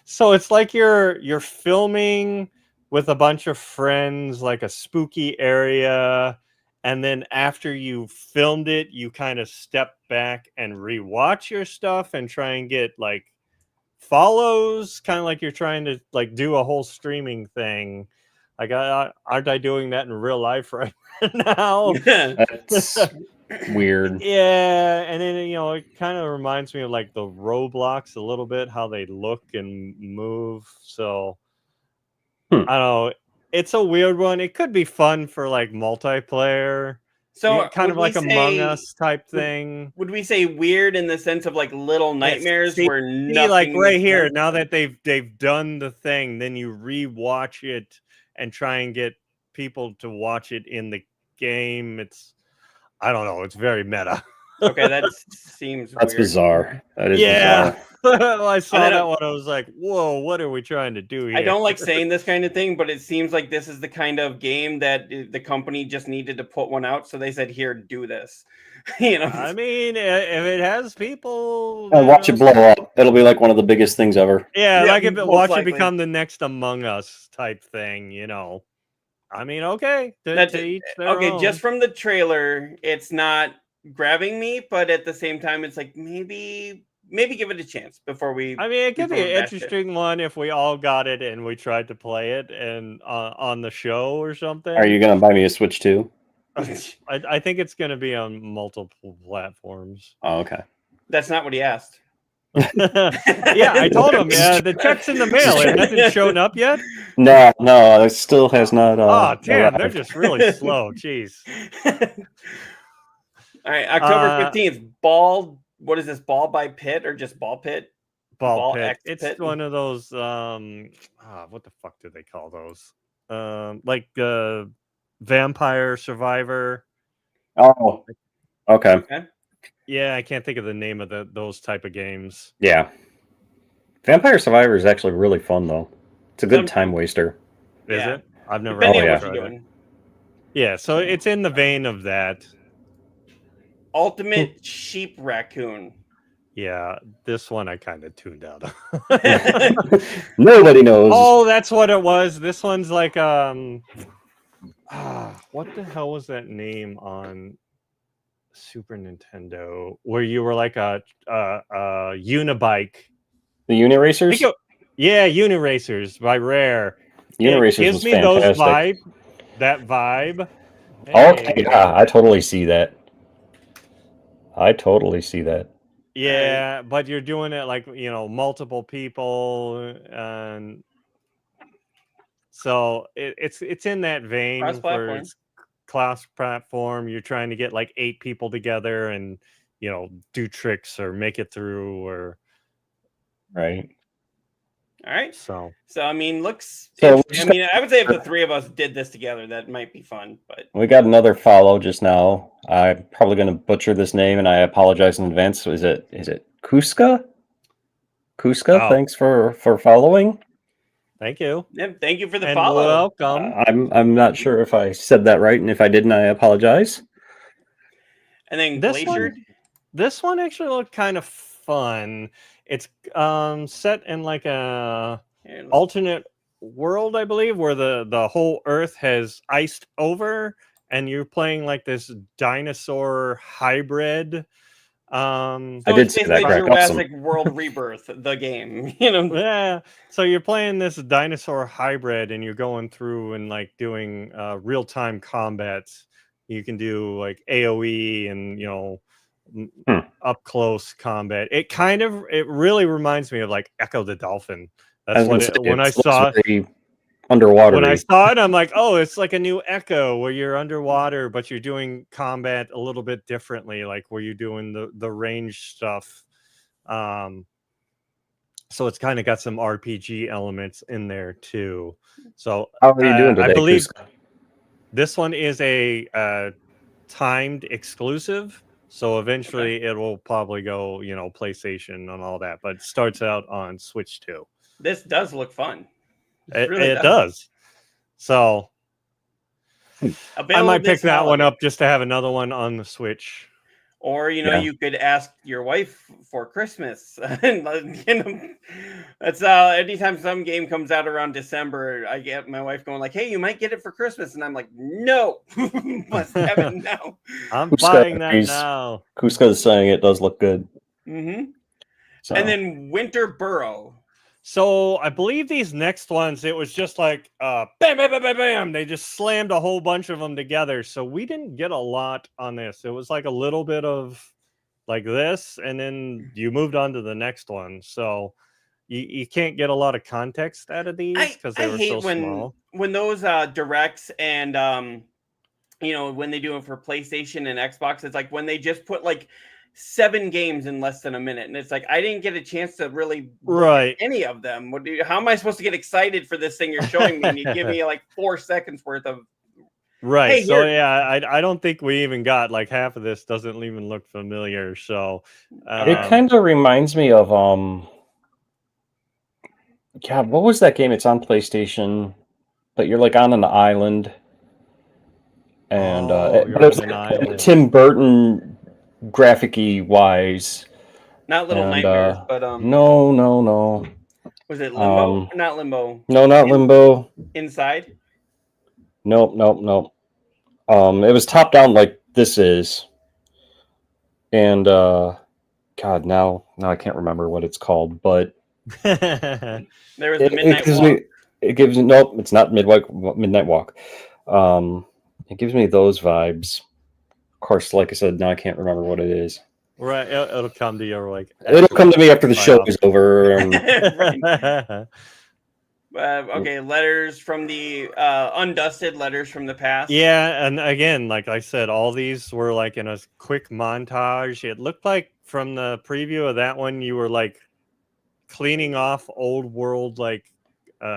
So it's like you're filming with a bunch of friends, like a spooky area, and then after you filmed it, you kind of step back and rewatch your stuff and try and get like follows, kind of like you're trying to like do a whole streaming thing. Like, aren't I doing that in real life right now? That's weird. Yeah, and then it kind of reminds me of like the Roblox a little bit, how they look and move. So I don't know. It's a weird one. It could be fun for like multiplayer. So kind of would we like Among say- Us type thing. Would we say weird in the sense of like Little Nightmares See, where See, nothing like right makes here, sense? now that they've done the thing, then you rewatch it and try and get people to watch it in the game. I don't know. It's very meta. Okay, that seems That's weird. bizarre. That is Yeah. bizarre. I saw I that don't- one. I was like, whoa, what are we trying to do here? I don't like saying this kind of thing, but it seems like this is the kind of game that the company just needed to put one out, so they said, "Here, do this." I mean, if it has people, Watch it blow up. It'll be like one of the biggest things ever. Yeah, Yeah, like if it most watch it likely. become the next Among Us type thing, I mean, okay, to each their Okay, own. just from the trailer, it's not grabbing me, but at the same time, it's like maybe give it a chance before we. I mean, it could be before we an bash it. interesting one if we all got it and we tried to play it and on the show or something. Are you gonna buy me a Switch too? I think it's going to be on multiple platforms. Oh, okay. That's not what he asked. Yeah, I told him the check's in the mail. It hasn't shown up yet. No, it still has not. Oh, damn, they're arrived. just really slow. Jeez. All right, October 15th. Ball. What is this? Ball by Pit or just Ball Pit? Ball Ball pit. X It's Pit? one of those. What the fuck do they call those? Like Vampire Survivor. Oh, okay. Yeah, I can't think of the name of those type of games. Yeah. Vampire Survivor is actually really fun, though. It's a good time waster. Is Yeah. it? I've never Depending on yeah. what you're tried it. doing. Yeah, so it's in the vein of that. Ultimate Sheep Raccoon. Yeah, this one I kind of tuned out. Nobody knows. Oh, that's what it was. This one's like what the hell was that name on Super Nintendo where you were like a unibike? The Uniracers? Yeah, Uniracers by Rare. Uniracers It gives was me fantastic. that vibe. Okay, Hey. yeah, I totally see that. Yeah, but you're doing it like, multiple people, and so it's in that vein for Cross-platform. its class platform. You're trying to get like 8 people together and do tricks or make it through or Right. All right. So I mean, looks. So I mean, I would say if the three of us did this together, that might be fun. But we got another follow just now. I'm probably going to butcher this name, and I apologize in advance. Is it Kuska? Kuska, Oh. thanks for following. thank you. yeah, thank you for the And follow. welcome. I'm not sure if I said that right, and if I didn't, I apologize. And then This Glaciered. This one actually looked kind of fun. It's set in like a alternate world, I believe, where the whole Earth has iced over, and you're playing like this dinosaur hybrid. I So did it's see that, basically Greg. Jurassic World Rebirth, the game. You know. Yeah, so you're playing this dinosaur hybrid, and you're going through and like doing real-time combat. You can do like AoE and up close combat. It really reminds me of like Echo the Dolphin. That's what it, when I saw underwater. When I saw it, I'm like, oh, it's like a new Echo where you're underwater, but you're doing combat a little bit differently, like where you're doing the range stuff. So it's kind of got some RPG elements in there too. So How are you doing today, I believe Kuska? this one is a timed exclusive. So eventually it will probably go, PlayStation and all that, but it starts out on Switch too. This does look fun. It does. So I might pick that one up just to have another one on the Switch. Or you could ask your wife for Christmas. That's anytime some game comes out around December, I get my wife going like, "Hey, you might get it for Christmas," and I'm like, "No, must have it now." I'm buying that now. Kuska is saying it does look good. Mm-hmm. So. And then Winter Burrow. So I believe these next ones, it was just like bam, bam, bam, bam, bam. They just slammed a whole bunch of them together. So we didn't get a lot on this. It was like a little bit of like this, and then you moved on to the next one. So you can't get a lot of context out of these because they were so small. When those directs and when they do it for PlayStation and Xbox, it's like when they just put like 7 games in less than a minute, and it's like I didn't get a chance to really look at any of them. How am I supposed to get excited for this thing you're showing me? And you give me like 4 seconds worth of right. Hey, so yeah, I don't think we even got like half of this. Doesn't even look familiar. So it kind of reminds me of God, what was that game? It's on PlayStation, but you're like on an island, and but it was like Tim Burton. Graphic-y wise, not Little Nightmares, but no. Was it Limbo? Not Limbo. No, not Limbo. Inside? Nope. It was top down like this is, and God, now I can't remember what it's called, but there was the Midnight Walk. Nope, it's not Midnight Walk. It gives me those vibes. Of course, like I said, now I can't remember what it is. Right, it'll come to you like it'll come to me after the show is over. Okay, letters from the undusted letters from the past. Yeah, and again, like I said, all these were like in a quick montage. It looked like from the preview of that one, you were like cleaning off old world like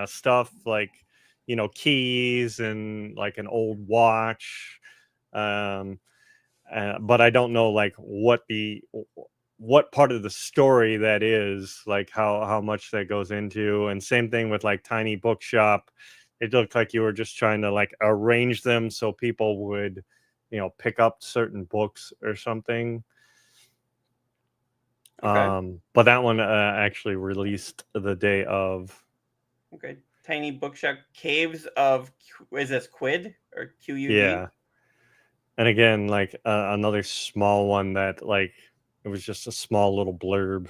stuff, like keys and like an old watch. But I don't know like what part of the story that is, like how much that goes into. And same thing with like Tiny Bookshop. It looked like you were just trying to like arrange them so people would, pick up certain books or something. Okay. But that one actually released the day of. Okay. Tiny Bookshop Caves of, is this Quid or QUD? Yeah. And again, like another small one that like it was just a small little blurb.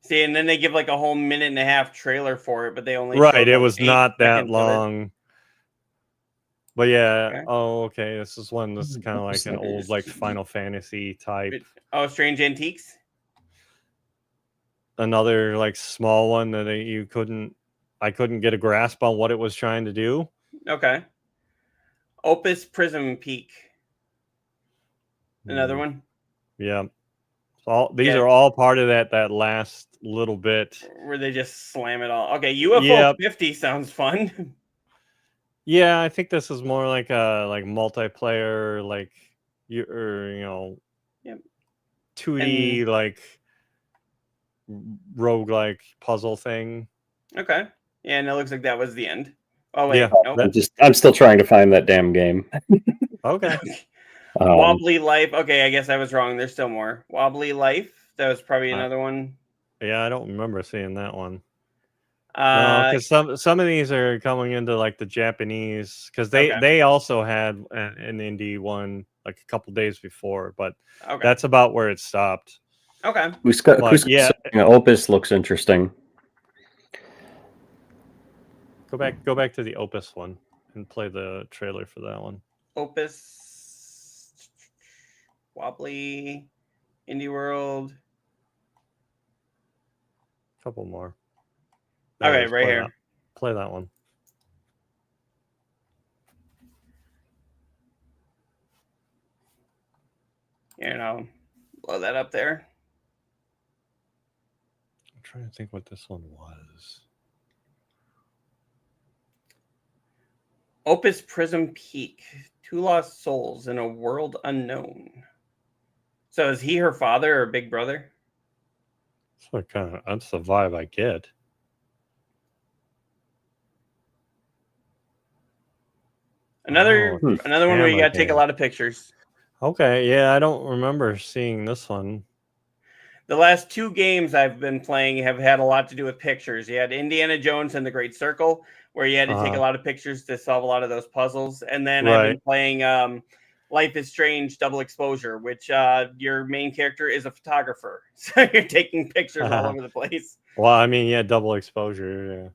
See, and then they give like a whole 1.5-minute trailer for it, but they only right. It was not that long. But yeah. Okay. Oh, okay. This is one. This is kind of like an old like Final Fantasy type. Oh, Strange Antiques. Another like small one that I couldn't get a grasp on what it was trying to do. Okay. Opus Prism Peak. Another one. Yeah. These Yeah. are all part of that last little bit. Where they just slam it all. Okay, UFO Yep. 50 sounds fun. Yeah, I think this is more like a multiplayer, like Yep. 2D like roguelike puzzle thing. Okay. Yeah, and it looks like that was the end. Oh wait, Yeah, nope. I'm still trying to find that damn game. Okay. Wobbly Life. Okay, I guess I was wrong. There's still more. Wobbly Life. That was probably another one. Yeah, I don't remember seeing that one. No, Uh, because some of these are coming into like the Japanese, because Okay. they also had an indie one like a couple days before, but okay. that's about where it stopped. Okay. Yeah. Opus looks interesting. Go back to the Opus one and play the trailer for that one. Opus. Wobbly. Indie World. Couple more. Okay, There it is. right here. Play that one. Here, and I'll blow that up there. I'm trying to think what this one was. Opus Prism Peak. 2 lost souls in a world unknown. So is he her father or big brother? That's the vibe I get. Another one where you got to take a lot of pictures. Okay, yeah, I don't remember seeing this one. The last 2 games I've been playing have had a lot to do with pictures. You had Indiana Jones and the Great Circle, where you had to take a lot of pictures to solve a lot of those puzzles. And then I've been playing Life is Strange Double Exposure, which your main character is a photographer. So you're taking pictures all over the place. Well, I mean, yeah, Double Exposure.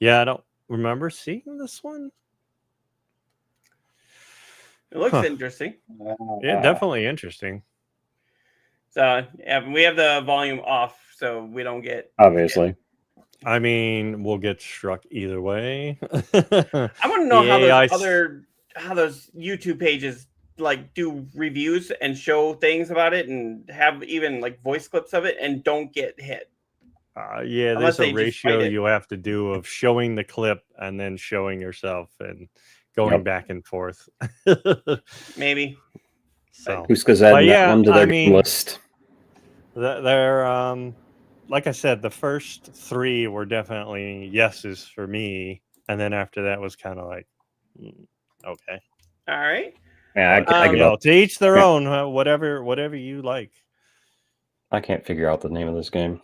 Yeah, I don't remember seeing this one. It looks interesting. Yeah, definitely interesting. So yeah, we have the volume off, so we don't get obviously. I mean, we'll get struck either way. I want to know how those YouTube pages like do reviews and show things about it and have even like voice clips of it and don't get hit. Yeah, there's a ratio you have to do of showing the clip and then showing yourself and going back and forth. Maybe. So who's going to add that one to their list? They're like I said, the first 3 were definitely yeses for me, and then after that was kind of like, okay, all right. Yeah, I give up. To each their own. Whatever you like. I can't figure out the name of this game.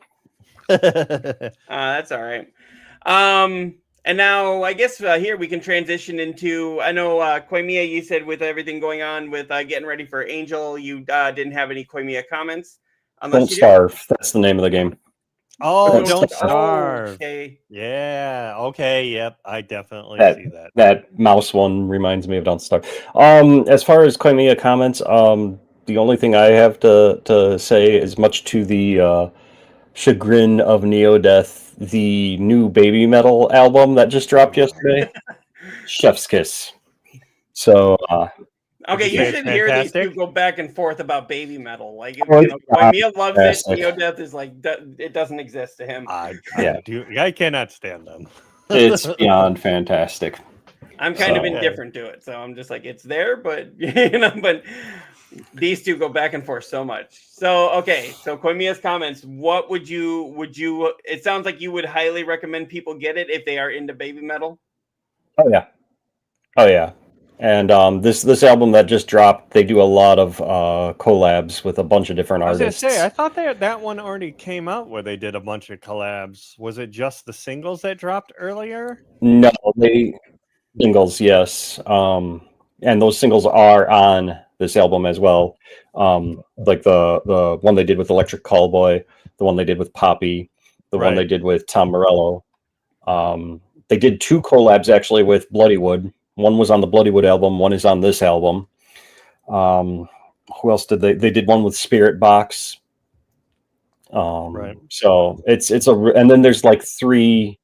That's all right. And now I guess here we can transition into. I know Koimiya, you said with everything going on with getting ready for Angel, you didn't have any Koimiya comments. Don't Starve. That's the name of the game. Oh, Don't Starve. Okay. Yeah. Okay. Yep. I definitely see that. That mouse one reminds me of Don't Starve. As far as Koimiya comments, the only thing I have to say is, much to the chagrin of Neodeath, the new Baby Metal album that just dropped yesterday, chef's kiss. So okay, you should hear these two go back and forth about Baby Metal. Like, Koimiya loves it. Neodeath is like, it doesn't exist to him. I cannot stand them. It's beyond fantastic. I'm kind of indifferent to it, so I'm just like, it's there, but but these two go back and forth so much. So okay, so Koimiya's comments. What would you? It sounds like you would highly recommend people get it if they are into Baby Metal. Oh yeah. And this album that just dropped, they do a lot of collabs with a bunch of different artists. I was gonna say, I thought that one already came out where they did a bunch of collabs. Was it just the singles that dropped earlier? No, singles, yes. And those singles are on this album as well. Like the one they did with Electric Callboy, the one they did with Poppy, the one they did with Tom Morello. They did 2 collabs actually with Bloodywood. One was on the Bloodywood album. One is on this album. Who else did they? They did one with Spirit Box. So it's and then there's like 3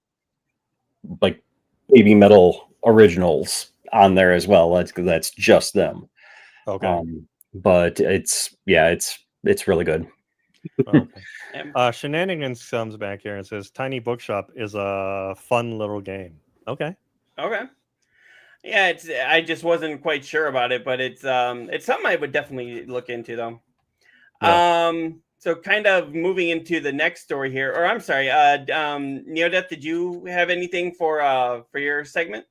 like Baby Metal originals on there as well. That's just them. Okay. But it's it's really good. Okay. Yeah. Shenanigans comes back here and says Tiny Bookshop is a fun little game. Okay. Okay. Yeah, I just wasn't quite sure about it, but it's something I would definitely look into though. Yeah. So kind of moving into the next story here, or I'm sorry, Neodeath, did you have anything for your segment?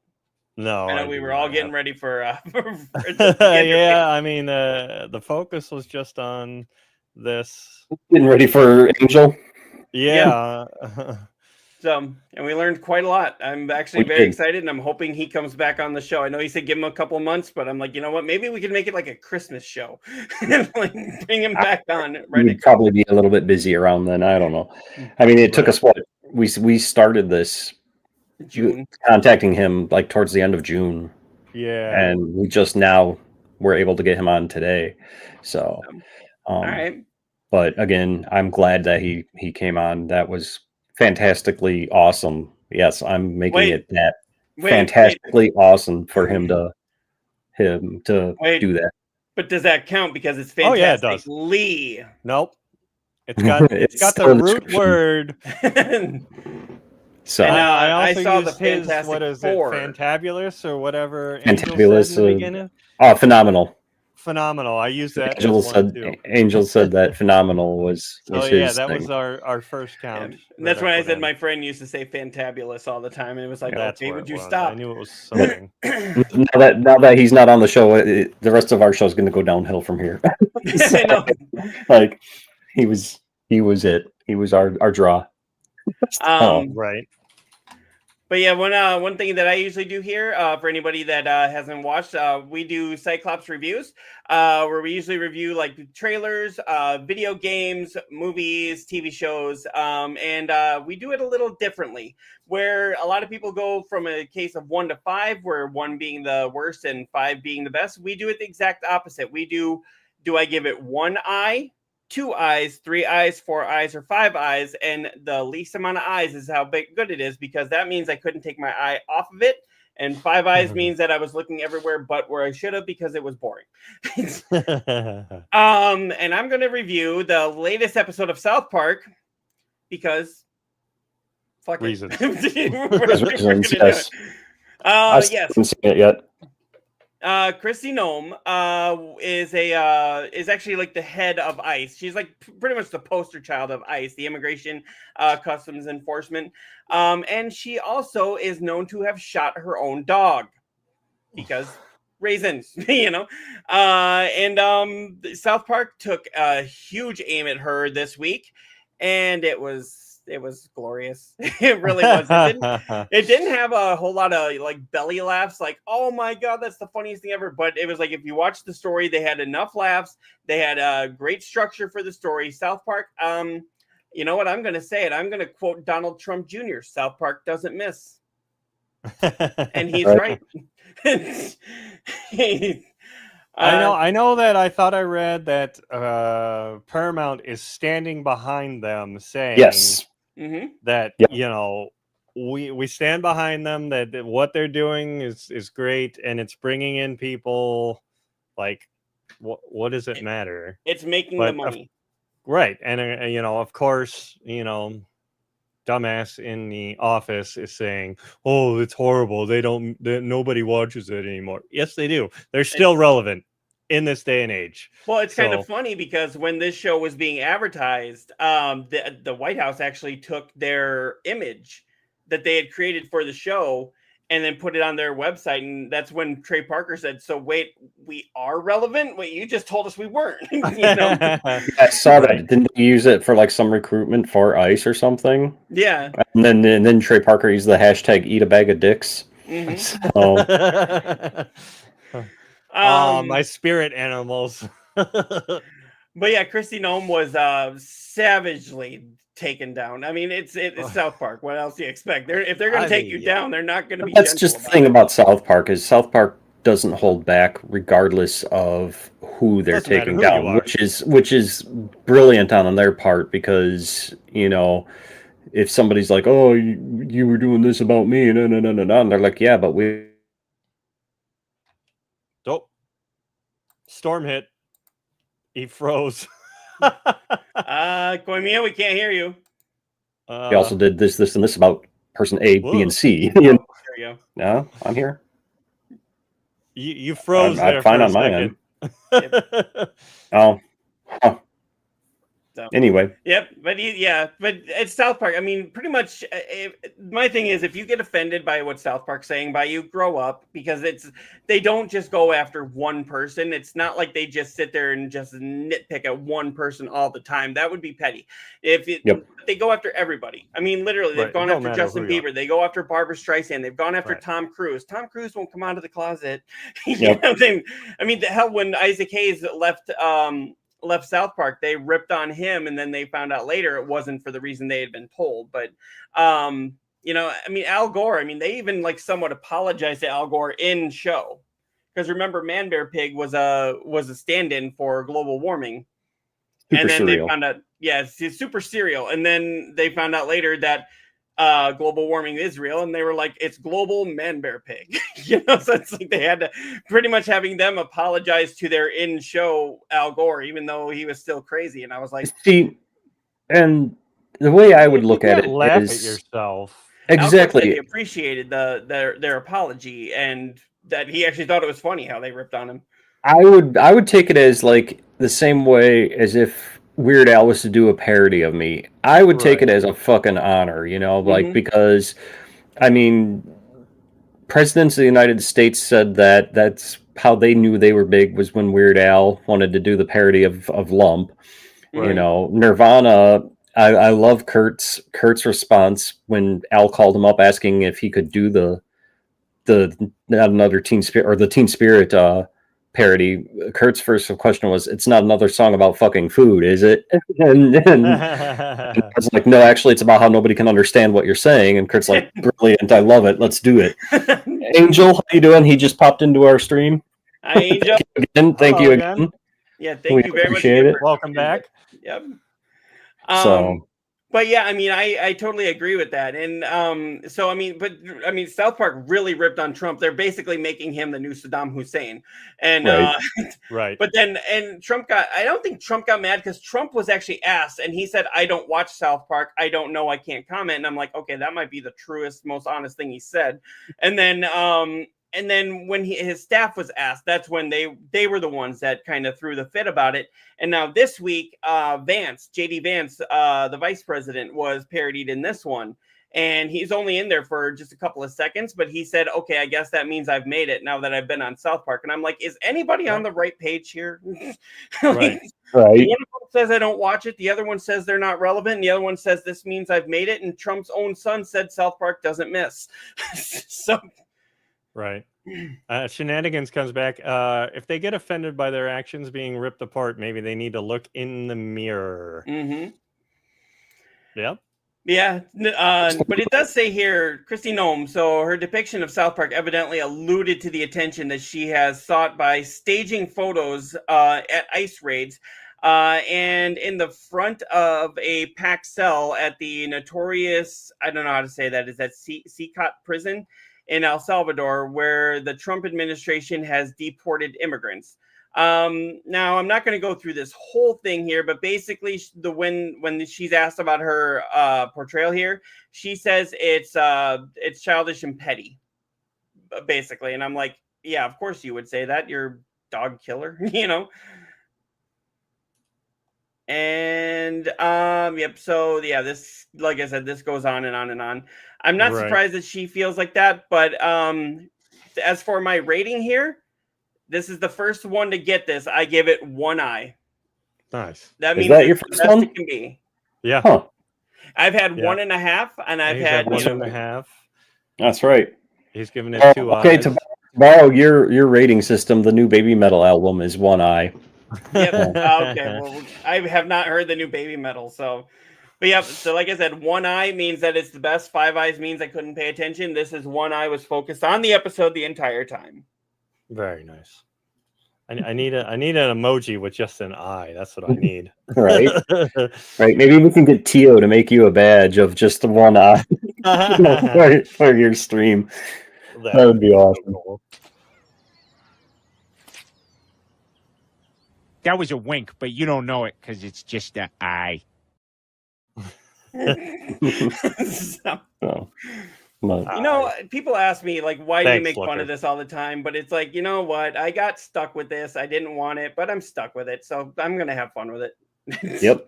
No, I know I we do were all not getting have- ready for the interview. Yeah, I mean, the focus was just on this. Getting ready for Angel. Yeah. So, and we learned quite a lot. I'm actually We very did. excited, and I'm hoping he comes back on the show. I know he said give him a couple months, but I'm like, you know what? Maybe we can make it like a Christmas show, like bring him back on right We'd at probably be a little bit busy around then. I don't know. I mean, it took Right. us what we started this June. contacting him like towards the end of June, Yeah. and we just now were able to get him on today. So, All right. but again, I'm glad that he came on. That was fantastically awesome. Yes, I'm making Wait, it that wait. fantastically awesome for him to Wait. do that. But does that count? Because it's Oh, yeah, it fantastic. does. Lee. Nope. It's got It's the still in the root description. word. So And, I I also saw used the his, Fantastic what is Four. it, Fantabulous or whatever Angel Fantabulous, said in the beginning? phenomenal. Phenomenal. I used that Angel as one said too. Angel said that phenomenal was So yeah, his that thing. was our first count. And that's when I put said in. my friend used to say fantabulous all the time, and it was like, That's okay, where would it you was. stop? I knew it was something. Now that he's not on the show, the rest of our show is going to go downhill from here. So, I know. like he was it. He was our draw. Right. But yeah, one thing that I usually do here, for anybody that hasn't watched, we do Cyclops reviews, where we usually review like trailers, video games, movies, TV shows, and we do it a little differently. Where a lot of people go from a case of 1 to 5, where 1 being the worst and 5 being the best. We do it the exact opposite. We do I give it 1 eye, 2 eyes, 3 eyes, 4 eyes, or 5 eyes, and the least amount of eyes is how good it is, because that means I couldn't take my eye off of it, and 5 eyes means that I was looking everywhere but where I should have, because it was boring. And I'm going to review the latest episode of South Park because fuck Reasons. Reasons, yes. I I haven't seen it yet. Chrissy Nome is actually like the head of ICE. She's like pretty much the poster child of ICE, the Immigration Customs Enforcement. And she also is known to have shot her own dog because reasons, you know. South Park took a huge aim at her this week, and it was glorious. It really was. It didn't have a whole lot of like belly laughs, like, oh my god, that's the funniest thing ever. But it was like, if you watch the story, they had enough laughs. They had a great structure for the story. South Park, you know what? I'm gonna say it. I'm gonna quote Donald Trump Jr. South Park doesn't miss. And he's right. I know that I thought I read that Paramount is standing behind them, saying Yes. that Yep. you know, we stand behind them, that what they're doing is great, and it's bringing in people. Like, what does it matter? It's making the money. Right. And you know, of course, you know, dumbass in the office is saying, oh, it's horrible, nobody watches it anymore. Yes, they do. They're still relevant in this day and age. Well, it's kind of funny because when this show was being advertised, the White House actually took their image that they had created for the show and then put it on their website. And that's when Trey Parker said, so wait, we are relevant? Wait, you just told us we weren't. You know? Yeah, I saw that. Didn't you use it for like some recruitment for ICE or something? Yeah. And then Trey Parker used the hashtag eat a bag of dicks. My spirit animals. But yeah, Christy Nome was savagely taken down. I mean, it's South Park. What else do you expect? If they're going to take you down, they're not going to be. That's just the thing about South Park, is South Park doesn't hold back regardless of who they're taking down, which is brilliant on their part, because, you know, if somebody's like, oh, you were doing this about me, no, and they're like, yeah, but we. Storm hit. He froze. Koimiya, we can't hear you. He also did this, and this about person A, B, and C. There you go. No, I'm here. You froze I'm there fine for a on my second. end. Oh. Huh. So, Anyway. Yep, but it's South Park. I mean, pretty much. My thing is, if you get offended by what South Park's saying by you, grow up, because they don't just go after one person. It's not like they just sit there and just nitpick at one person all the time. That would be petty. They go after everybody. I mean, literally, they've gone after Justin Bieber. They go after Barbara Streisand. They've gone after Tom Cruise. Tom Cruise won't come out of the closet. You know what I'm saying? I mean, the hell, when Isaac Hayes left South Park, they ripped on him, and then they found out later it wasn't for the reason they had been told. But you know, I mean, Al Gore, I mean, they even like somewhat apologized to Al Gore in show, because remember, Man Bear Pig was a stand-in for global warming. Super and then cereal. They found out, it's super cereal, and then they found out later that global warming is real, and they were like, it's global Man Bear Pig. You know, so it's like they had to pretty much having them apologize to their in-show Al Gore, even though he was still crazy. And I was like, see, and the way I would look at it laugh is at yourself. exactly. He appreciated their apology, and that he actually thought it was funny how they ripped on him. I would take it as like the same way as if Weird Al was to do a parody of me. I would take it as a fucking honor, you know, like, because, I mean, presidents of the United States said that that's how they knew they were big, was when Weird Al wanted to do the parody of Lump. You know, Nirvana, I love Kurt's response when Al called him up asking if he could do the not another Teen Spirit, or the Teen Spirit parody. Kurt's first question was, "It's not another song about fucking food, is it?" And I was like, "No, actually, it's about how nobody can understand what you're saying." And Kurt's like, "Brilliant, I love it. Let's do it." Angel, how you doing? He just popped into our stream. Hi, Angel. Thank you again. Yeah, thank you very much. Appreciate it. Welcome back. Yep. But yeah, I mean, I totally agree with that. And so, I mean, South Park really ripped on Trump. They're basically making him the new Saddam Hussein. And, but then, and I don't think Trump got mad, because Trump was actually asked, and he said, I don't watch South Park. I don't know. I can't comment. And I'm like, okay, that might be the truest, most honest thing he said. And then when his staff was asked, that's when they were the ones that kind of threw the fit about it. And now this week, JD Vance, the vice president, was parodied in this one. And he's only in there for just a couple of seconds, but he said, okay, I guess that means I've made it now that I've been on South Park. And I'm like, is anybody on the right page here? One says I don't watch it. The other one says they're not relevant. And the other one says this means I've made it. And Trump's own son said South Park doesn't miss. So... Right. Shenanigans comes back. If they get offended by their actions being ripped apart, maybe they need to look in the mirror. Yep. Yeah. But it does say here, Christy Nome, so her depiction of South Park evidently alluded to the attention that she has sought by staging photos at ICE raids and in the front of a packed cell at the notorious, I don't know how to say that, is that Secot prison in El Salvador, where the Trump administration has deported immigrants. Now, I'm not going to go through this whole thing here, but basically, when she's asked about her portrayal here, she says it's childish and petty, basically. And I'm like, yeah, of course you would say that. You're dog killer, you know. And yep. So yeah, this, like I said, this goes on and on and on. I'm not surprised that she feels like that, but as for my rating here, this is the first one to get this. I give it 1 eye. Nice. That means is that your first one? It can be. Yeah. Huh. I've had 1.5, and I've had 1.5. That's right. He's giving it 2 eyes. Okay, to borrow your rating system, the new Baby Metal album is 1 eye. Yep. Okay. Well, I have not heard the new Baby Metal, so. But yeah, so like I said, 1 eye means that it's the best. 5 eyes means I couldn't pay attention. This is 1 eye was focused on the episode the entire time. Very nice. I need an emoji with just an eye. That's what I need. Right. Right. Maybe we can get Tio to make you a badge of just the 1 eye for your stream. That would be awesome. Cool. That was a wink, but you don't know it because it's just an eye. So, So, but you know, people ask me, like, why do you Thanks, make fun Looker. of this all the time? But it's like, you know what? I got stuck with this. I didn't want it, but I'm stuck with it. So I'm going to have fun with it. yep,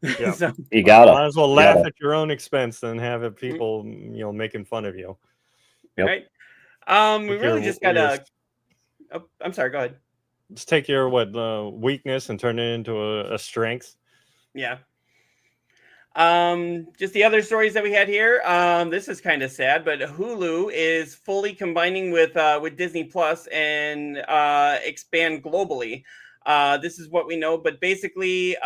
Yep. So, you gotta. Might as well You laugh gotta. at your own expense than have it people, making fun of you. Yep. right. We With really your- just your- got to. Oh, I'm sorry. Go ahead. Just take your weakness and turn it into a strength. Yeah. Just the other stories that we had here. This is kind of sad, but Hulu is fully combining with Disney Plus and expand globally. This is what we know, but basically,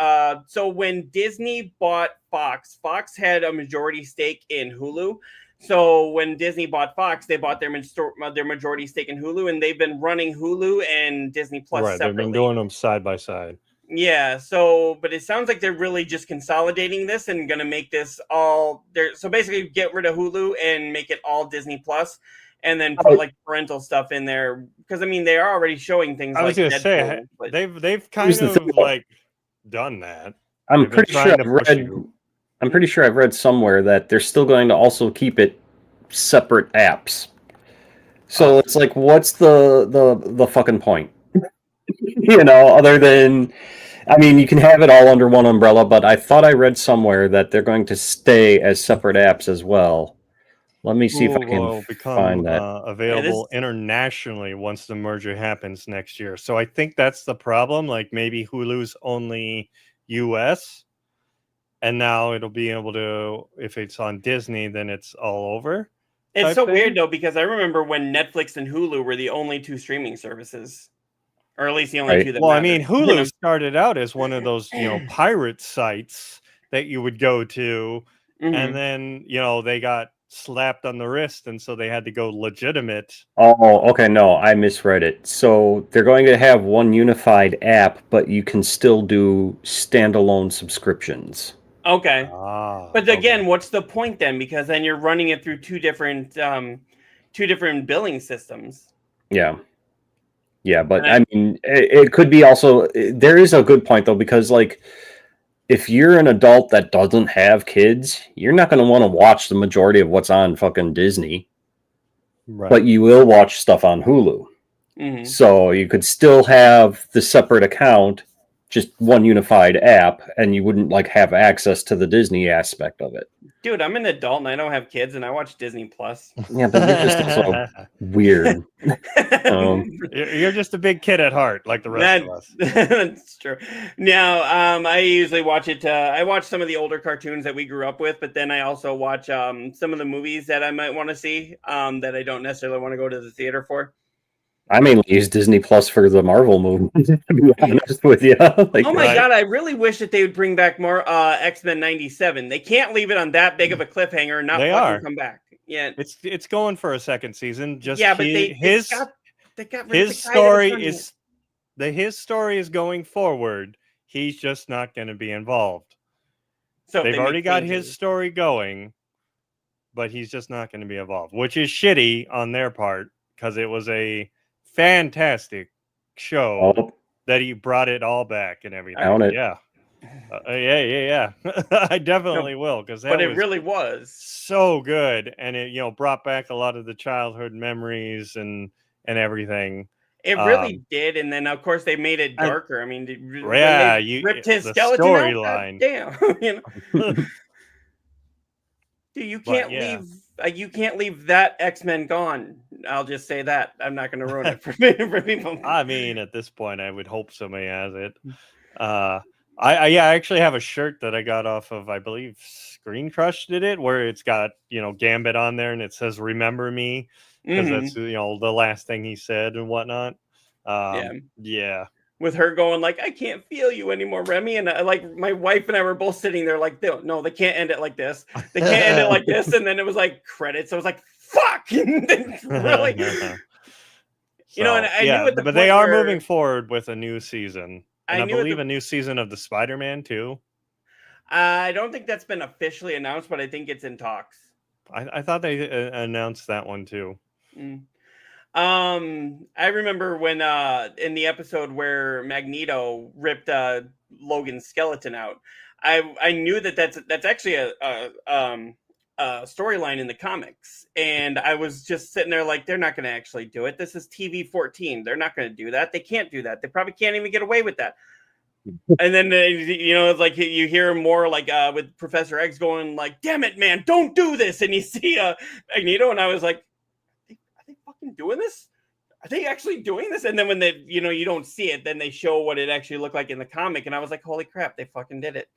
so when Disney bought Fox, Fox had a majority stake in Hulu. So when Disney bought Fox, they bought their majority stake in Hulu, and they've been running Hulu and Disney Plus Right, separately. they've been doing them side by side. Yeah, so but it sounds like they're really just consolidating this and gonna make this all there. So basically, get rid of Hulu and make it all Disney Plus, and then put like parental stuff in there. Because I mean, they are already showing things. I was like gonna say Deadpool, but they've kind Here's the of thing. like done that. I'm They've been pretty sure trying to I've push read. you. I'm pretty sure I've read somewhere that they're still going to also keep it separate apps. So it's like, what's the fucking point? Other than, I mean, you can have it all under one umbrella, but I thought I read somewhere that they're going to stay as separate apps as well. Let me see if I Hulu can will become find that. available internationally once the merger happens next year. So I think that's the problem. Like maybe Hulu's only US, and now it'll be able to, if it's on Disney, then it's all over. it's type so thing. weird though because I remember when Netflix and Hulu were the only two streaming services, or at least the only Right. two that. Well, I mattered. mean, Hulu started out as one of those, pirate sites that you would go to, Mhm. and then they got slapped on the wrist, and so they had to go legitimate. Oh, okay. No, I misread it. So they're going to have one unified app, but you can still do standalone subscriptions. Okay. Ah, But again, what's the point then? Because then you're running it through two different billing systems. Yeah. Yeah, but And I mean, it could be also. There is a good point though, because like, if you're an adult that doesn't have kids, you're not going to want to watch the majority of what's on fucking Disney, right. but you will watch stuff on Hulu. Mhm. So you could still have the separate account, just one unified app, and you wouldn't like have access to the Disney aspect of it. Dude, I'm an adult and I don't have kids, and I watch Disney Plus. Yeah, but you're just also weird. You're just a big kid at heart, like the rest of us. That's true. Now, I usually watch it. I watch some of the older cartoons that we grew up with, but then I also watch some of the movies that I might want to see that I don't necessarily want to go to the theater for. I mainly use Disney Plus for the Marvel movies, to be honest with you. Like, Oh my god, I really wish that they would bring back more X-Men 97. They can't leave it on that big of a cliffhanger and not They fucking are. come back. Yeah. It's going for a second season. Just Yeah, but they got rid his of the guy that was story running is his story is going forward. He's just not going to be involved. So They've they already make got changes. his story going, but he's just not going to be involved, which is shitty on their part because it was a fantastic show oh, that he brought it all back and everything. Count it. Yeah. Yeah. I definitely will, because that But it was really was. so good, and it brought back a lot of the childhood memories and everything. It really did, and then of course they made it and- darker. I mean, when Yeah, they ripped his the skeleton out. storyline. Damn, Dude, you But, can't yeah. you can't leave that X-Men gone. I'll just say that. I'm not going to ruin it for people. I mean, at this point, I would hope somebody has it. I actually have a shirt that I got off of, I believe, Screen Crush did it, where it's got Gambit on there and it says "Remember Me" because that's the last thing he said and whatnot. Yeah. With her going like, "I can't feel you anymore, Remy," and like my wife and I were both sitting there like, "No, they can't end it like this. They can't end it like this." And then it was like credits. I was like, "Fuck!" Really, and I knew at the but point they are where- moving forward with a new season, and I knew at believe the- a new season of the Spider-Man too. I don't think that's been officially announced, but I think it's in talks. I thought they announced that one too. I remember when in the episode where Magneto ripped Logan's skeleton out. I knew that that's actually a storyline in the comics, and I was just sitting there like, they're not going to actually do it. This is TV-14. They're not going to do that. They can't do that. They probably can't even get away with that. And then it's like you hear more like with Professor X going like, "Damn it, man, don't do this!" And you see Magneto, and I was like, "Are they fucking doing this? Are they actually doing this?" And then when they, you don't see it, then they show what it actually looked like in the comic, and I was like, "Holy crap, they fucking did it!"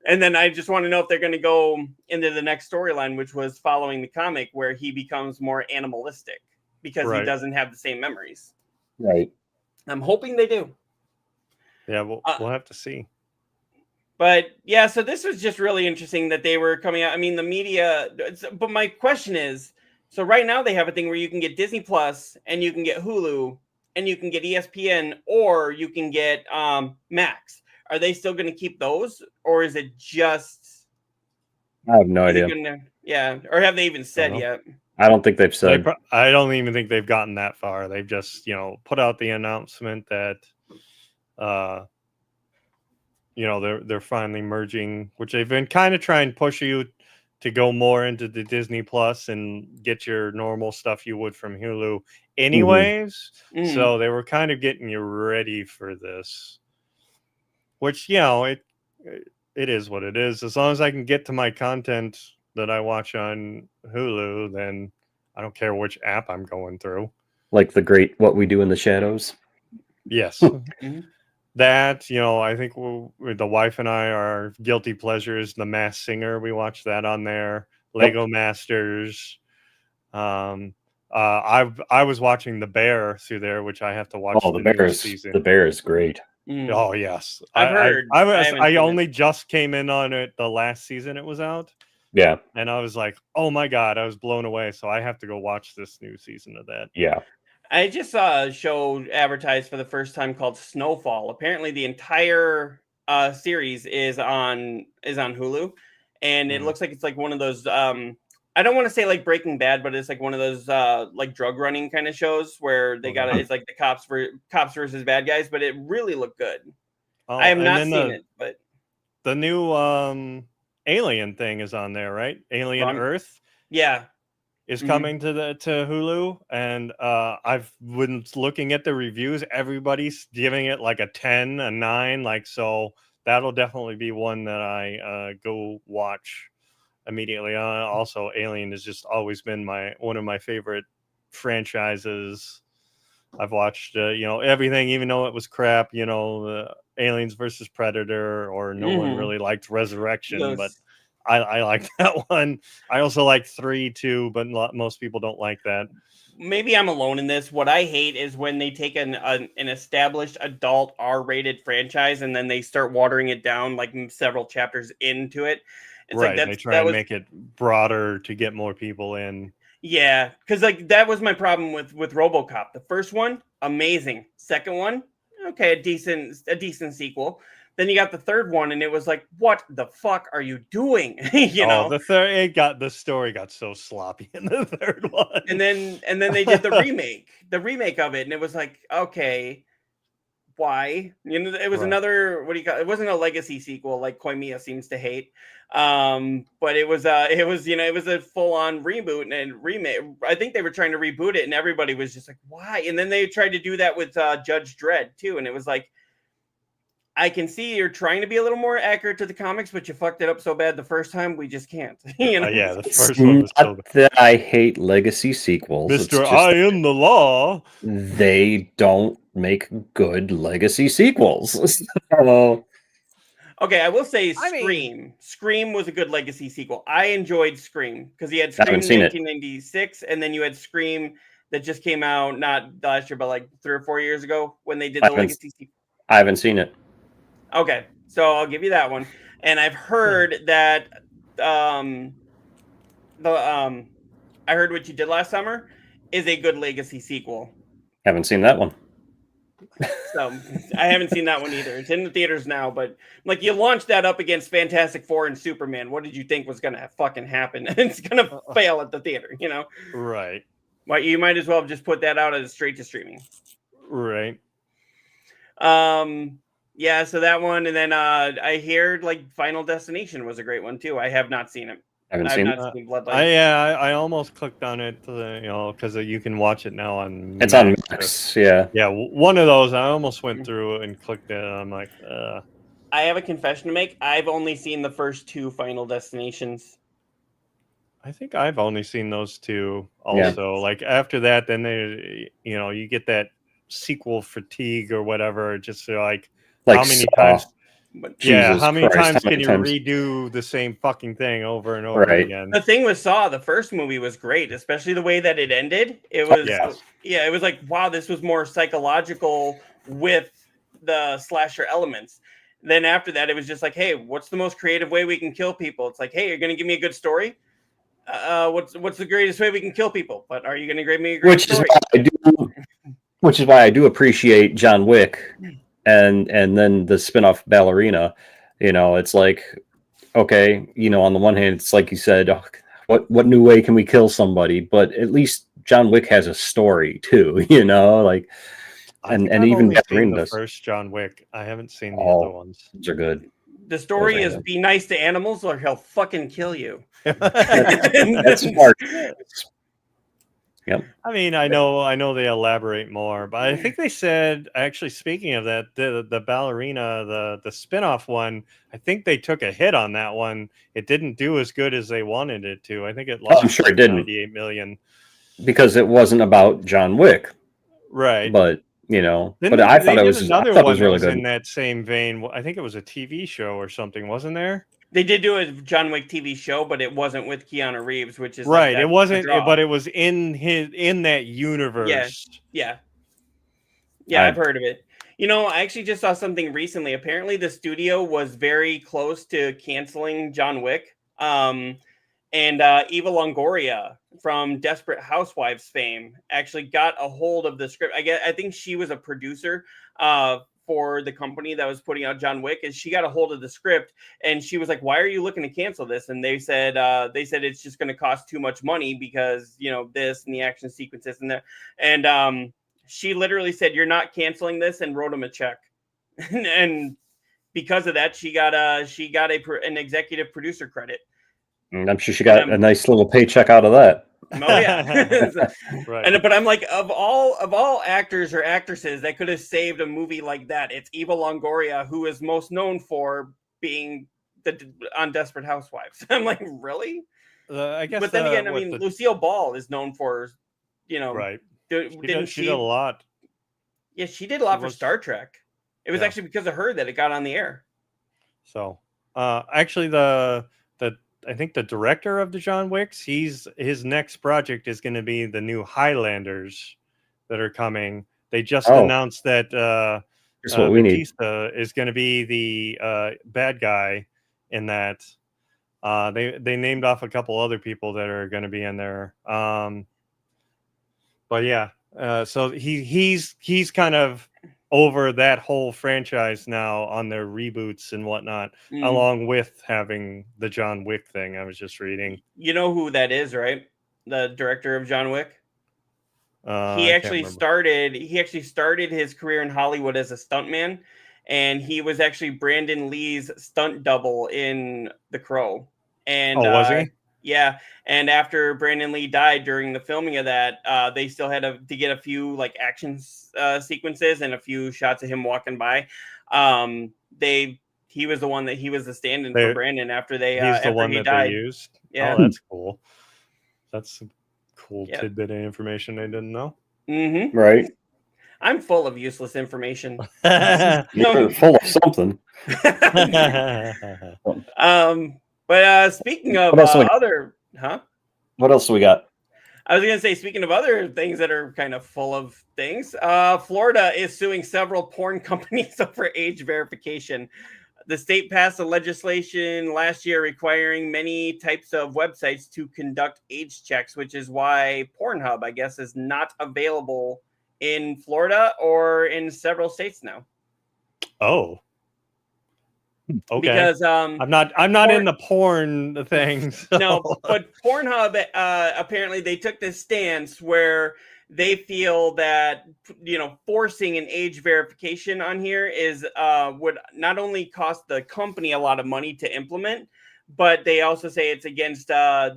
And then I just want to know if they're going to go into the next storyline, which was following the comic, where he becomes more animalistic because he doesn't have the same memories. Right. I'm hoping they do. Yeah, we'll have to see. But yeah, so this was just really interesting that they were coming out. I mean, the media. But my question is, so right now they have a thing where you can get Disney Plus and you can get Hulu and you can get ESPN or you can get Max. Are they still going to keep those, or is it just? I have no idea. Or have they even said yet? I don't think they've said. I don't even think they've gotten that far. They've just put out the announcement that. They're finally merging, which they've been kind of trying to push you to go more into the Disney Plus and get your normal stuff you would from Hulu anyways. Mm-hmm. So they were kind of getting you ready for this, which, it is what it is. As long as I can get to my content that I watch on Hulu, then I don't care which app I'm going through. Like the great What We Do in the Shadows. Yes. That, I think the wife and I are guilty pleasures. The Masked Singer, we watched that on there. Lego Masters. I was watching The Bear through there, which I have to watch. Oh, the Bear is great. Oh yes, I've heard. I only just came in on it the last season it was out. Yeah, and I was like, oh my god, I was blown away. So I have to go watch this new season of that. Yeah. I just saw a show advertised for the first time called Snowfall. Apparently, the entire series is on Hulu, and it looks like it's like one of those. I don't want to say like Breaking Bad, but it's like one of those like drug running kind of shows where they got it's like the cops versus bad guys, but it really looked good. I have not seen it, but the new Alien thing is on there, right? Alien Earth. Yeah. Is coming to Hulu, and I've been looking at the reviews. Everybody's giving it like a 10, a 9, like, so that'll definitely be one that I go watch immediately. Also, Alien has just always been one of my favorite franchises. I've watched everything, even though it was crap. Aliens versus Predator, or no one really liked Resurrection, but I like that one. I also like 3 too, but most people don't like that. Maybe I'm alone in this. What I hate is when they take an established adult R-rated franchise and then they start watering it down like several chapters into it. It's right. They try and make it broader to get more people in. Yeah, because like that was my problem with RoboCop. The first one, amazing. Second one, okay, a decent sequel. Then you got the third one, and it was like, what the fuck are you doing? The story got so sloppy in the third one. And then they did the remake of it, and it was like, okay, why? It was another, what do you call it? It wasn't a legacy sequel like Koimiya seems to hate. But it was a full-on reboot and remake. I think they were trying to reboot it, and everybody was just like, why? And then they tried to do that with Judge Dredd too, and it was like, I can see you're trying to be a little more accurate to the comics, but you fucked it up so bad the first time, we just can't. Yeah, the first one was so bad. That I hate legacy sequels. Mr. I am the law. They don't make good legacy sequels. Okay, I will say Scream. Scream was a good legacy sequel. I enjoyed Scream because you had Scream in 1996, and then you had Scream that just came out not last year, but like 3 or 4 years ago when they did the legacy sequel. I haven't seen it. Okay, so I'll give you that one. And I've heard that I Heard What You Did Last Summer is a good legacy sequel. Haven't seen that one. So I haven't seen that one either. It's in the theaters now, but like you launched that up against Fantastic Four and Superman. What did you think was going to fucking happen? It's going to fail at the theater, Right. Well, you might as well just put that out as straight to streaming. Right. Yeah, so that one, and then I heard like Final Destination was a great one too. I have not seen it. I haven't I've seen not it. seen Bloodline. I almost clicked on it, because you can watch it now on. It's on Max. Yeah. Yeah, one of those. I almost went through and clicked it. And I'm like, I have a confession to make. I've only seen the first 2 Final Destinations. I think I've only seen those 2. Also, like after that, then you get that sequel fatigue or whatever. Just like how many times? But Jesus how many Christ, times how can many you times? redo the same fucking thing over and over Right. again? the thing with Saw, the first movie was great, especially the way that it ended. It was Yes. it was like, wow, this was more psychological with the slasher elements. Then after that, it was just like, hey, what's the most creative way we can kill people? It's like, hey, you're gonna give me a good story. What's the greatest way we can kill people? But are you gonna give me a great story? Which is why I do appreciate John Wick, and then the spin-off Ballerina. It's like, okay, on the one hand, it's like you said, oh, what new way can we kill somebody? But at least John Wick has a story too, like, and I've even only seen Ballerina the does. first John Wick. I haven't seen the other ones. Those are good. The story Those are is good. be nice to animals or he'll fucking kill you. That's smart. Yep. I mean, I know they elaborate more, but I think they said, actually, speaking of that, the Ballerina, the spin-off one, I think they took a hit on that one. It didn't do as good as they wanted it to. I think it lost I'm sure it didn't. 98 million. Because it wasn't about John Wick. Right. But, but I thought it was really good. In that same vein. I think it was a TV show or something, wasn't there? They did do a John Wick TV show, but it wasn't with Keanu Reeves, which is right. Like it wasn't, but it was in that universe. Yeah. I've heard of it. I actually just saw something recently. Apparently, the studio was very close to canceling John Wick. And Eva Longoria from Desperate Housewives fame actually got a hold of the script. I think she was a producer for the company that was putting out John Wick, and she got a hold of the script, and she was like, "Why are you looking to cancel this?" And they said it's just going to cost too much money because this and the action sequences and there. And she literally said, "You're not canceling this," and wrote him a check. And because of that, she got an executive producer credit. And I'm sure she got a nice little paycheck out of that. Oh yeah. Right. But I'm like, of all actors or actresses that could have saved a movie like that, it's Eva Longoria, who is most known for being on Desperate Housewives. I'm like, really? I guess. But then again, Lucille Ball is known for, right. She did a lot. Yeah, she did a lot for Star Trek. It was actually because of her that it got on the air. So, actually, I think the director of the John Wicks, his next project is going to be the new Highlanders that are coming. They just announced that Batista is going to be the bad guy in that. They named off a couple other people that are going to be in there. But yeah, so he's kind of over that whole franchise now on their reboots and whatnot, along with having the John Wick thing. I was just reading. You know who that is, right? The director of John Wick. He actually started his career in Hollywood as a stuntman, and he was actually Brandon Lee's stunt double in The Crow. And was he? Yeah, and after Brandon Lee died during the filming of that, they still had to get a few like action sequences and a few shots of him walking by. He was the stand-in for Brandon after he's the one that died. They used. Yeah, that's cool. That's a cool tidbit of information I didn't know. Mm-hmm. Right. I'm full of useless information. You're full of something. But speaking of What else do we got? I was going to say, speaking of other things that are kind of full of things, Florida is suing several porn companies over age verification. The state passed a legislation last year requiring many types of websites to conduct age checks, which is why Pornhub, I guess, is not available in Florida or in several states now. Oh. Okay. Because I'm not in the porn thing. So. No, but Pornhub apparently they took this stance where they feel that forcing an age verification on here is would not only cost the company a lot of money to implement, but they also say it's against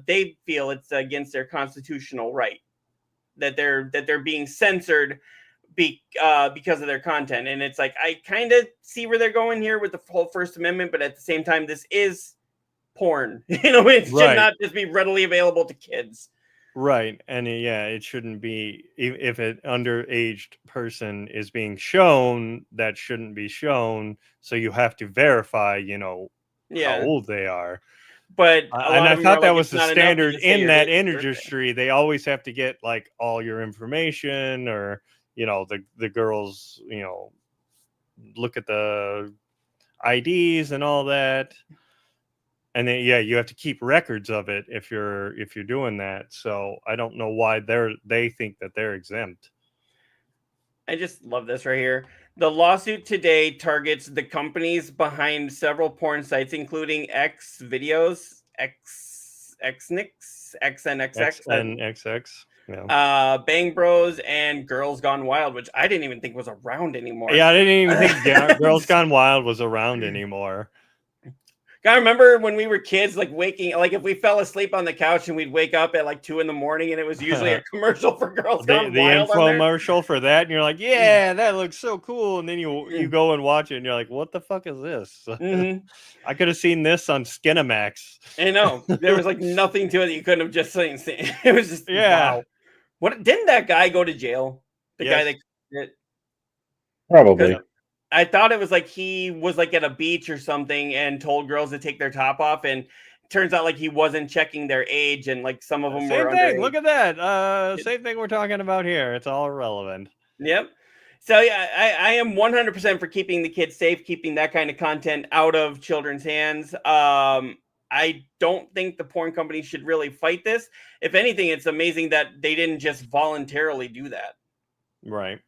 they feel it's against their constitutional right that they're being censored because of their content. And it's like, I kind of see where they're going here with the whole First Amendment, but at the same time, this is porn. It should not just be readily available to kids. Right. And it shouldn't be, if an underaged person is being shown, that shouldn't be shown. So you have to verify, how old they are. But and I thought that was the standard in that industry. They always have to get like all your information, or the girls look at the IDs and all that, and then you have to keep records of it if you're doing that. So I don't know why they think that they're exempt. I just love this right here. The lawsuit today targets the companies behind several porn sites, including X Videos, XNX, XNXX, yeah. Bang Bros, and Girls Gone Wild, which I didn't even think was around anymore. Yeah, I didn't even think Girls Gone Wild was around anymore. I remember when we were kids, like if we fell asleep on the couch and we'd wake up at like 2 a.m. and it was usually a commercial for Girls Gone Wild. The infomercial for that, and you're like, yeah, that looks so cool. And then you go and watch it, and you're like, what the fuck is this? Mm-hmm. I could have seen this on Skinamax. I know. There was like nothing to it that you couldn't have just seen. It was just, wow. What, didn't that guy go to jail? The guy that did it? Probably. I thought it was like he was like at a beach or something and told girls to take their top off, and it turns out like he wasn't checking their age, and like some of them were underage. Look at that. Same thing we're talking about here. It's all irrelevant. Yep. So yeah, I am 100% for keeping the kids safe, keeping that kind of content out of children's hands. I don't think the porn companies should really fight this. If anything, it's amazing that they didn't just voluntarily do that. Right.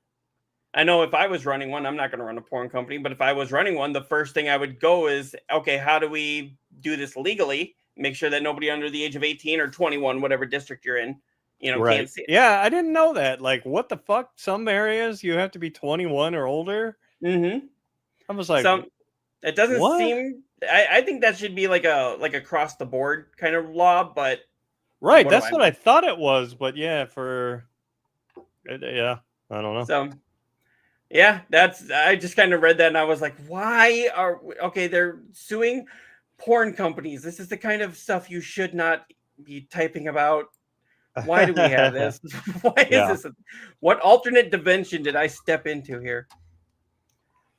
I know if I was running one, I'm not going to run a porn company, but if I was running one, the first thing I would go is, okay, how do we do this legally? Make sure that nobody under the age of 18 or 21, whatever district you're in, can't see it. Yeah, I didn't know that. Like, what the fuck? Some areas you have to be 21 or older. Mm-hmm. I was like, it doesn't seem. I think that should be like a across the board kind of law, but right, that's what I thought it was. But yeah, I don't know. So. Yeah, I just kind of read that and I was like, why they're suing porn companies. This is the kind of stuff you should not be typing about. Why do we have this? Why is this? What alternate dimension did I step into here?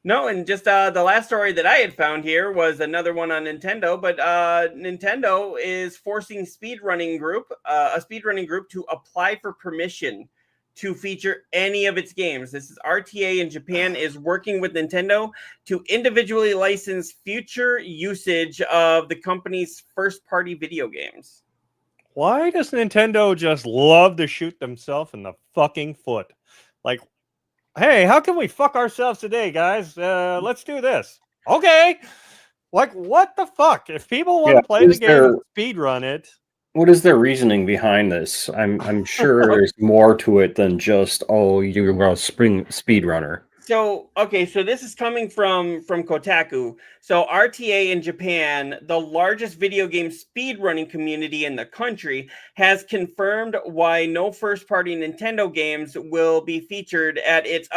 No, and just the last story that I had found here was another one on Nintendo, but Nintendo is forcing a speedrunning group to apply for permission to feature any of its games. This is RTA in Japan is working with Nintendo to individually license future usage of the company's first-party video games. Why does Nintendo just love to shoot themselves in the fucking foot? Like, hey, how can we fuck ourselves today, guys? Let's do this. Okay. Like, what the fuck? If people want to play the game, speedrun it. What is their reasoning behind this? I'm sure there's more to it than just, you're a speedrunner. So this is coming from Kotaku. So RTA in Japan, the largest video game speedrunning community in the country, has confirmed why no first-party Nintendo games will be featured at its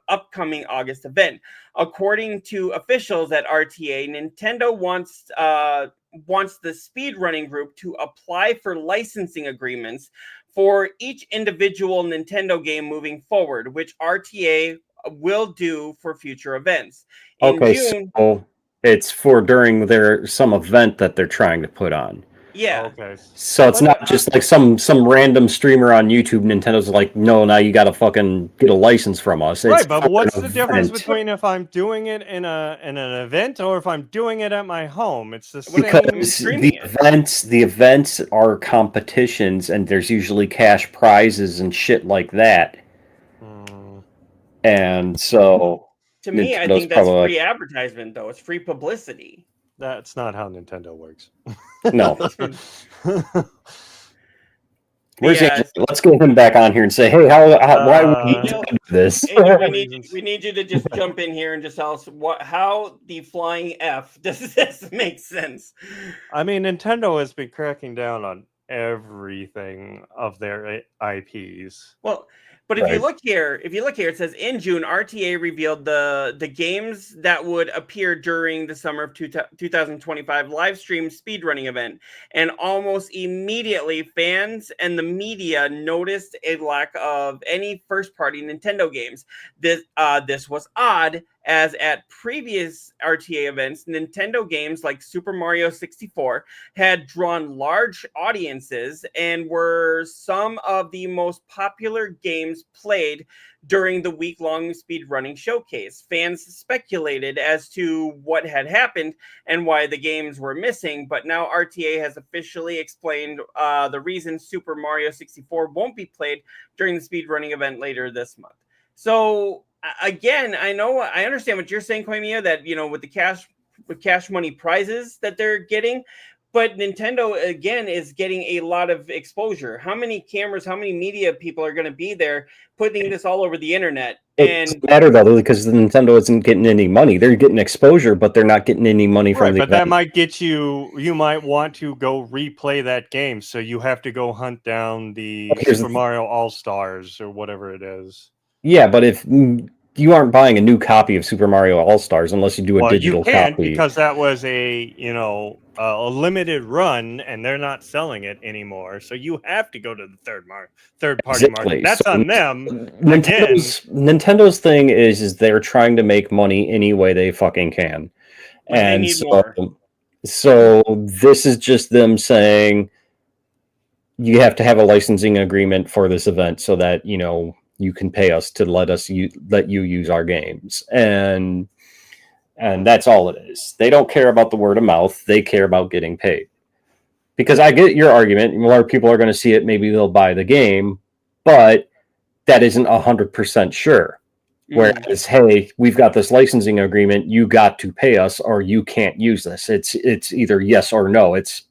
upcoming August event. According to officials at RTA, Nintendo wants the speedrunning group to apply for licensing agreements for each individual Nintendo game moving forward, which RTA will do for future events. In June, so it's for during some event that they're trying to put on. Yeah. Okay. So it's not just like some random streamer on YouTube. Nintendo's like, no, now you got to fucking get a license from us. Right, but what's the difference between if I'm doing it in an event or if I'm doing it at my home? It's the same. Because the events are competitions, and there's usually cash prizes and shit like that. And so to me, I think that's free advertisement, though. It's free publicity. That's not how Nintendo works. No. Where's Yeah. Angel? Let's get him back on here and say, hey, why would we Angel- do this? Angel, we need you to just jump in here and just tell us how the flying F does this make sense? I mean, Nintendo has been cracking down on everything of their IPs. Well, but if you look here, it says in June, RTA revealed the games that would appear during the summer of 2025 live stream speedrunning event, and almost immediately fans and the media noticed a lack of any first-party Nintendo games. This was odd, as at previous RTA events, Nintendo games like Super Mario 64 had drawn large audiences and were some of the most popular games played during the week-long speedrunning showcase. Fans speculated as to what had happened and why the games were missing, but now RTA has officially explained the reason Super Mario 64 won't be played during the speedrunning event later this month. So again, I understand what you're saying, Koimiya, that with the cash money prizes that they're getting, but Nintendo again is getting a lot of exposure. How many cameras, how many media people are going to be there putting this all over the internet? It doesn't matter though, because Nintendo isn't getting any money. They're getting exposure, but they're not getting any money from the but event. that might get you might want to go replay that game, so you have to go hunt down the Super Mario All-Stars or whatever it is. Yeah, but if you aren't buying a new copy of Super Mario All-Stars unless you do a digital copy. Because that was a limited run, and they're not selling it anymore. So you have to go to the third-party market. That's on them. Nintendo's thing is they're trying to make money any way they fucking can, and so this is just them saying you have to have a licensing agreement for this event so that you can pay us to let you use our games, and that's all it is. They don't care about the word of mouth. They care about getting paid. Because I get your argument. More people are going to see it. Maybe they'll buy the game, but that isn't 100% sure. Whereas, hey, we've got this licensing agreement. You got to pay us, or you can't use this. It's either yes or no. It's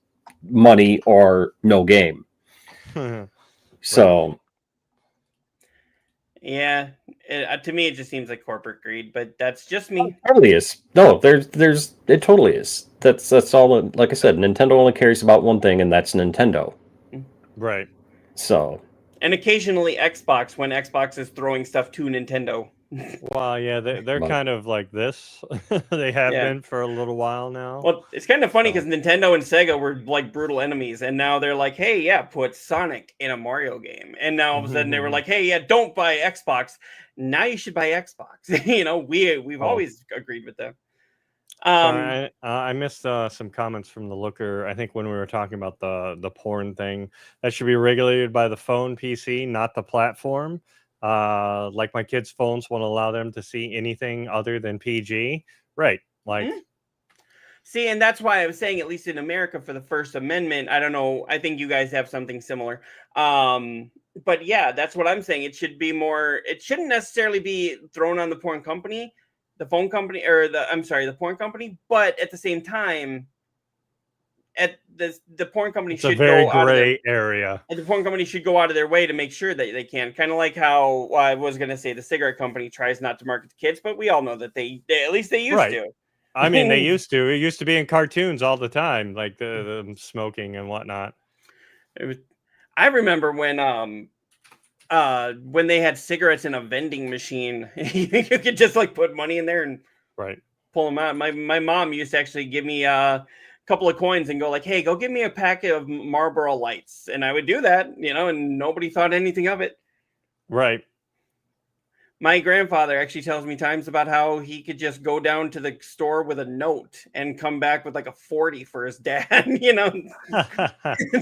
money or no game. So. Yeah, to me it just seems like corporate greed, but that's just me. It totally is. No, it totally is. That's all. Like I said, Nintendo only cares about one thing, and that's Nintendo. Right. So. And occasionally Xbox, when Xbox is throwing stuff to Nintendo. Well, yeah, they're kind of like this. They have been for a little while now. Well, it's kind of funny because Nintendo and Sega were like brutal enemies, and now they're like, hey, yeah, put Sonic in a Mario game. And now all of a sudden they were like, hey, yeah, don't buy Xbox. Now you should buy Xbox. We've always agreed with them. Sorry, I missed some comments from the Looker. I think when we were talking about the porn thing, that should be regulated by the phone PC, not the platform. Like my kids' phones won't allow them to see anything other than PG. Right. Like See, and that's why I was saying, at least in America, for the First Amendment, I don't know, I think you guys have something similar. But yeah, that's what I'm saying. It should be more, it shouldn't necessarily be thrown on the porn company, the porn company, but at the same time, the porn company it's should a very go out of gray area. And the porn company should go out of their way to make sure that they can. Kind of like how I was going to say the cigarette company tries not to market to kids, but we all know that they at least they used to. I mean, they used to. It used to be in cartoons all the time, like the smoking and whatnot. I remember when they had cigarettes in a vending machine. You could just like put money in there and pull them out. My mom used to actually give me couple of coins and go like, hey, go give me a packet of Marlboro Lights. And I would do that, and nobody thought anything of it. Right. My grandfather actually tells me times about how he could just go down to the store with a note and come back with like a 40 for his dad,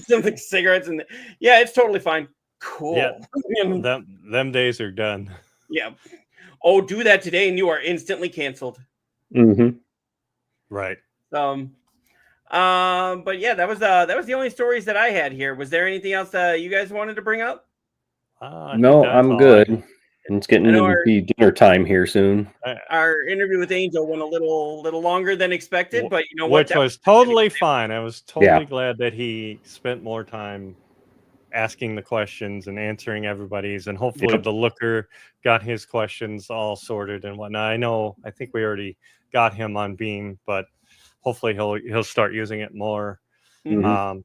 something cigarettes. And yeah, it's totally fine. Cool. Yeah. Them days are done. Yeah. Oh, do that today and you are instantly canceled. Mm-hmm. Right. But yeah, that was the only stories that I had here. Was there anything else you guys wanted to bring up? No, I'm good. It's getting I know to be dinner time here soon. our interview with Angel went a little longer than expected, but you know what? Which was totally fine. I was Yeah. totally glad that he spent more time asking the questions and answering everybody's, and hopefully Yep. the looker got his questions all sorted and whatnot. I think we already got him on Beam, but hopefully he'll start using it more. Mhm.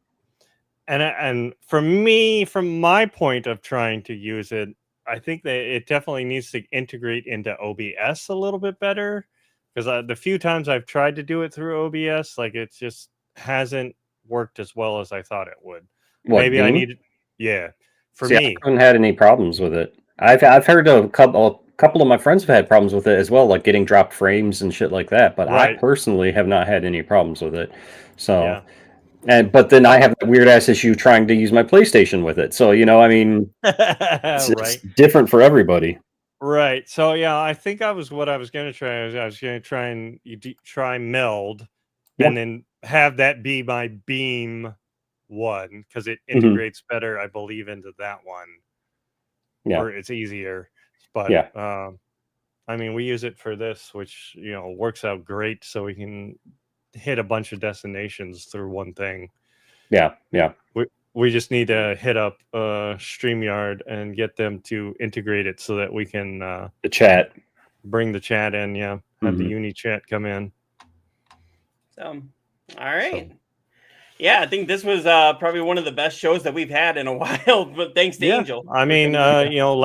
And for me, from my point of trying to use it, I think that it definitely needs to integrate into OBS a little bit better, because the few times I've tried to do it through OBS, like it just hasn't worked as well as I thought it would. What, Maybe I Beam? need, yeah, for See, I me, haven't had any problems with it. I've heard a couple of my friends have had problems with it as well, like getting dropped frames and shit like that. But I right? personally have not had any problems with it. So, Yeah, but then I have that weird ass issue trying to use my PlayStation with it. So, I mean, it's right. different for everybody. Right. So yeah, I think what I was going to try is I was going to try and try meld, Yeah. and then have that be my Beam one, because it Mhm. integrates better, I believe, into that one. Yeah. Or it's easier. But Yeah. I mean, we use it for this, which works out great, so we can hit a bunch of destinations through one thing. Yeah. Yeah. We just need to hit up StreamYard and get them to integrate it so that we can The chat. bring the chat in. Yeah, have the uni chat come in. So, all right. So, Yeah, I think this was probably one of the best shows that we've had in a while. But thanks to Angel. I mean, for coming on.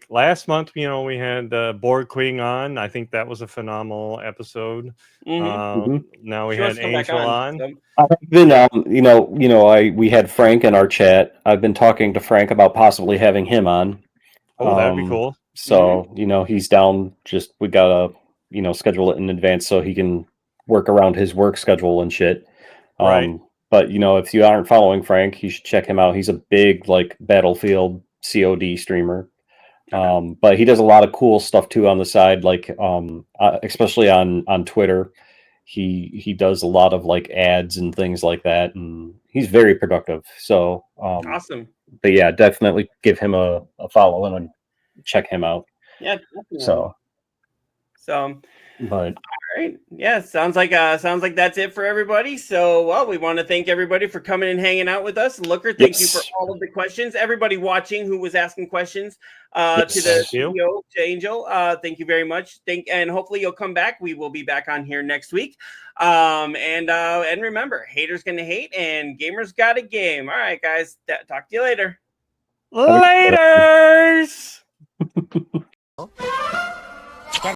last month, we had Board Queen on. I think that was a phenomenal episode. Mhm. Now we She wants had to come back Angel on. on. So, I've been, we had Frank in our chat. I've been talking to Frank about possibly having him on. Oh, that'd be cool. So, he's down. Just we gotta, schedule it in advance so he can work around his work schedule and shit. Right. But if you aren't following Frank, you should check him out. He's a big Battlefield COD streamer. Okay. But he does a lot of cool stuff too on the side, especially on Twitter. He does a lot of ads and things like that, and he's very productive. So Awesome. but yeah, definitely give him a follow and check him out. Yeah, definitely. So all but right. Yeah, sounds like that's it for everybody. So, well, we want to thank everybody for coming and hanging out with us. Looker, thank you for yes. all of the questions. Everybody watching who was asking questions Yes. to the Thank you. CEO, to Angel. Thank you very much. And hopefully you'll come back. We will be back on here next week. And remember, haters gonna hate and gamers got a game. All right, guys. Talk to you later. Laters.